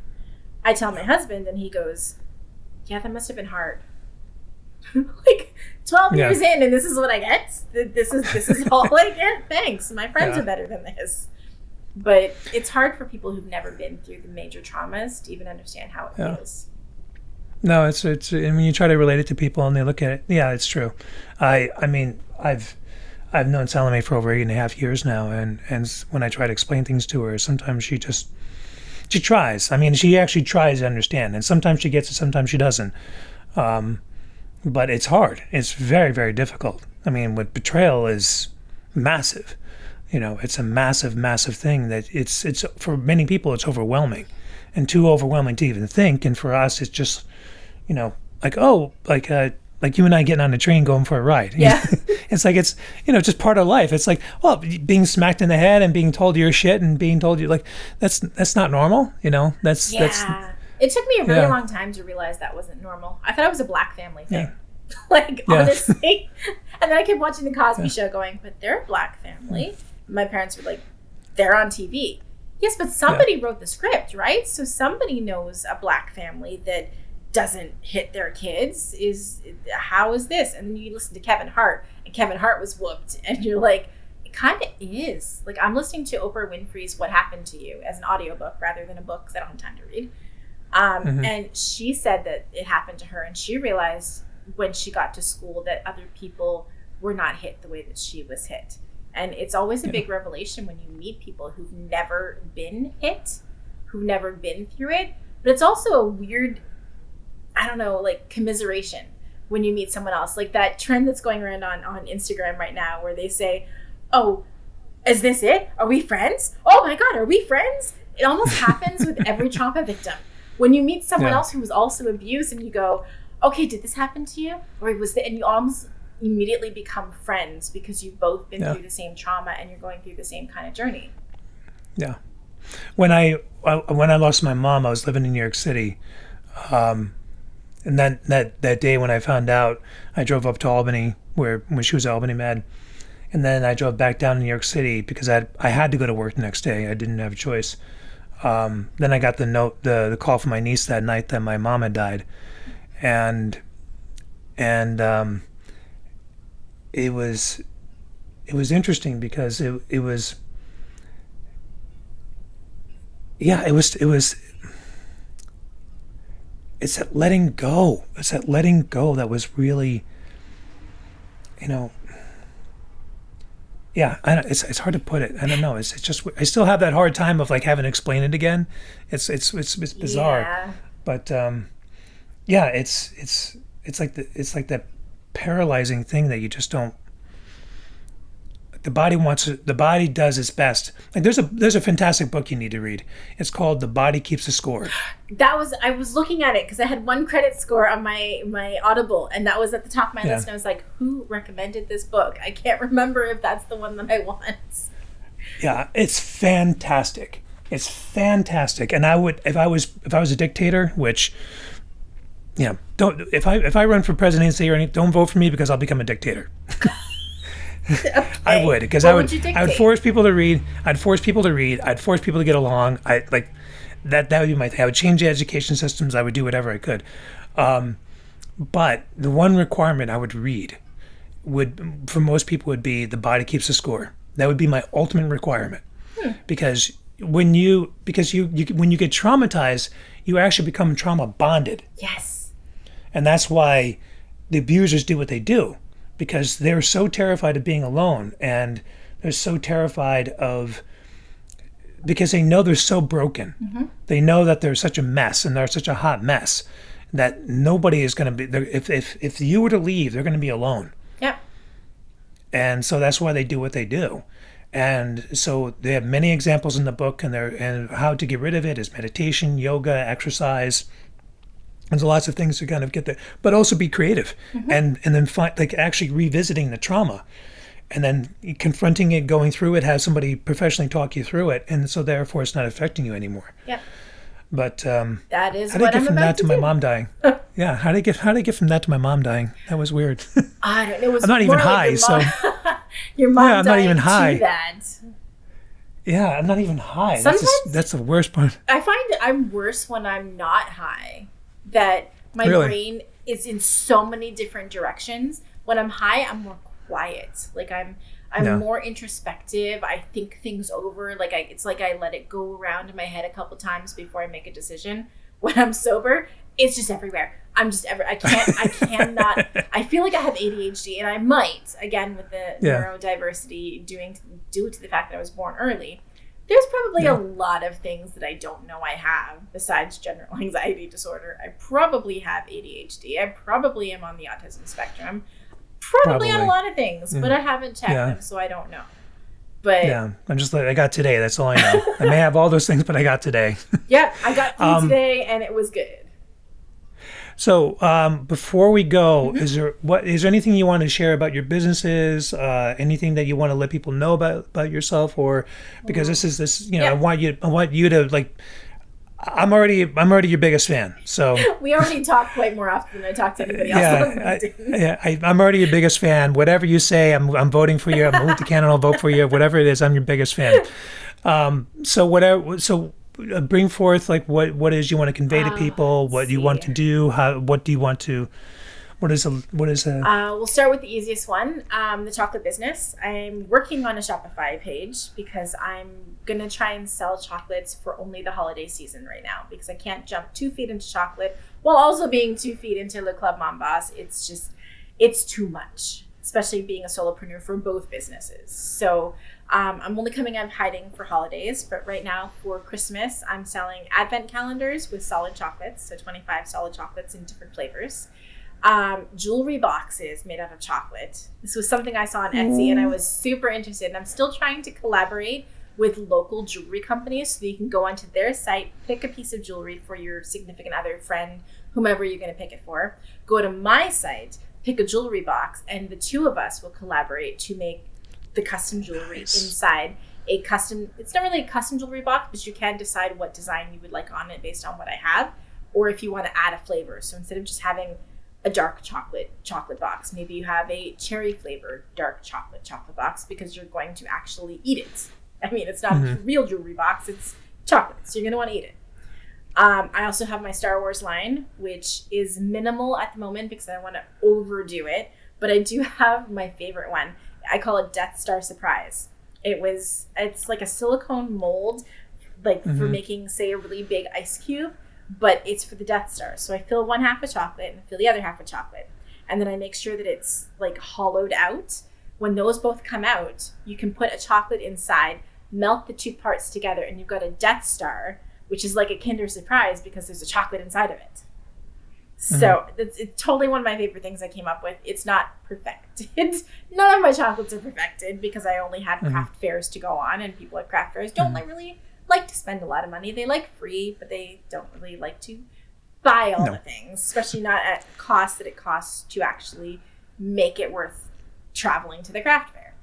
Speaker 2: I tell my husband and he goes, yeah, that must have been hard. Like 12 years in and this is what I get? This is all I get? Thanks. My friends are better than this. But it's hard for people who've never been through the major traumas to even understand how it feels. No,
Speaker 1: it's and when you try to relate it to people and they look at it, it's true. I mean, I've known Salami for over 8.5 years now, and when I try to explain things to her, sometimes she tries. I mean, she actually tries to understand, and sometimes she gets it, sometimes she doesn't. But it's hard. It's very, very difficult. I mean, with betrayal is massive. You know, it's a massive, massive thing that it's for many people, it's overwhelming and too overwhelming to even think. And for us, it's just, you know, like you and I getting on a train going for a ride.
Speaker 2: Yeah.
Speaker 1: It's like, it's, you know, just part of life. It's like, well, being smacked in the head and being told you're shit and being told you, like, that's not normal. You know, that's.
Speaker 2: It took me a really long time to realize that wasn't normal. I thought it was a Black family thing. Like, honestly. And then I kept watching the Cosby Show going, but they're a Black family. My parents were like, they're on TV. Yes, but somebody wrote the script, right? So somebody knows a Black family that doesn't hit their kids. How is this? And then you listen to Kevin Hart, and Kevin Hart was whooped. And you're like, it kind of is. Like, I'm listening to Oprah Winfrey's What Happened to You as an audiobook rather than a book because I don't have time to read. And she said that it happened to her, and she realized when she got to school that other people were not hit the way that she was hit. And it's always a big revelation when you meet people who've never been hit, who've never been through it. But it's also a weird, I don't know, like, commiseration when you meet someone else. Like that trend that's going around on Instagram right now where they say, oh, is this it? Are we friends? Oh my God, are we friends? It almost happens with every trauma victim. When you meet someone else who was also abused and you go, okay, did this happen to you? Or and you almost immediately become friends because you've both been through the same trauma and you're going through the same kind of journey. Yeah.
Speaker 1: When I lost my mom, I was living in New York City. And that day when I found out, I drove up to Albany when she was at Albany Med. And then I drove back down to New York City because I had to go to work the next day. I didn't have a choice. Then I got the call from my niece that night that my mom had died. And it was interesting because it was it's that letting go. It's that letting go that was really, you know, it's hard to put it. I don't know. It's just, I still have that hard time of like having to explain it again. It's bizarre.
Speaker 2: Yeah.
Speaker 1: But it's like that paralyzing thing that you just don't. The body does its best. Like there's a fantastic book you need to read. It's called The Body Keeps the Score.
Speaker 2: I was looking at it because I had 1 credit score on my Audible, and that was at the top of my list. And I was like, who recommended this book? I can't remember if that's the one that I want.
Speaker 1: Yeah, it's fantastic. It's fantastic. And I would, if I was a dictator, which, you know, if I run for presidency or anything, don't vote for me because I'll become a dictator. Okay. I would, because I would force people to read. I'd force people to get along. That would be my thing. I would change the education systems. I would do whatever I could. But the one requirement I would read for most people would be The Body Keeps the Score. That would be my ultimate requirement. Because when you get traumatized, you actually become trauma bonded.
Speaker 2: Yes.
Speaker 1: And that's why the abusers do what they do. Because they're so terrified of being alone, and they're so terrified because they know they're so broken. Mm-hmm. They know that they're such a mess, and they're such a hot mess that nobody is going to be. If you were to leave, they're going to be alone.
Speaker 2: Yep.
Speaker 1: And so that's why they do what they do. And so they have many examples in the book, and how to get rid of it is meditation, yoga, exercise. There's lots of things to kind of get there, but also be creative, and then find, like, actually revisiting the trauma, and then confronting it, going through it, have somebody professionally talk you through it, and so therefore it's not affecting you anymore.
Speaker 2: Yep.
Speaker 1: But
Speaker 2: that is
Speaker 1: how did I
Speaker 2: what
Speaker 1: get
Speaker 2: I'm
Speaker 1: from
Speaker 2: about
Speaker 1: that
Speaker 2: to
Speaker 1: to my
Speaker 2: do.
Speaker 1: mom dying? Yeah, how did I get from that to my mom dying? That was weird.
Speaker 2: I don't know. It was
Speaker 1: I'm not even
Speaker 2: more like
Speaker 1: high,
Speaker 2: your
Speaker 1: so
Speaker 2: mom, your mom
Speaker 1: Yeah, I'm not
Speaker 2: dying
Speaker 1: even high.
Speaker 2: to that.
Speaker 1: yeah, I'm not even high.
Speaker 2: Sometimes
Speaker 1: That's the worst part.
Speaker 2: I find I'm worse when I'm not high. That my
Speaker 1: Really?
Speaker 2: brain is in so many different directions. When I'm high, I'm more quiet. Like I'm
Speaker 1: Yeah.
Speaker 2: more introspective. I think things over. Like it's like I let it go around in my head a couple times before I make a decision. When I'm sober, it's just everywhere. I cannot. I feel like I have ADHD, and I might, again, with the neurodiversity due to the fact that I was born early. There's probably a lot of things that I don't know I have besides general anxiety disorder. I probably have ADHD. I probably am on the autism spectrum. Probably on a lot of things, but I haven't checked them, so I don't know. But
Speaker 1: yeah, I'm just like, I got today. That's all I know. I may have all those things, but I got today.
Speaker 2: yeah, I got through today, and it was good.
Speaker 1: So before we go, is there anything you want to share about your businesses? Anything that you want to let people know about yourself, or because I want you to, like, I'm already your biggest fan. So
Speaker 2: we already talk quite more often than I talk to anybody else.
Speaker 1: I'm already your biggest fan. Whatever you say, I'm voting for you. I'm moved to Canada. I'll vote for you. Whatever it is, I'm your biggest fan. Bring forth, like, what it is you want to convey to people, what you want to do, what do you want to, what is
Speaker 2: we'll start with the easiest one, the chocolate business. I'm working on a Shopify page because I'm going to try and sell chocolates for only the holiday season right now, because I can't jump 2 feet into chocolate while also being 2 feet into Le Club Mombas. It's too much, especially being a solopreneur for both businesses. So I'm only coming out of hiding for holidays, but right now for Christmas, I'm selling advent calendars with solid chocolates, so 25 solid chocolates in different flavors. Jewelry boxes made out of chocolate. This was something I saw on Etsy, and I was super interested. And I'm still trying to collaborate with local jewelry companies so that you can go onto their site, pick a piece of jewelry for your significant other, friend, whomever you're going to pick it for. Go to my site, pick a jewelry box, and the two of us will collaborate to make the custom jewelry inside a custom. It's not really a custom jewelry box, but you can decide what design you would like on it based on what I have, or if you want to add a flavor. So instead of just having a dark chocolate box, maybe you have a cherry flavored dark chocolate box, because you're going to actually eat it. I mean, it's not a real jewelry box, it's chocolate, so you're going to want to eat it. I also have my Star Wars line, which is minimal at the moment because I don't want to overdo it, but I do have my favorite one. I call it Death Star Surprise. It's like a silicone mold, like for making, say, a really big ice cube, but it's for the Death Star. So I fill one half with chocolate and fill the other half with chocolate. And then I make sure that it's like hollowed out. When those both come out, you can put a chocolate inside, melt the two parts together, and you've got a Death Star, which is like a Kinder Surprise because there's a chocolate inside of it. So it's totally one of my favorite things I came up with. It's not perfected. None of my chocolates are perfected because I only had craft fairs to go on, and people at craft fairs don't really like to spend a lot of money. They like free, but they don't really like to buy all the things, especially not at cost that it costs to actually make it worth traveling to the craft fair.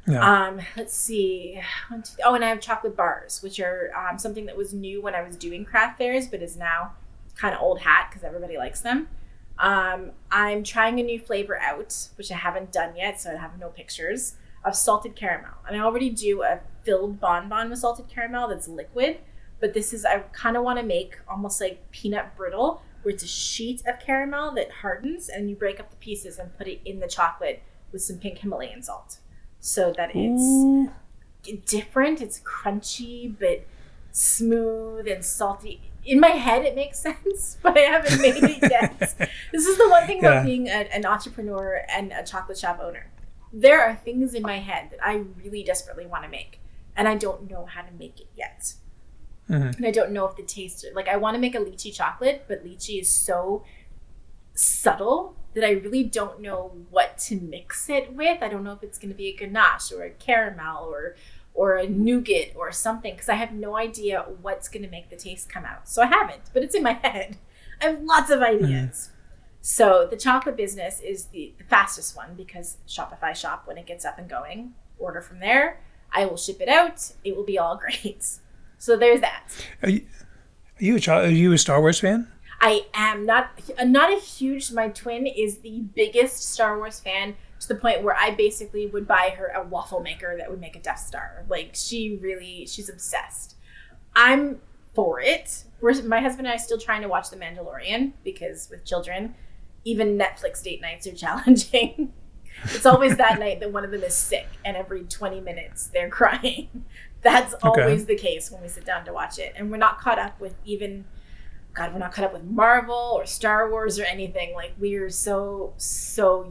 Speaker 2: Yeah. Let's see. And I have chocolate bars, which are something that was new when I was doing craft fairs, but is now kind of old hat because everybody likes them. I'm trying a new flavor out, which I haven't done yet, so I have no pictures, of salted caramel. And I already do a filled bonbon with salted caramel that's liquid, but I kind of want to make almost like peanut brittle, where it's a sheet of caramel that hardens, and you break up the pieces and put it in the chocolate with some pink Himalayan salt, so that it's different. It's crunchy, but smooth and salty. In my head, it makes sense, but I haven't made it yet. This is the one thing about being an entrepreneur and a chocolate shop owner. There are things in my head that I really desperately want to make, and I don't know how to make it yet. And I don't know if the taste, like, I want to make a lychee chocolate, but lychee is so subtle that I really don't know what to mix it with. I don't know if it's going to be a ganache or a caramel or a nougat or something, because I have no idea what's going to make the taste come out. So I haven't, but it's in my head. I have lots of ideas. So the chocolate business is the fastest one, because Shopify shop, when it gets up and going, order from there. I will ship it out. It will be all great. So there's that.
Speaker 1: Are you a Star Wars fan?
Speaker 2: I am not a huge. My twin is the biggest Star Wars fan, to the point where I basically would buy her a waffle maker that would make a Death Star. Like, she's obsessed. I'm for it. My husband and I are still trying to watch The Mandalorian, because with children, even Netflix date nights are challenging. It's always that night that one of them is sick, and every 20 minutes they're crying. That's always the case when we sit down to watch it. And we're not caught up with we're not caught up with Marvel or Star Wars or anything. Like, we are so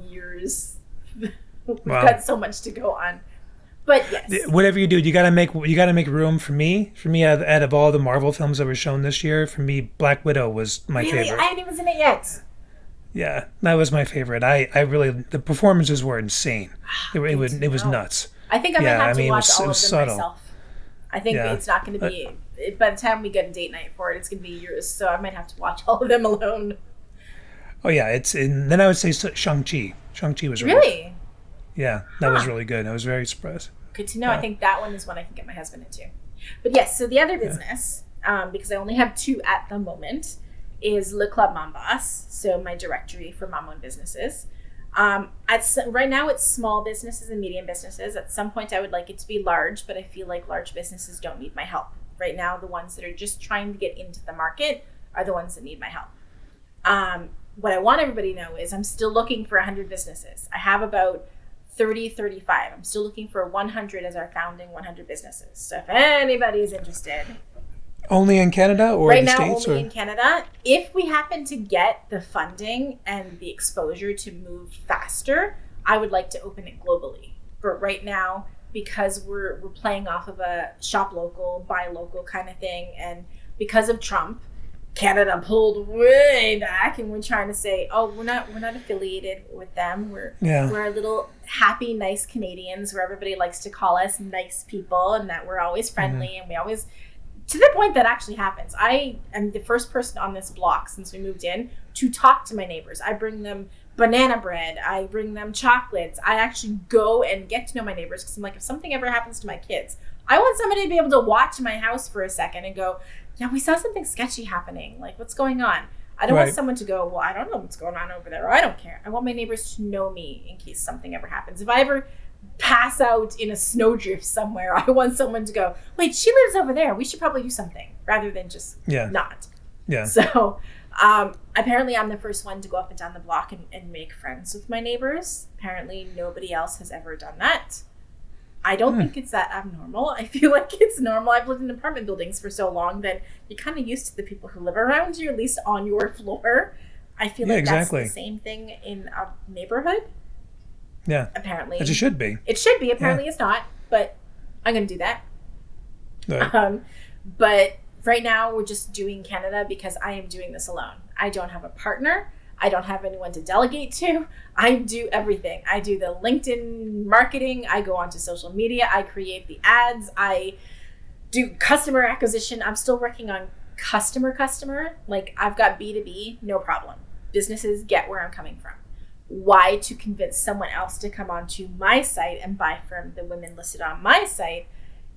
Speaker 2: years. We've got so much to go on. But yes.
Speaker 1: Whatever you do, you gotta make room for me. For me, out of all the Marvel films that were shown this year, for me, Black Widow was my favorite.
Speaker 2: I haven't even seen it yet.
Speaker 1: Yeah, that was my favorite. I really, the performances were insane. It was nuts.
Speaker 2: I think I might have to watch all of them
Speaker 1: subtle.
Speaker 2: myself. I think it's not going to be, by the time we get a date night for it, it's going to be years. So I might have to watch all of them alone.
Speaker 1: Oh yeah, then I would say Shang-Chi. Shang-Chi was
Speaker 2: really.
Speaker 1: Yeah, that was really good. I was very surprised.
Speaker 2: Good to know. Yeah. I think that one is one I can get my husband into. But yes, so the other business, because I only have 2 at the moment, is Le Club Mombas, so my directory for mom-owned businesses. Right now it's small businesses and medium businesses. At some point I would like it to be large, but I feel like large businesses don't need my help. Right now, the ones that are just trying to get into the market are the ones that need my help. What I want everybody to know is I'm still looking for 100 businesses. I have about 35. I'm still looking for 100 as our founding 100 businesses. So if anybody is interested.
Speaker 1: Only in Canada or
Speaker 2: right
Speaker 1: the
Speaker 2: now,
Speaker 1: States?
Speaker 2: Only in Canada. If we happen to get the funding and the exposure to move faster, I would like to open it globally. But right now, because we're playing off of a shop local, buy local kind of thing, and because of Trump, Canada pulled way back, and we're trying to say, oh, we're not affiliated with them. We're a little happy, nice Canadians, where everybody likes to call us nice people, and that we're always friendly, and we always, to the point that actually happens. I am the first person on this block since we moved in to talk to my neighbors. I bring them banana bread. I bring them chocolates. I actually go and get to know my neighbors, because I'm like, if something ever happens to my kids, I want somebody to be able to watch my house for a second and go, yeah, we saw something sketchy happening. Like, what's going on? I don't want someone to go, well, I don't know what's going on over there, or I don't care. I want my neighbors to know me in case something ever happens. If I ever pass out in a snowdrift somewhere, I want someone to go, wait, she lives over there. We should probably do something, rather than just not. Yeah. So apparently I'm the first one to go up and down the block and make friends with my neighbors. Apparently nobody else has ever done that. I don't think it's that abnormal. I feel like it's normal. I've lived in apartment buildings for so long that you're kind of used to the people who live around you, at least on your floor. I feel like that's the same thing in a neighborhood.
Speaker 1: Yeah.
Speaker 2: Apparently.
Speaker 1: As it should be.
Speaker 2: It should be. Apparently it's not, but I'm going to do that.
Speaker 1: Right.
Speaker 2: But right now we're just doing Canada because I am doing this alone. I don't have a partner. I don't have anyone to delegate to. I do everything. I do the LinkedIn marketing. I go onto social media. I create the ads. I do customer acquisition. I'm still working on customer. Like, I've got B2B, no problem. Businesses get where I'm coming from. Why to convince someone else to come onto my site and buy from the women listed on my site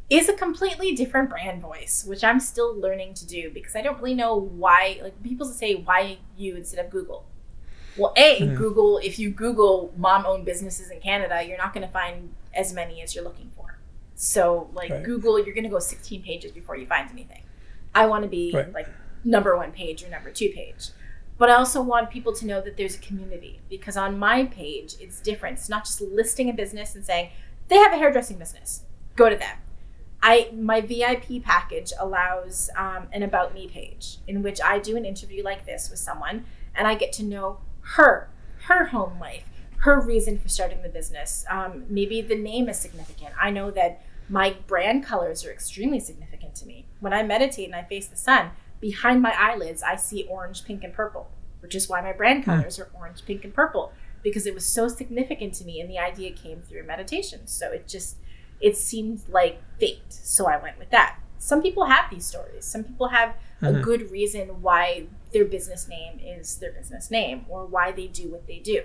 Speaker 2: is a completely different brand voice, which I'm still learning to do, because I don't really know why. Like, people say, why you instead of Google? Well, Google, if you Google mom-owned businesses in Canada, you're not going to find as many as you're looking for. So, Google, you're going to go 16 pages before you find anything. I want to be like number 1 page or number 2 page. But I also want people to know that there's a community, because on my page, it's different. It's not just listing a business and saying, they have a hairdressing business, go to them. My VIP package allows an About Me page, in which I do an interview like this with someone, and I get to know her home life, her reason for starting the business. Maybe the name is significant. I know that my brand colors are extremely significant to me. When I meditate and I face the sun, behind my eyelids, I see orange, pink, and purple. which is why my brand colors are orange, pink, and purple, because it was so significant to me, and the idea came through meditation. So it seemed like fate. So I went with that. Some people have these stories. Some people have a good reason why their business name is their business name, or why they do what they do.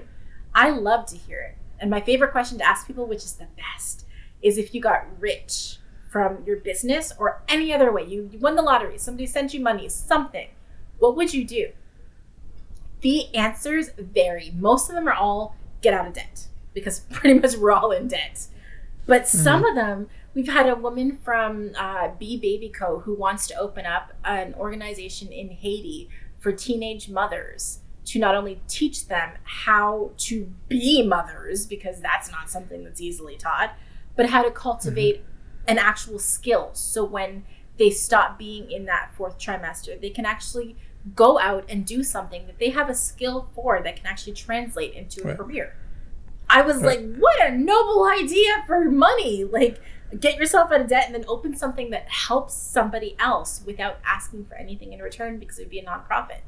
Speaker 2: I love to hear it. And my favorite question to ask people, which is the best, is if you got rich from your business or any other way, you won the lottery, somebody sent you money, something, what would you do? The answers vary. Most of them are all get out of debt, because pretty much we're all in debt. But some of them, we've had a woman from Be Baby Co. who wants to open up an organization in Haiti for teenage mothers to not only teach them how to be mothers, because that's not something that's easily taught, but how to cultivate an actual skill. So when they stop being in that fourth trimester, they can actually go out and do something that they have a skill for that can actually translate into a career. I was like, what a noble idea for money. Like, get yourself out of debt and then open something that helps somebody else without asking for anything in return, because it would be a nonprofit.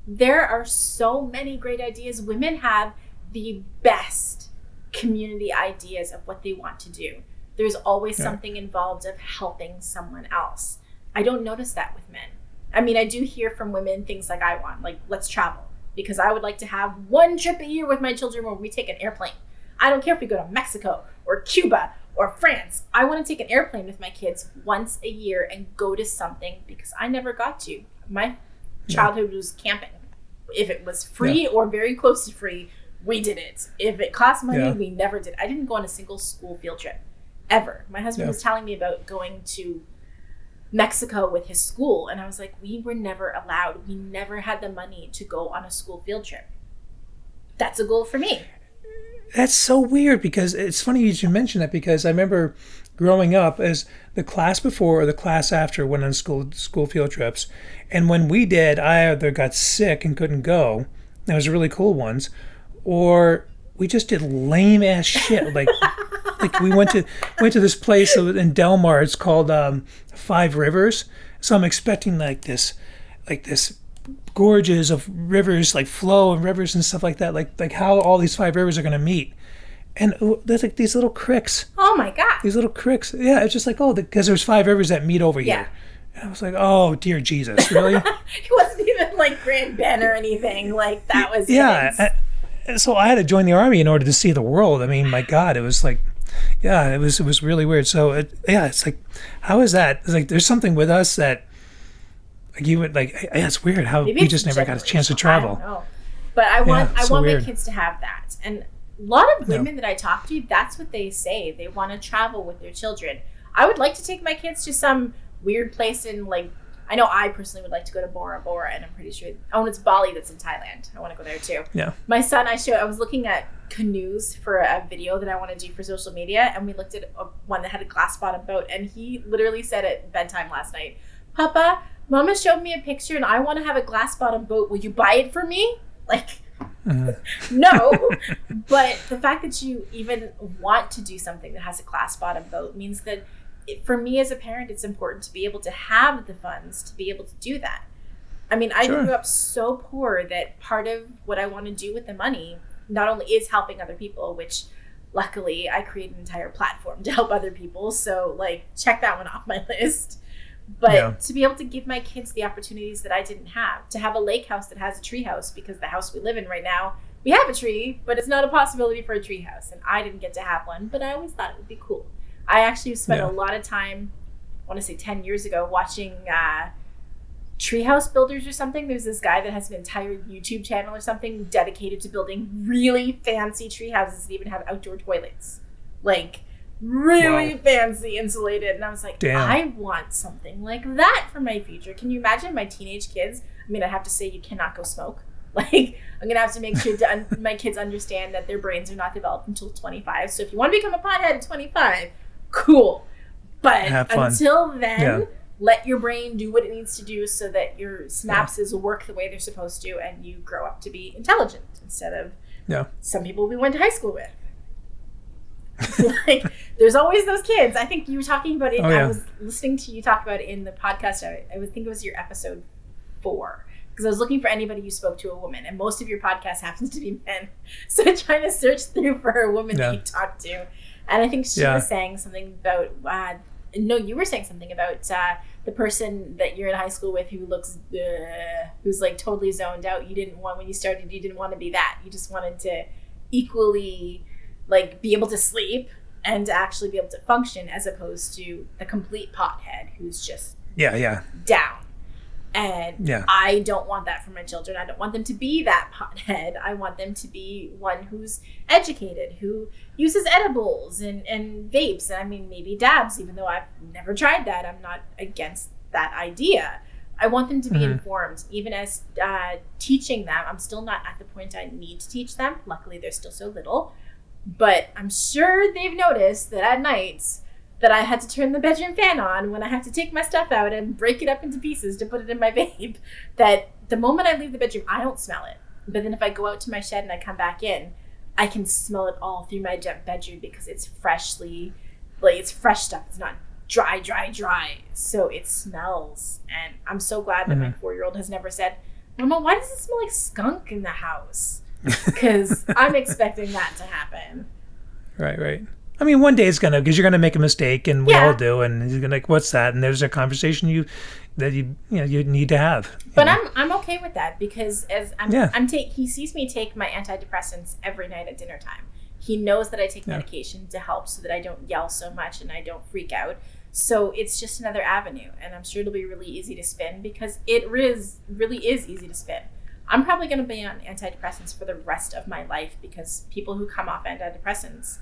Speaker 2: There are so many great ideas. Women have the best community ideas of what they want to do. There's always something involved of helping someone else. I don't notice that with men. I mean, I do hear from women things like, I want, like, let's travel, because I would like to have one trip a year with my children where we take an airplane. I don't care if we go to Mexico or Cuba or France. I want to take an airplane with my kids once a year and go to something, because I never got to. My childhood was camping. If it was free or very close to free, we did it. If it cost money, we never did. I didn't go on a single school field trip, ever. My husband was telling me about going to Mexico with his school, and I was like, we were never allowed. We never had the money to go on a school field trip. That's a goal for me.
Speaker 1: That's so weird, because it's funny you should mention that, because I remember growing up as the class before or the class after went on school field trips, and when we did, I either got sick and couldn't go, that was really cool ones, or we just did lame ass shit. Like we went to this place in Del Mar. It's called Five Rivers. So I'm expecting like this gorges of rivers, like flow and rivers and stuff like that. Like how all these five rivers are going to meet. And there's like these little cricks.
Speaker 2: Oh my God.
Speaker 1: These little cricks. Yeah, it's just like, because there's five rivers that meet over here. And I was like, oh dear Jesus, really?
Speaker 2: It wasn't even like Grand Bend or anything. Like that was
Speaker 1: so I had to join the army in order to see the world. I mean, my God, it was like, it was really weird. So it's like, how is that? It's like there's something with us that like you would like. It's weird how we just never got a chance to travel.
Speaker 2: I don't know. But I want
Speaker 1: weird.
Speaker 2: my kids to have that. And a lot of women that I talk to, that's what they say. They want to travel with their children. I would like to take my kids to some weird place in, like, I know I personally would like to go to Bora Bora, and I'm pretty sure, it's Bali that's in Thailand. I want to go there too. Yeah. My son, I was looking at canoes for a video that I want to do for social media, and we looked at one that had a glass bottom boat, and he literally said at bedtime last night, Papa, Mama showed me a picture and I want to have a glass bottom boat. Will you buy it for me? Like, no. But the fact that you even want to do something that has a glass bottom boat means that for me as a parent, it's important to be able to have the funds to be able to do that. I mean, I grew up so poor that part of what I want to do with the money not only is helping other people, which luckily I created an entire platform to help other people. So like, check that one off my list. But to be able to give my kids the opportunities that I didn't have, to have a lake house that has a tree house, because the house we live in right now, we have a tree, but it's not a possibility for a tree house. And I didn't get to have one, but I always thought it would be cool. I actually spent a lot of time, I want to say 10 years ago, watching Treehouse Builders or something. There's this guy that has an entire YouTube channel or something dedicated to building really fancy tree houses that even have outdoor toilets. Like, really fancy insulated. And I was like, I want something like that for my future. Can you imagine my teenage kids? I mean, I have to say you cannot go smoke. Like, I'm going to have to make sure my kids understand that their brains are not developed until 25. So if you want to become a pothead at 25, cool. But until then, let your brain do what it needs to do so that your synapses work the way they're supposed to, and you grow up to be intelligent instead of some people we went to high school with. Like, there's always those kids. I think you were talking about it. I was listening to you talk about it in the podcast. I would think it was your episode 4, because I was looking for anybody who spoke to a woman, and most of your podcast happens to be men. So I'm trying to search through for a woman that you talked to. And I think she was saying something about, no, you were saying something about the person that you're in high school with who looks, who's like totally zoned out. You didn't want, when you started, you didn't want to be that. You just wanted to equally like be able to sleep and to actually be able to function, as opposed to the complete pothead who's just down. And I don't want that for my children. I don't want them to be that pothead. I want them to be one who's educated, who uses edibles and vapes. And I mean, maybe dabs, even though I've never tried that. I'm not against that idea. I want them to be informed, even as teaching them. I'm still not at the point I need to teach them. Luckily, they're still so little. But I'm sure they've noticed that at nights that I had to turn the bedroom fan on when I have to take my stuff out and break it up into pieces to put it in my vape, that the moment I leave the bedroom, I don't smell it. But then if I go out to my shed and I come back in, I can smell it all through my bedroom because it's freshly, like it's fresh stuff. It's not dry. So it smells. And I'm so glad that my 4-year-old has never said, Mama, why does it smell like skunk in the house? Because I'm expecting that to happen.
Speaker 1: Right. I mean, one day it's gonna, because you're gonna make a mistake, and we all do, and you're gonna like, what's that? And there's a conversation you need to have.
Speaker 2: But I'm okay with that, because as he sees me take my antidepressants every night at dinner time. He knows that I take medication to help so that I don't yell so much and I don't freak out. So it's just another avenue, and I'm sure it'll be really easy to spin, because it really is easy to spin. I'm probably going to be on antidepressants for the rest of my life, because people who come off antidepressants,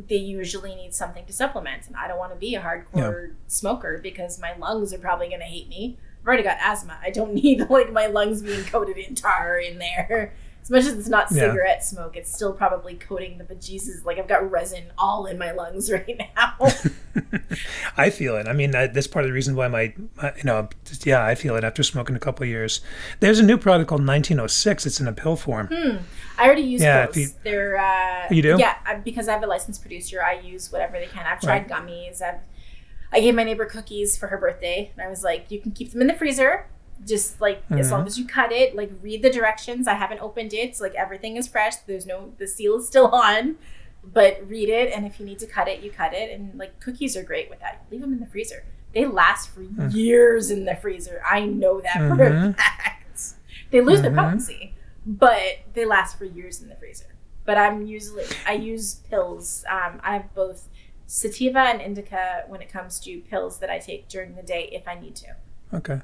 Speaker 2: they usually need something to supplement, and I don't want to be a hardcore smoker, because my lungs are probably going to hate me. I've already got asthma. I don't need like my lungs being coated in tar in there. As much as it's not cigarette smoke, it's still probably coating the bejesus. Like, I've got resin all in my lungs right now.
Speaker 1: I feel it. I mean, that's part of the reason why I feel it after smoking a couple of years. There's a new product called 1906. It's in a pill form.
Speaker 2: I already use those. They're
Speaker 1: you do?
Speaker 2: Yeah, because I'm a licensed producer. I use whatever they can. I've tried gummies. I gave my neighbor cookies for her birthday, and I was like, you can keep them in the freezer. Just like as long as you cut it, like read the directions. I haven't opened it, so like everything is fresh. The seal is still on, but read it. And if you need to cut it, you cut it. And like cookies are great with that. Leave them in the freezer. They last for years in the freezer. I know that for a fact. They lose their potency, but they last for years in the freezer. But I use pills. I have both sativa and indica when it comes to pills that I take during the day if I need to.
Speaker 1: Okay.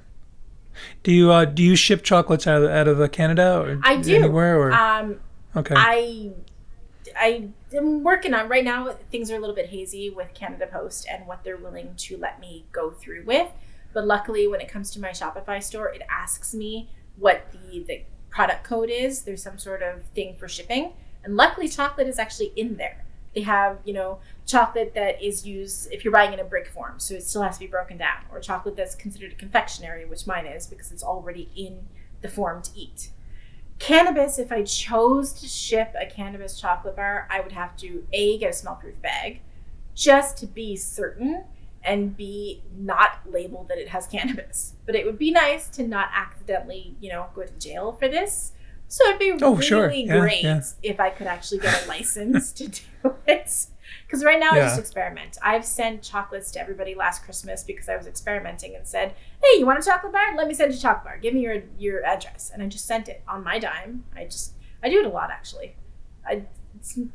Speaker 1: Do you ship chocolates out of Canada or
Speaker 2: I do.
Speaker 1: Anywhere? Or? Okay.
Speaker 2: I am working on right now. Things are a little bit hazy with Canada Post and what they're willing to let me go through with. But luckily, when it comes to my Shopify store, it asks me what the product code is. There's some sort of thing for shipping, and luckily, chocolate is actually in there. They have, chocolate that is used if you're buying in a brick form, so it still has to be broken down, or chocolate that's considered a confectionery, which mine is because it's already in the form to eat. Cannabis, if I chose to ship a cannabis chocolate bar, I would have to A, get a smell-proof bag, just to be certain, and B, not label that it has cannabis. But it would be nice to not accidentally, go to jail for this. So it'd be really great if I could actually get a license to do it. Because right now I just experiment. I've sent chocolates to everybody last Christmas because I was experimenting and said, hey, you want a chocolate bar? Let me send you a chocolate bar. Give me your address. And I just sent it on my dime. I do it a lot, actually. It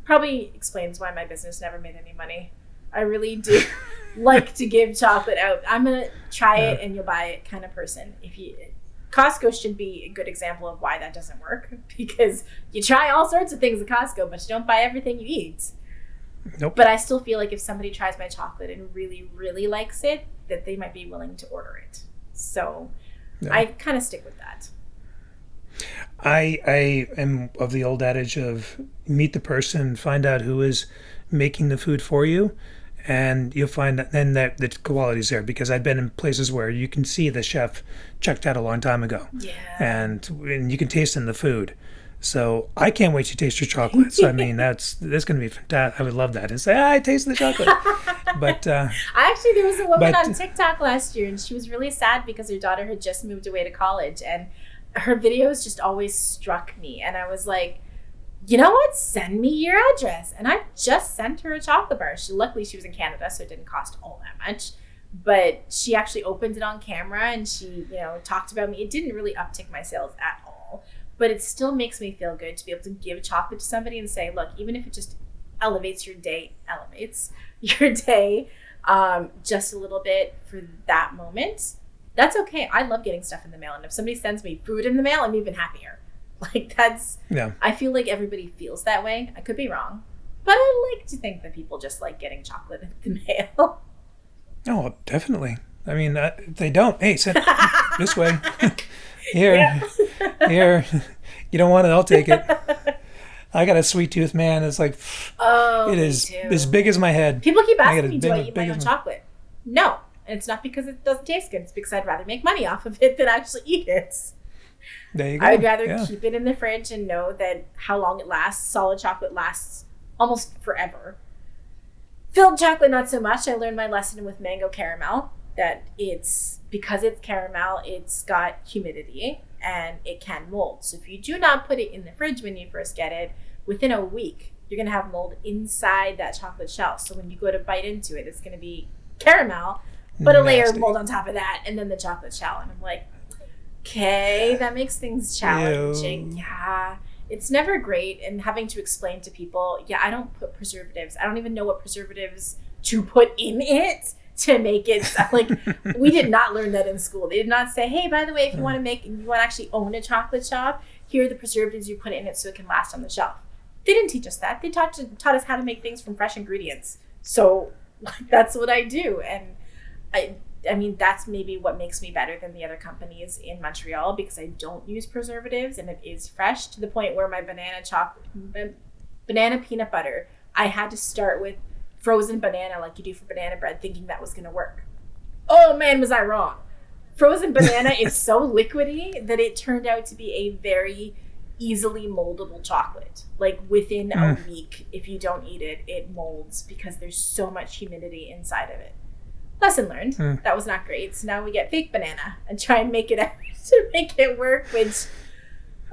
Speaker 2: probably explains why my business never made any money. I really do like to give chocolate out. I'm a try it and you'll buy it kind of person. Costco should be a good example of why that doesn't work, because you try all sorts of things at Costco, but you don't buy everything you eat.
Speaker 1: Nope.
Speaker 2: But I still feel like if somebody tries my chocolate and really, really likes it, that they might be willing to order it. So I kind of stick with that.
Speaker 1: I am of the old adage of meet the person, find out who is making the food for you, and you'll find that then that the quality's there, because I've been in places where you can see the chef checked out a long time ago.
Speaker 2: Yeah.
Speaker 1: And you can taste in the food. So I can't wait to taste your chocolates. I mean, that's going to be fantastic. I would love that. And say, I taste the chocolate. But
Speaker 2: actually, there was a woman on TikTok last year, and she was really sad because her daughter had just moved away to college. And her videos just always struck me. And I was like, you know what? Send me your address. And I just sent her a chocolate bar. Luckily, she was in Canada, so it didn't cost all that much. But she actually opened it on camera and she, talked about me. It didn't really uptick my sales at all. But it still makes me feel good to be able to give chocolate to somebody and say, look, even if it just elevates your day just a little bit for that moment, that's okay. I love getting stuff in the mail. And if somebody sends me food in the mail, I'm even happier. Like I feel like everybody feels that way. I could be wrong, but I like to think that people just like getting chocolate in the mail.
Speaker 1: Oh, definitely. I mean, if they don't, hey, send this way. Here. You don't want it, I'll take it. I got a sweet tooth, man. It's like, it is as big as my head.
Speaker 2: People keep asking me, do I eat my own chocolate? No. And it's not because it doesn't taste good. It's because I'd rather make money off of it than actually eat it.
Speaker 1: There you go.
Speaker 2: I would rather keep it in the fridge and know that how long it lasts. Solid chocolate lasts almost forever. Filled chocolate, not so much. I learned my lesson with mango caramel that because it's caramel, it's got humidity and it can mold. So if you do not put it in the fridge when you first get it, within a week, you're going to have mold inside that chocolate shell. So when you go to bite into it, it's going to be caramel, but a layer of mold on top of that, and then the chocolate shell. And I'm like, okay, that makes things challenging. Ew. Yeah. It's never great. And having to explain to people, I don't put preservatives. I don't even know what preservatives to put in it to make it like, we did not learn that in school. They did not say, hey, by the way, if you want to actually own a chocolate shop, here are the preservatives you put in it so it can last on the shelf. They didn't teach us that. They taught us how to make things from fresh ingredients. So that's what I do. And I mean, that's maybe what makes me better than the other companies in Montreal, because I don't use preservatives and it is fresh, to the point where my banana peanut butter, I had to start with frozen banana like you do for banana bread, thinking that was going to work. Oh man, was I wrong. Frozen banana is so liquidy that it turned out to be a very easily moldable chocolate. Like within a week, if you don't eat it, it molds because there's so much humidity inside of it. Lesson learned. That was not great. So now we get fake banana and try and make it to make it work, which,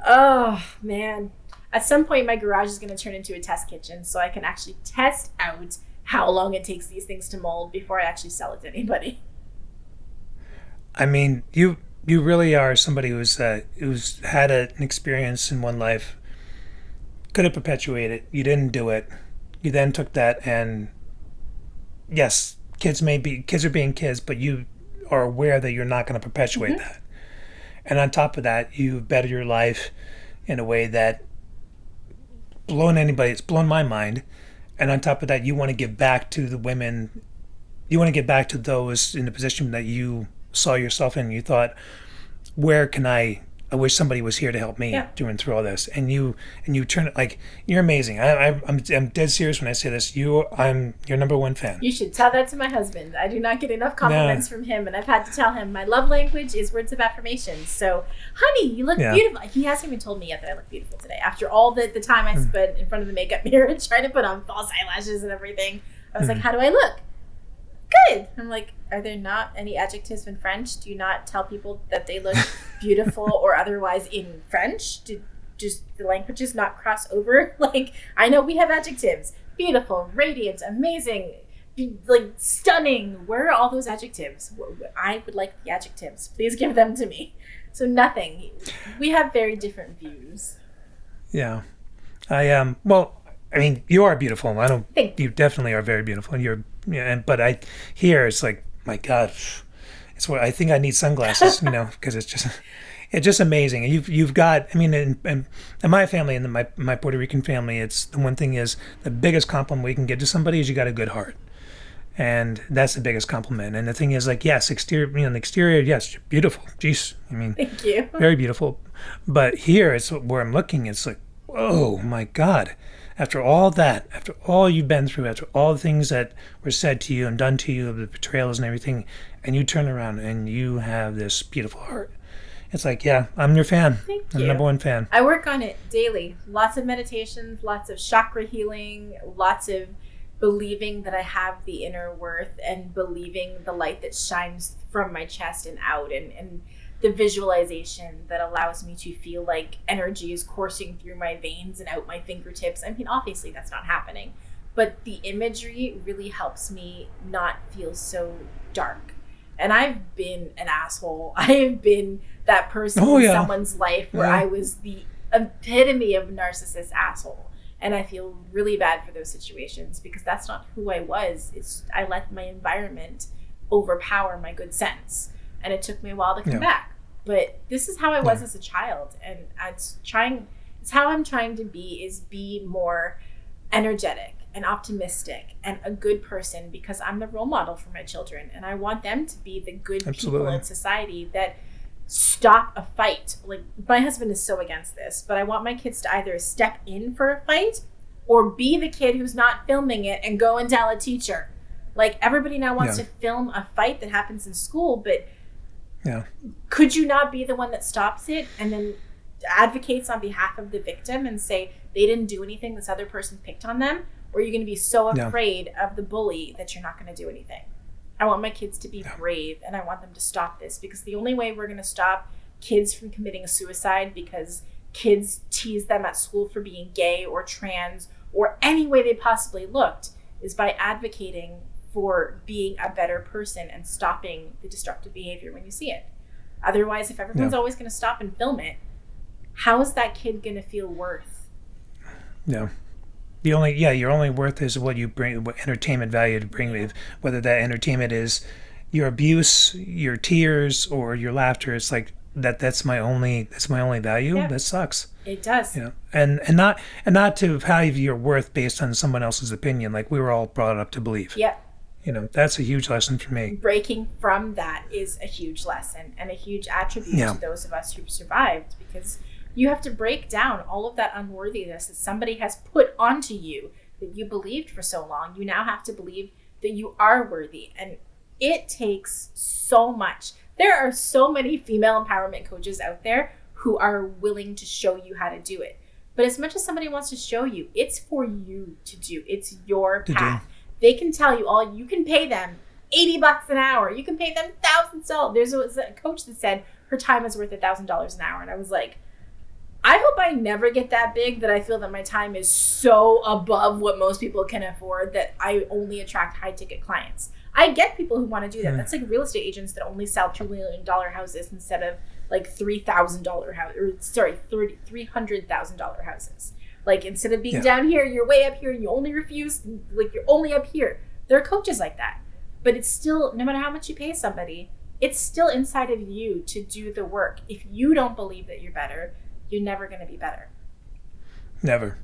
Speaker 2: oh man. At some point, my garage is going to turn into a test kitchen so I can actually test out how long it takes these things to mold before I actually sell it to anybody.
Speaker 1: I mean, you really are somebody who's had an experience in one life, could have perpetuated it. You didn't do it. You then took that and, yes, kids are being kids, but you are aware that you're not going to perpetuate that. And on top of that, you've bettered your life in a way that it's blown my mind. And on top of that, you want to give back to the women. You want to give back to those in the position that you saw yourself in. You thought, where can I wish somebody was here to help me doing through all this. And you turn it, like, you're amazing. I'm dead serious when I say this. I'm your number one fan.
Speaker 2: You should tell that to my husband. I do not get enough compliments from him, and I've had to tell him my love language is words of affirmation. So, honey, you look beautiful. He hasn't even told me yet that I look beautiful today. After all the time I spent in front of the makeup mirror trying to put on false eyelashes and everything, I was like, how do I look? Good. I'm like, are there not any adjectives in French? Do you not tell people that they look beautiful or otherwise in French? Does the languages not cross over? Like, I know we have adjectives. Beautiful, radiant, amazing, like stunning. Where are all those adjectives? I would like the adjectives. Please give them to me. So nothing. We have very different views. Yeah.
Speaker 1: Well, I mean, you are beautiful. You definitely are very beautiful. And but it's like, my God, it's what I think I need sunglasses, because it's just amazing. And you've got, I mean, in my family and my Puerto Rican family, it's the one thing is the biggest compliment we can give to somebody is you got a good heart. And that's the biggest compliment. And the thing is, like, yes, the exterior, yes, you're beautiful. Jeez. I mean,
Speaker 2: thank you.
Speaker 1: Very beautiful. But here, it's where I'm looking, it's like, oh my God. After all that, after all you've been through, after all the things that were said to you and done to you, the betrayals and everything, and you turn around and you have this beautiful heart. It's like, yeah, I'm your fan.
Speaker 2: Thank
Speaker 1: I'm
Speaker 2: you.
Speaker 1: Number one fan.
Speaker 2: I work on it daily. Lots of meditations, lots of chakra healing, lots of believing that I have the inner worth and believing the light that shines from my chest and out. And the visualization that allows me to feel like energy is coursing through my veins and out my fingertips. I mean, obviously that's not happening, but the imagery really helps me not feel so dark. And I've been an asshole. I have been that person in someone's life where I was the epitome of narcissist asshole. And I feel really bad for those situations because that's not who I was. I let my environment overpower my good sense. And it took me a while to come back. But this is how I was as a child. And it's how I'm trying to be more energetic and optimistic and a good person, because I'm the role model for my children. And I want them to be the good people in society that stop a fight. Like, my husband is so against this, but I want my kids to either step in for a fight or be the kid who's not filming it and go and tell a teacher. Like, everybody now wants to film a fight that happens in school, but could you not be the one that stops it and then advocates on behalf of the victim and say they didn't do anything, this other person picked on them? Or are you going to be so afraid of the bully that you're not going to do anything? I want my kids to be brave, and I want them to stop this, because the only way we're going to stop kids from committing a suicide because kids tease them at school for being gay or trans or any way they possibly looked is by advocating for being a better person and stopping the destructive behavior when you see it. Otherwise, if everyone's always going to stop and film it, how is that kid going to feel worth?
Speaker 1: Yeah. Your only worth is what you bring, what entertainment value to bring with, whether that entertainment is your abuse, your tears, or your laughter. It's like that's my only value. Yeah. That sucks.
Speaker 2: It does.
Speaker 1: And not to value your worth based on someone else's opinion, like we were all brought up to believe.
Speaker 2: Yeah.
Speaker 1: That's a huge lesson for me.
Speaker 2: Breaking from that is a huge lesson and a huge attribute to those of us who've survived, because you have to break down all of that unworthiness that somebody has put onto you that you believed for so long. You now have to believe that you are worthy. And it takes so much. There are so many female empowerment coaches out there who are willing to show you how to do it. But as much as somebody wants to show you, it's for you to do. It's your path. They can tell you all. You can pay them $80 an hour. You can pay them $1,000. There's a coach that said her time is worth $1,000 an hour. And I was like, I hope I never get that big that I feel that my time is so above what most people can afford that I only attract high ticket clients. I get people who want to do that. That's like real estate agents that only sell $2 million houses instead of like $3,000 $300,000 houses. Like, instead of being down here, you're way up here and you only refuse, like, you're only up here. There are coaches like that. But it's still, no matter how much you pay somebody, it's still inside of you to do the work. If you don't believe that you're better, you're never going to be better. Never.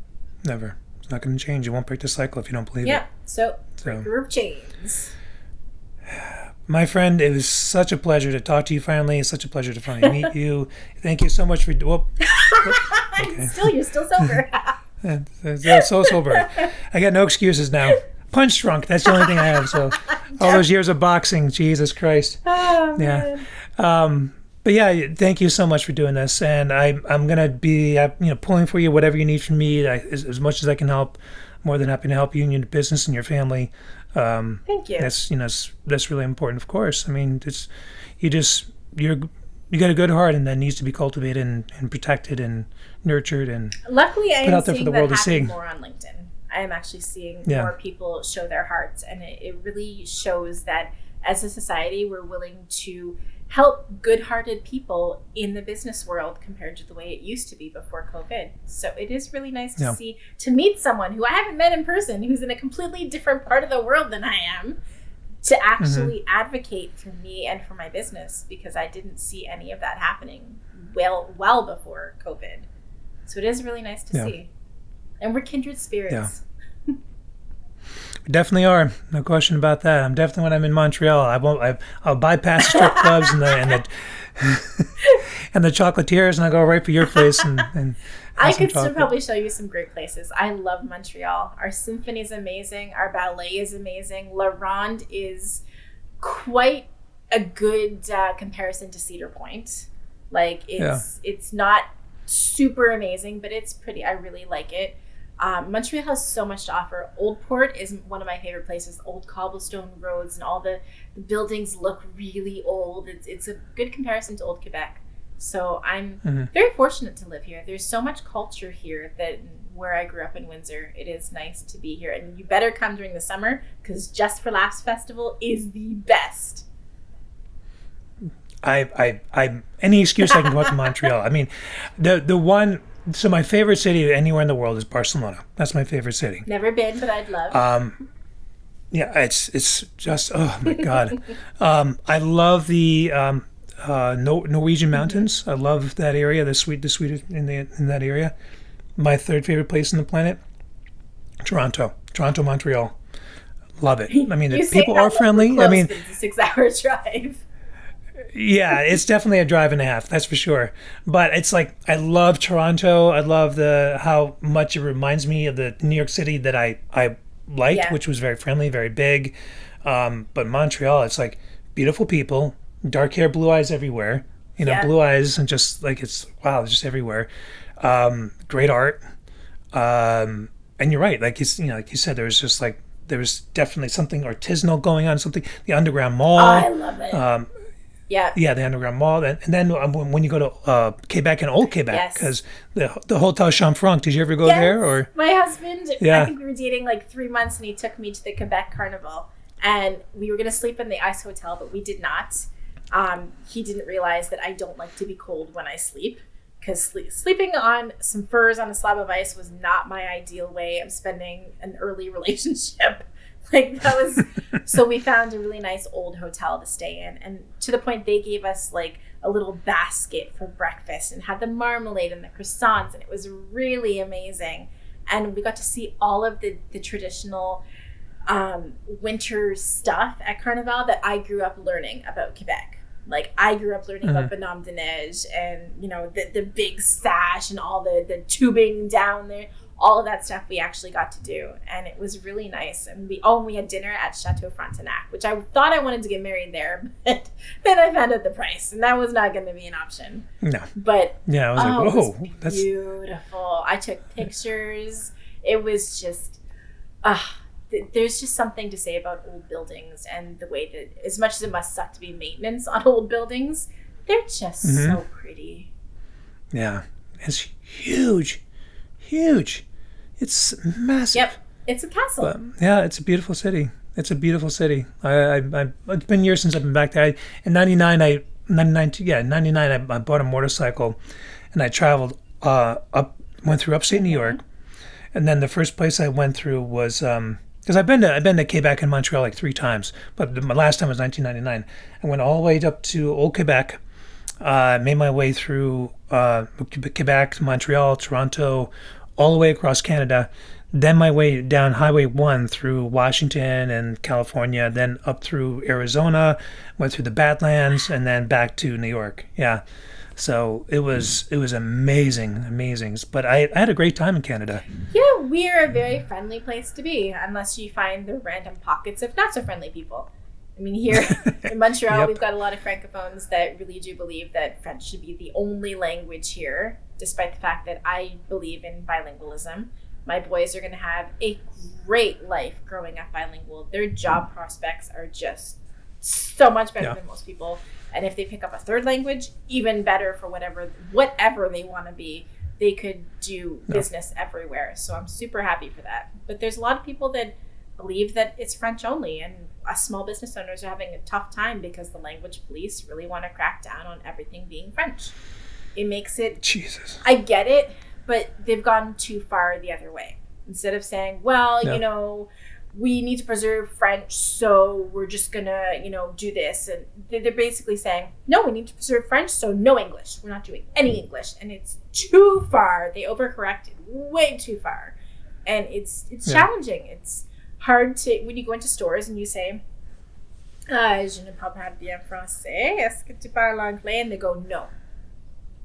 Speaker 1: It's not going to change. You won't break the cycle if you don't believe it.
Speaker 2: Yeah. So breaker of chains.
Speaker 1: My friend, it was such a pleasure to talk to you finally. It's such a pleasure to finally meet you. Thank you so much for... Okay.
Speaker 2: You're still sober.
Speaker 1: So sober. I got no excuses now. Punch drunk. That's the only thing I have. So all those years of boxing, Jesus Christ.
Speaker 2: Oh, man.
Speaker 1: But yeah, thank you so much for doing this, and I'm gonna be pulling for you whatever you need from me, as much as I can help. More than happy to help you and your business and your family.
Speaker 2: Thank you.
Speaker 1: That's really important, of course. I mean, you got a good heart, and that needs to be cultivated and protected and nurtured and
Speaker 2: luckily I
Speaker 1: put
Speaker 2: am
Speaker 1: out there
Speaker 2: seeing
Speaker 1: for the world
Speaker 2: that
Speaker 1: to see.
Speaker 2: more on LinkedIn. I am actually seeing more people show their hearts, and it really shows that as a society we're willing to help good-hearted people in the business world compared to the way it used to be before COVID. So it is really nice to meet someone who I haven't met in person, who's in a completely different part of the world than I am, to actually advocate for me and for my business, because I didn't see any of that happening well before COVID. So it is really nice to see. And we're kindred spirits.
Speaker 1: Yeah. We definitely are, no question about that. I'm definitely, when I'm in Montreal, I'll bypass the strip clubs and the and the chocolatiers, and I'll go right for your place and
Speaker 2: I could still probably show you some great places. I love Montreal. Our symphony is amazing. Our ballet is amazing. La Ronde is quite a good comparison to Cedar Point. Like, it's not super amazing, but it's pretty. I really like it. Montreal has so much to offer. Old Port is one of my favorite places. Old cobblestone roads and all the buildings look really old. It's a good comparison to old Quebec. So I'm very fortunate to live here. There's so much culture here that where I grew up in Windsor, it is nice to be here. And you better come during the summer because Just for Laughs Festival is the best.
Speaker 1: I any excuse I can go out to Montreal. I mean, the one. So my favorite city anywhere in the world is Barcelona. That's my favorite city.
Speaker 2: Never been, but I'd love.
Speaker 1: Yeah, it's just, oh my God. I love the Norwegian mountains. I love that area. The Swedish in that area. My third favorite place on the planet, Toronto, Montreal. Love it. I mean, the people are friendly. I mean,
Speaker 2: it's a 6-hour drive.
Speaker 1: Yeah, it's definitely a drive and a half, that's for sure. But it's like, I love Toronto. I love how much it reminds me of the New York City that I liked, which was very friendly, very big. But Montreal, it's like beautiful people, dark hair, blue eyes everywhere. Blue eyes, and just like it's just everywhere. Great art. And you're right, like you said, there was definitely something artisanal going on. The Underground Mall.
Speaker 2: Oh, I love it.
Speaker 1: Yeah, the Underground Mall, and then when you go to Quebec and Old Quebec, because the Hotel Chamfranc, did you ever go there? Or
Speaker 2: my husband, I think we were dating like 3 months, and he took me to the Quebec Carnival, and we were going to sleep in the ice hotel, but we did not. He didn't realize that I don't like to be cold when I sleep, because sleeping on some furs on a slab of ice was not my ideal way of spending an early relationship. Like that was, so we found a really nice old hotel to stay in, and to the point they gave us like a little basket for breakfast and had the marmalade and the croissants, and it was really amazing. And we got to see all of the traditional winter stuff at Carnival that I grew up learning about Quebec. Like I grew up learning about Bonhomme de Neige and the big sash and all the tubing down there. All of that stuff we actually got to do, and it was really nice. And we had dinner at Chateau Frontenac, which I thought I wanted to get married there, but then I found out the price, and that was not going to be an option. No. But
Speaker 1: yeah, I was like, whoa,
Speaker 2: that's beautiful. I took pictures. It was just, there's just something to say about old buildings and the way that, as much as it must suck to be maintenance on old buildings, they're just so pretty.
Speaker 1: Yeah, it's huge. It's massive.
Speaker 2: Yep, it's a castle.
Speaker 1: But, yeah, it's a beautiful city. It's been years since I've been back there. In 99, I bought a motorcycle, and I traveled went through upstate New York, and then the first place I went through was because I've been to Quebec and Montreal like 3 times, but my last time was 1999. I went all the way up to Old Quebec, made my way through Quebec, Montreal, Toronto, all the way across Canada, then my way down Highway 1 through Washington and California, then up through Arizona, went through the Badlands, and then back to New York. Yeah, so it was amazing. But I had a great time in Canada.
Speaker 2: Yeah, we're a very friendly place to be, unless you find the random pockets of not so friendly people. I mean, here in Montreal, we've got a lot of francophones that really do believe that French should be the only language here, despite the fact that I believe in bilingualism. My boys are going to have a great life growing up bilingual. Their job prospects are just so much better than most people. And if they pick up a third language, even better for whatever they want to be. They could do business everywhere. So I'm super happy for that. But there's a lot of people that believe that it's French only, and small business owners are having a tough time because the language police really want to crack down on everything being French. It makes it...
Speaker 1: Jesus.
Speaker 2: I get it, but they've gone too far the other way. Instead of saying, well, we need to preserve French, so we're just going to, do this. And they're basically saying, no, we need to preserve French, so no English. We're not doing any English. And it's too far. They overcorrected way too far. And it's challenging. It's hard to, when you go into stores and you say, je ne parle pas bien français, est-ce que tu parles anglais? And they go,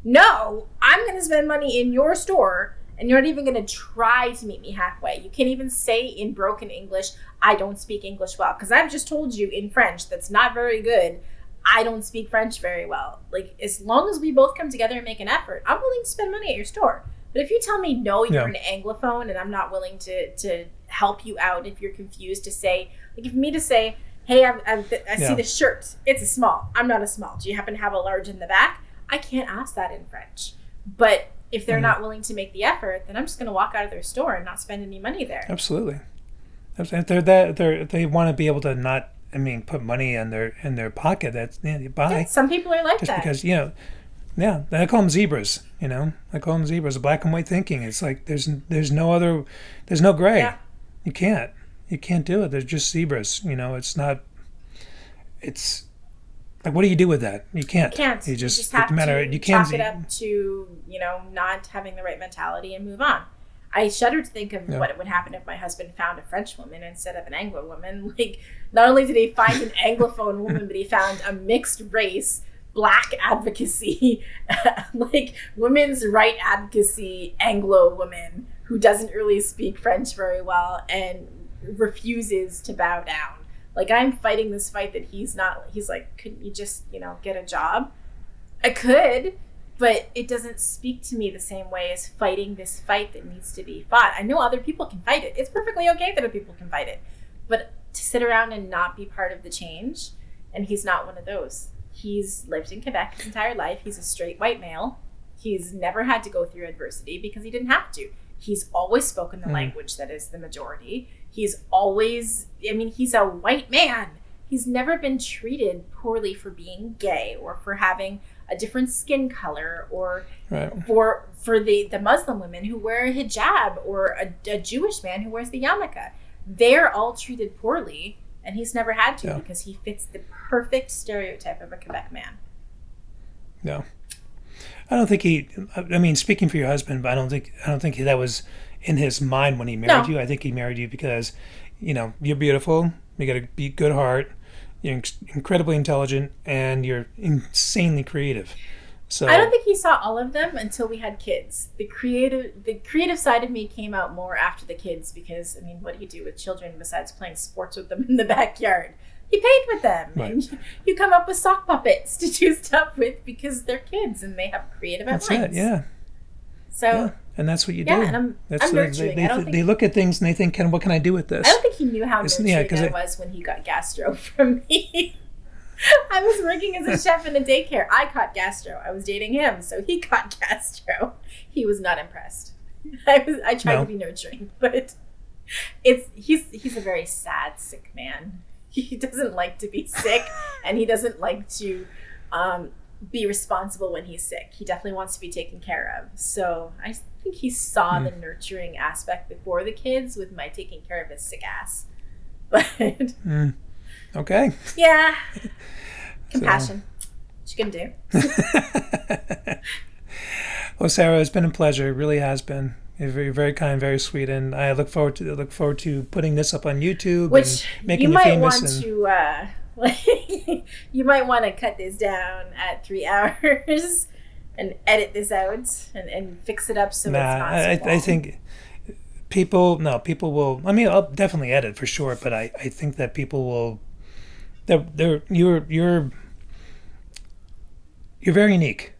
Speaker 2: no, I'm going to spend money in your store, and you're not even going to try to meet me halfway. You can't even say in broken English, I don't speak English well, because I've just told you in French that's not very good, I don't speak French very well. Like, as long as we both come together and make an effort, I'm willing to spend money at your store. But if you tell me, no, you're
Speaker 1: Yeah.
Speaker 2: an Anglophone and I'm not willing to help you out if you're confused, to say, like, if me to say, hey, I see the shirt, it's a small. I'm not a small. Do you happen to have a large in the back? I can't ask that in French. But if they're not willing to make the effort, then I'm just going to walk out of their store and not spend any money there.
Speaker 1: Absolutely. If they want to be able to not, put money in their pocket. That's you buy.
Speaker 2: Yeah, some people are like
Speaker 1: just
Speaker 2: that.
Speaker 1: Because I call them zebras. I call them zebras. Black and white thinking. It's like there's no gray.
Speaker 2: Yeah.
Speaker 1: You can't do it. They're just zebras. It's not. It's like, what do you do with that? You can't.
Speaker 2: You just have to chalk it up to not having the right mentality and move on. I shudder to think of what would happen if my husband found a French woman instead of an Anglo woman. Like, not only did he find an Anglophone woman, but he found a mixed race, Black advocacy, like women's right advocacy Anglo woman who doesn't really speak French very well and refuses to bow down. Like, I'm fighting this fight that he's like, couldn't you just, get a job? I could, but it doesn't speak to me the same way as fighting this fight that needs to be fought. I know other people can fight it. It's perfectly okay that other people can fight it. But to sit around and not be part of the change, and he's not one of those. He's lived in Quebec his entire life. He's a straight white male. He's never had to go through adversity because he didn't have to. He's always spoken the language that is the majority. He's always, he's a white man. He's never been treated poorly for being gay or for having a different skin color or for the Muslim women who wear a hijab or a Jewish man who wears the yarmulke. They're all treated poorly, and he's never had to because he fits the perfect stereotype of a Quebec man.
Speaker 1: No. I don't think speaking for your husband, but I don't think that was in his mind when he married you. I think he married you because, you're beautiful, you got a good heart, you're incredibly intelligent, and you're insanely creative. So
Speaker 2: I don't think he saw all of them until we had kids. The creative side of me came out more after the kids because, what do you do with children besides playing sports with them in the backyard? You paint with them.
Speaker 1: Right.
Speaker 2: And you come up with sock puppets to do stuff with because they're kids and they have creative outlines.
Speaker 1: That's it, yeah.
Speaker 2: So,
Speaker 1: and that's what you do.
Speaker 2: Yeah, and I'm nurturing.
Speaker 1: They look at things and they think, what can I do with this?
Speaker 2: I don't think he knew how nurturing I was when he got gastro from me. I was working as a chef in a daycare. I caught gastro. I was dating him, so he caught gastro. He was not impressed. I tried to be nurturing, but he's a very sad, sick man. He doesn't like to be sick, and he doesn't like to be responsible when he's sick. He definitely wants to be taken care of. So I think he saw the nurturing aspect before the kids with my taking care of his sick ass. But
Speaker 1: okay.
Speaker 2: Yeah. Compassion. What you can do.
Speaker 1: Well, Sarah, it's been a pleasure. It really has been. You're very, very kind, very sweet, and I look forward to putting this up on YouTube,
Speaker 2: which
Speaker 1: and making you famous.
Speaker 2: You might want to cut this down at 3 hours and edit this out and fix it up so it's not so long.
Speaker 1: I think people will. I'll definitely edit for sure, but I think that people will. You're very unique.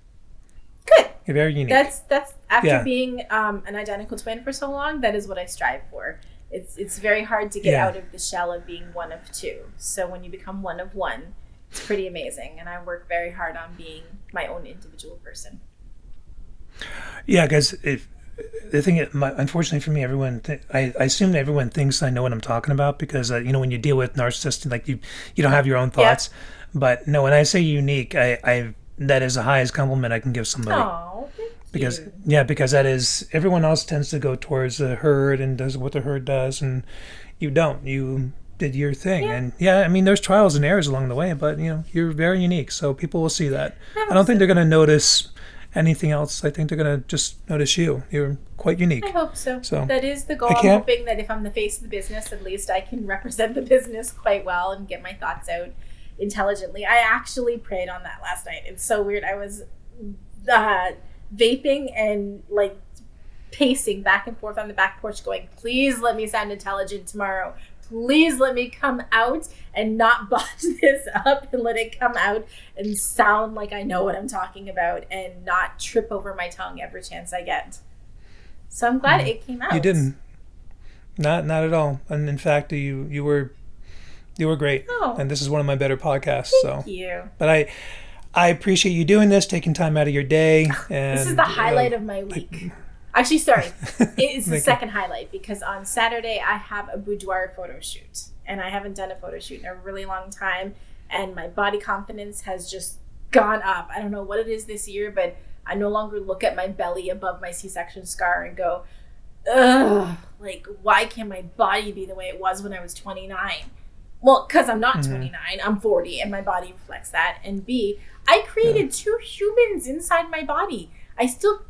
Speaker 2: Good.
Speaker 1: You're very unique.
Speaker 2: That's after being an identical twin for so long. That is what I strive for. It's very hard to get out of the shell of being one of two. So when you become one of one, it's pretty amazing. And I work very hard on being my own individual person. Yeah,
Speaker 1: because the thing, unfortunately for me, I assume that everyone thinks I know what I'm talking about because when you deal with narcissists, like you don't have your own thoughts. Yeah. But no, when I say unique, I that is the highest compliment I can give somebody.
Speaker 2: Oh, thank
Speaker 1: because
Speaker 2: you.
Speaker 1: Because that is, everyone else tends to go towards the herd and does what the herd does, and you don't. You did your thing, and there's trials and errors along the way, but you're very unique, so people will see that. I don't think they're going to notice anything else. I think they're going to just notice you. You're quite unique.
Speaker 2: I hope so. That is the goal. I'm hoping that if I'm the face of the business, at least I can represent the business quite well and get my thoughts out intelligently. I actually prayed on that last night. It's so weird. I was vaping and like pacing back and forth on the back porch going, please let me sound intelligent tomorrow. Please let me come out and not botch this up and let it come out and sound like I know what I'm talking about and not trip over my tongue every chance I get. So I'm glad it came out.
Speaker 1: You didn't. Not at all. And in fact, you were great.
Speaker 2: Oh,
Speaker 1: and this is one of my better podcasts.
Speaker 2: Thank you.
Speaker 1: But I appreciate you doing this, taking time out of your day. And
Speaker 2: this is the highlight of my week. Actually, sorry. It's the second highlight because on Saturday I have a boudoir photo shoot. And I haven't done a photo shoot in a really long time. And my body confidence has just gone up. I don't know what it is this year, but I no longer look at my belly above my C-section scar and go, ugh, like, why can't my body be the way it was when I was 29? Well, because I'm not 29, I'm 40, and my body reflects that. And B, I created two humans inside my body. I still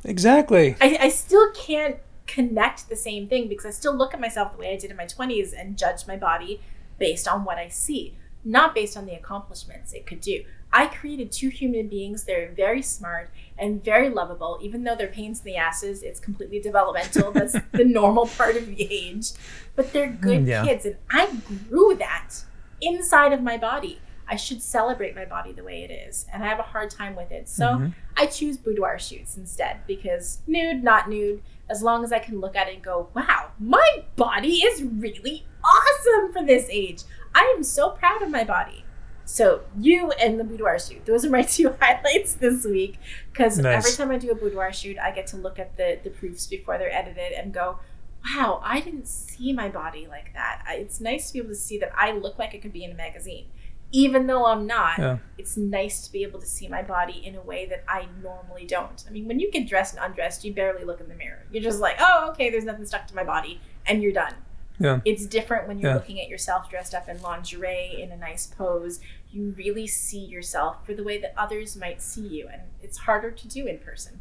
Speaker 2: can't connect the same thing because I still look at myself the way I did in my 20s and judge my body based on what I see, not based on the accomplishments it could do. I created two human beings. They're very smart and very lovable. Even though they're pains in the asses, it's completely developmental. That's the normal part of the age. But they're good kids. And I grew that inside of my body. I should celebrate my body the way it is. And I have a hard time with it. So I choose boudoir shoots instead because nude, not nude, as long as I can look at it and go, wow, my body is really awesome for this age. I am so proud of my body. So you and the boudoir shoot, those are my two highlights this week because every time I do a boudoir shoot, I get to look at the proofs before they're edited and go, wow, I didn't see my body like that. It's nice to be able to see that I look like I could be in a magazine. Even though I'm not, it's nice to be able to see my body in a way that I normally don't. I mean, when you get dressed and undressed, you barely look in the mirror. You're just like, oh, okay, there's nothing stuck to my body, and you're done. Yeah. It's different when you're looking at yourself dressed up in lingerie in a nice pose. You really see yourself for the way that others might see you, and it's harder to do in person.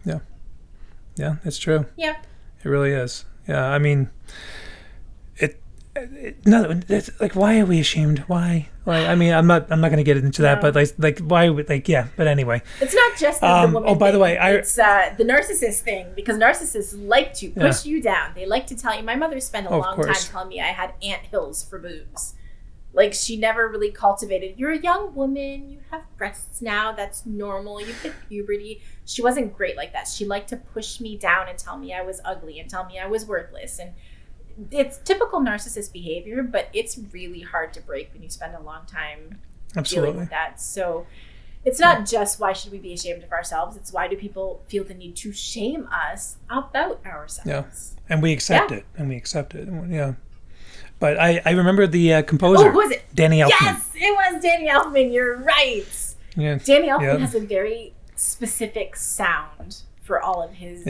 Speaker 1: Yeah. Yeah, it's true.
Speaker 2: Yeah.
Speaker 1: It really is. Yeah, I mean, no, it's like, why are we ashamed? Why? I mean, I'm not going to get into that, but like, why would but anyway.
Speaker 2: It's not just the woman.
Speaker 1: Oh, by the way,
Speaker 2: it's the narcissist thing because narcissists like to push you down. They like to tell you. My mother spent a long time telling me I had anthills for boobs. Like, she never really cultivated, you're a young woman, you have breasts now, that's normal, you've hit puberty. She wasn't great like that. She liked to push me down and tell me I was ugly and tell me I was worthless. And it's typical narcissist behavior, but it's really hard to break when you spend a long time dealing with that. So it's not just why should we be ashamed of ourselves, it's why do people feel the need to shame us about ourselves.
Speaker 1: Yeah, and we accept it. Yeah. But I remember the composer.
Speaker 2: Oh, who was it?
Speaker 1: Danny Elfman.
Speaker 2: Yes, it was Danny Elfman. You're right. Yeah. Danny Elfman has a very specific sound for all of his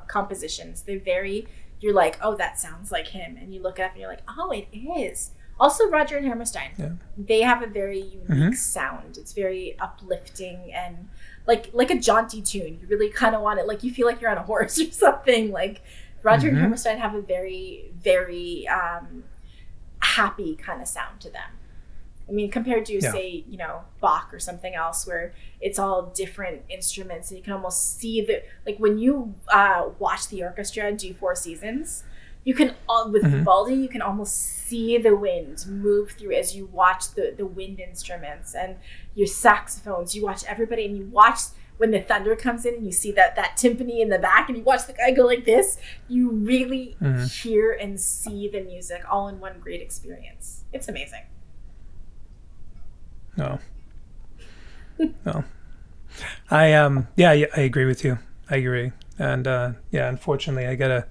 Speaker 2: compositions. They're very, you're like, oh, that sounds like him. And you look up and you're like, oh, it is. Also, Roger and Hammerstein. They have a very unique sound. It's very uplifting and like a jaunty tune. You really kind of want it, like you feel like you're on a horse or something. Like Roger and Hammerstein have a very, very happy kind of sound to them. I mean, compared to say, Bach or something else where it's all different instruments and you can almost see like when you watch the orchestra do Four Seasons, you can, with Vivaldi, you can almost see the wind move through as you watch the wind instruments and your saxophones. You watch everybody and you watch when the thunder comes in and you see that timpani in the back and you watch the guy go like this, you really hear and see the music all in one great experience. It's amazing.
Speaker 1: No. I agree with you. I agree. And unfortunately I gotta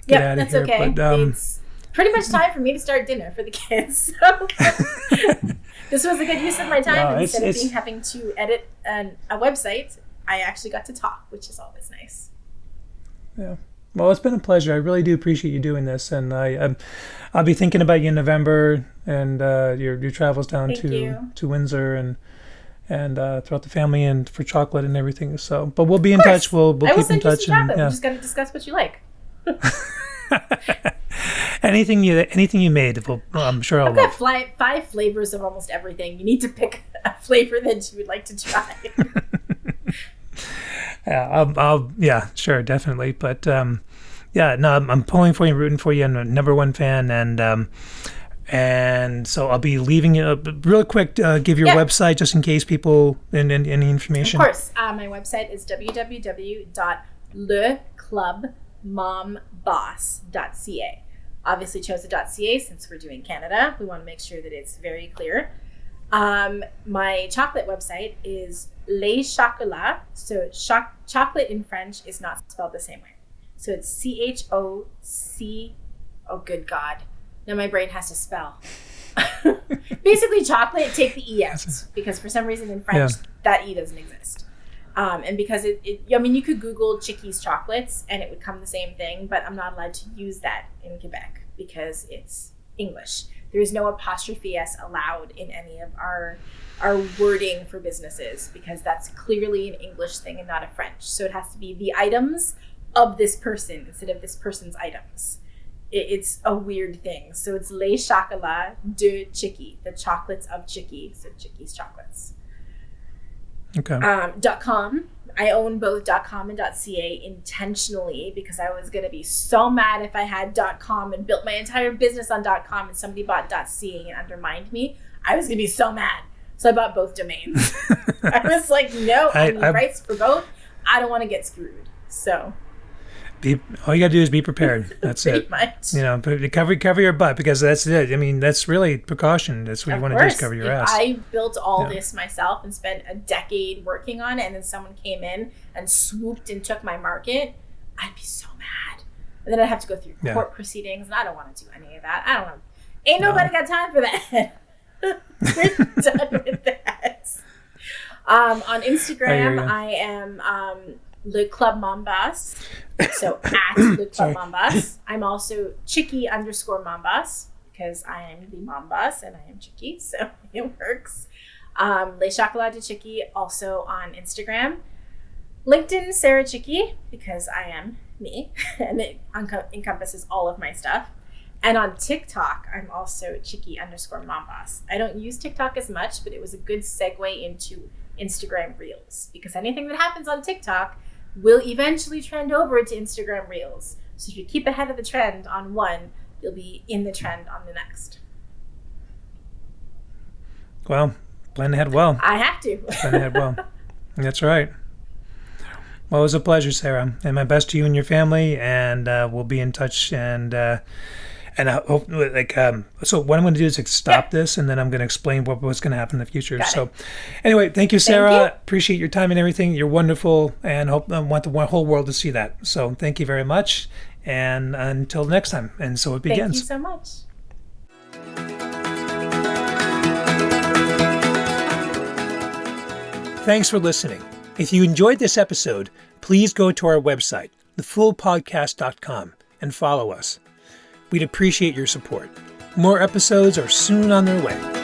Speaker 1: get out of here.
Speaker 2: Okay.
Speaker 1: But
Speaker 2: it's pretty much time for me to start dinner for the kids. So this was a good use of my time. Instead of having to edit a website, I actually got to talk, which is always nice.
Speaker 1: Yeah. Well, it's been a pleasure. I really do appreciate you doing this, and I'll be thinking about you in November and your travels down to Windsor and throughout the family and for chocolate and everything. So, but we'll be in touch. We'll keep in touch.
Speaker 2: We just got to discuss what you like.
Speaker 1: anything you made, I'm sure I'll love.
Speaker 2: I've got 5 flavors of almost everything. You need to pick a flavor that you would like to try.
Speaker 1: Yeah, sure, definitely. But I'm pulling for you, rooting for you. I'm a #1 fan, and so I'll be leaving you real quick. Give your website just in case people and any information.
Speaker 2: Of course, my website is www.leclair.com. clubmomboss.ca. Obviously chose the .ca since we're doing Canada. We want to make sure that it's very clear. My chocolate website is Les Chocolats. So chocolate in French is not spelled the same way. So it's CHOC. Oh, good God. Now my brain has to spell. Basically, chocolate, take the E out. Because for some reason in French, that E doesn't exist. And because you could Google Chickee's chocolates and it would come the same thing, but I'm not allowed to use that in Quebec because it's English. There is no apostrophe S allowed in any of our wording for businesses because that's clearly an English thing and not a French. So it has to be the items of this person instead of this person's items. It's a weird thing. So it's Les Chocolats de Chickee, the chocolates of Chickee. So Chickee's chocolates.
Speaker 1: Okay.
Speaker 2: .com. I own both .com and .ca intentionally because I was going to be so mad if I had .com and built my entire business on .com and somebody bought .ca and undermined me. I was going to be so mad. So I bought both domains. I was like, no, I need rights for both. I don't want to get screwed. So
Speaker 1: all you got to do is be prepared. That's it.
Speaker 2: Much.
Speaker 1: Cover your butt because that's it. I mean, that's really precaution. That's what you want to do is cover your ass.
Speaker 2: I built all this myself and spent a decade working on it, and then someone came in and swooped and took my market, I'd be so mad. And then I'd have to go through court proceedings, and I don't want to do any of that. I don't know. Ain't nobody got time for that. We're done with that. On Instagram, I am Le Club Momboss. So at Le Club Momboss. I'm also Chickee_Momboss because I am the Momboss and I am Chickee, so it works. Les Chocolats de Chickee also on Instagram. LinkedIn, Sarah Chickee, because I am me and it encompasses all of my stuff. And on TikTok, I'm also Chickee_Momboss. I don't use TikTok as much, but it was a good segue into Instagram Reels because anything that happens on TikTok will eventually trend over to Instagram Reels. So if you keep ahead of the trend on one, you'll be in the trend on the next.
Speaker 1: Well, plan ahead well.
Speaker 2: I have to.
Speaker 1: Plan ahead well. That's right. Well, it was a pleasure, Sarah. And my best to you and your family. And we'll be in touch. And I hope, so what I'm going to do is stop this, and then I'm going to explain what's going to happen in the future. So, anyway, thank you, Sarah.
Speaker 2: Thank you.
Speaker 1: Appreciate your time and everything. You're wonderful, and I want the whole world to see that. So, thank you very much, and until next time. And so it begins.
Speaker 2: Thank you so much.
Speaker 1: Thanks for listening. If you enjoyed this episode, please go to our website, thefoolpodcast.com, and follow us. We'd appreciate your support. More episodes are soon on their way.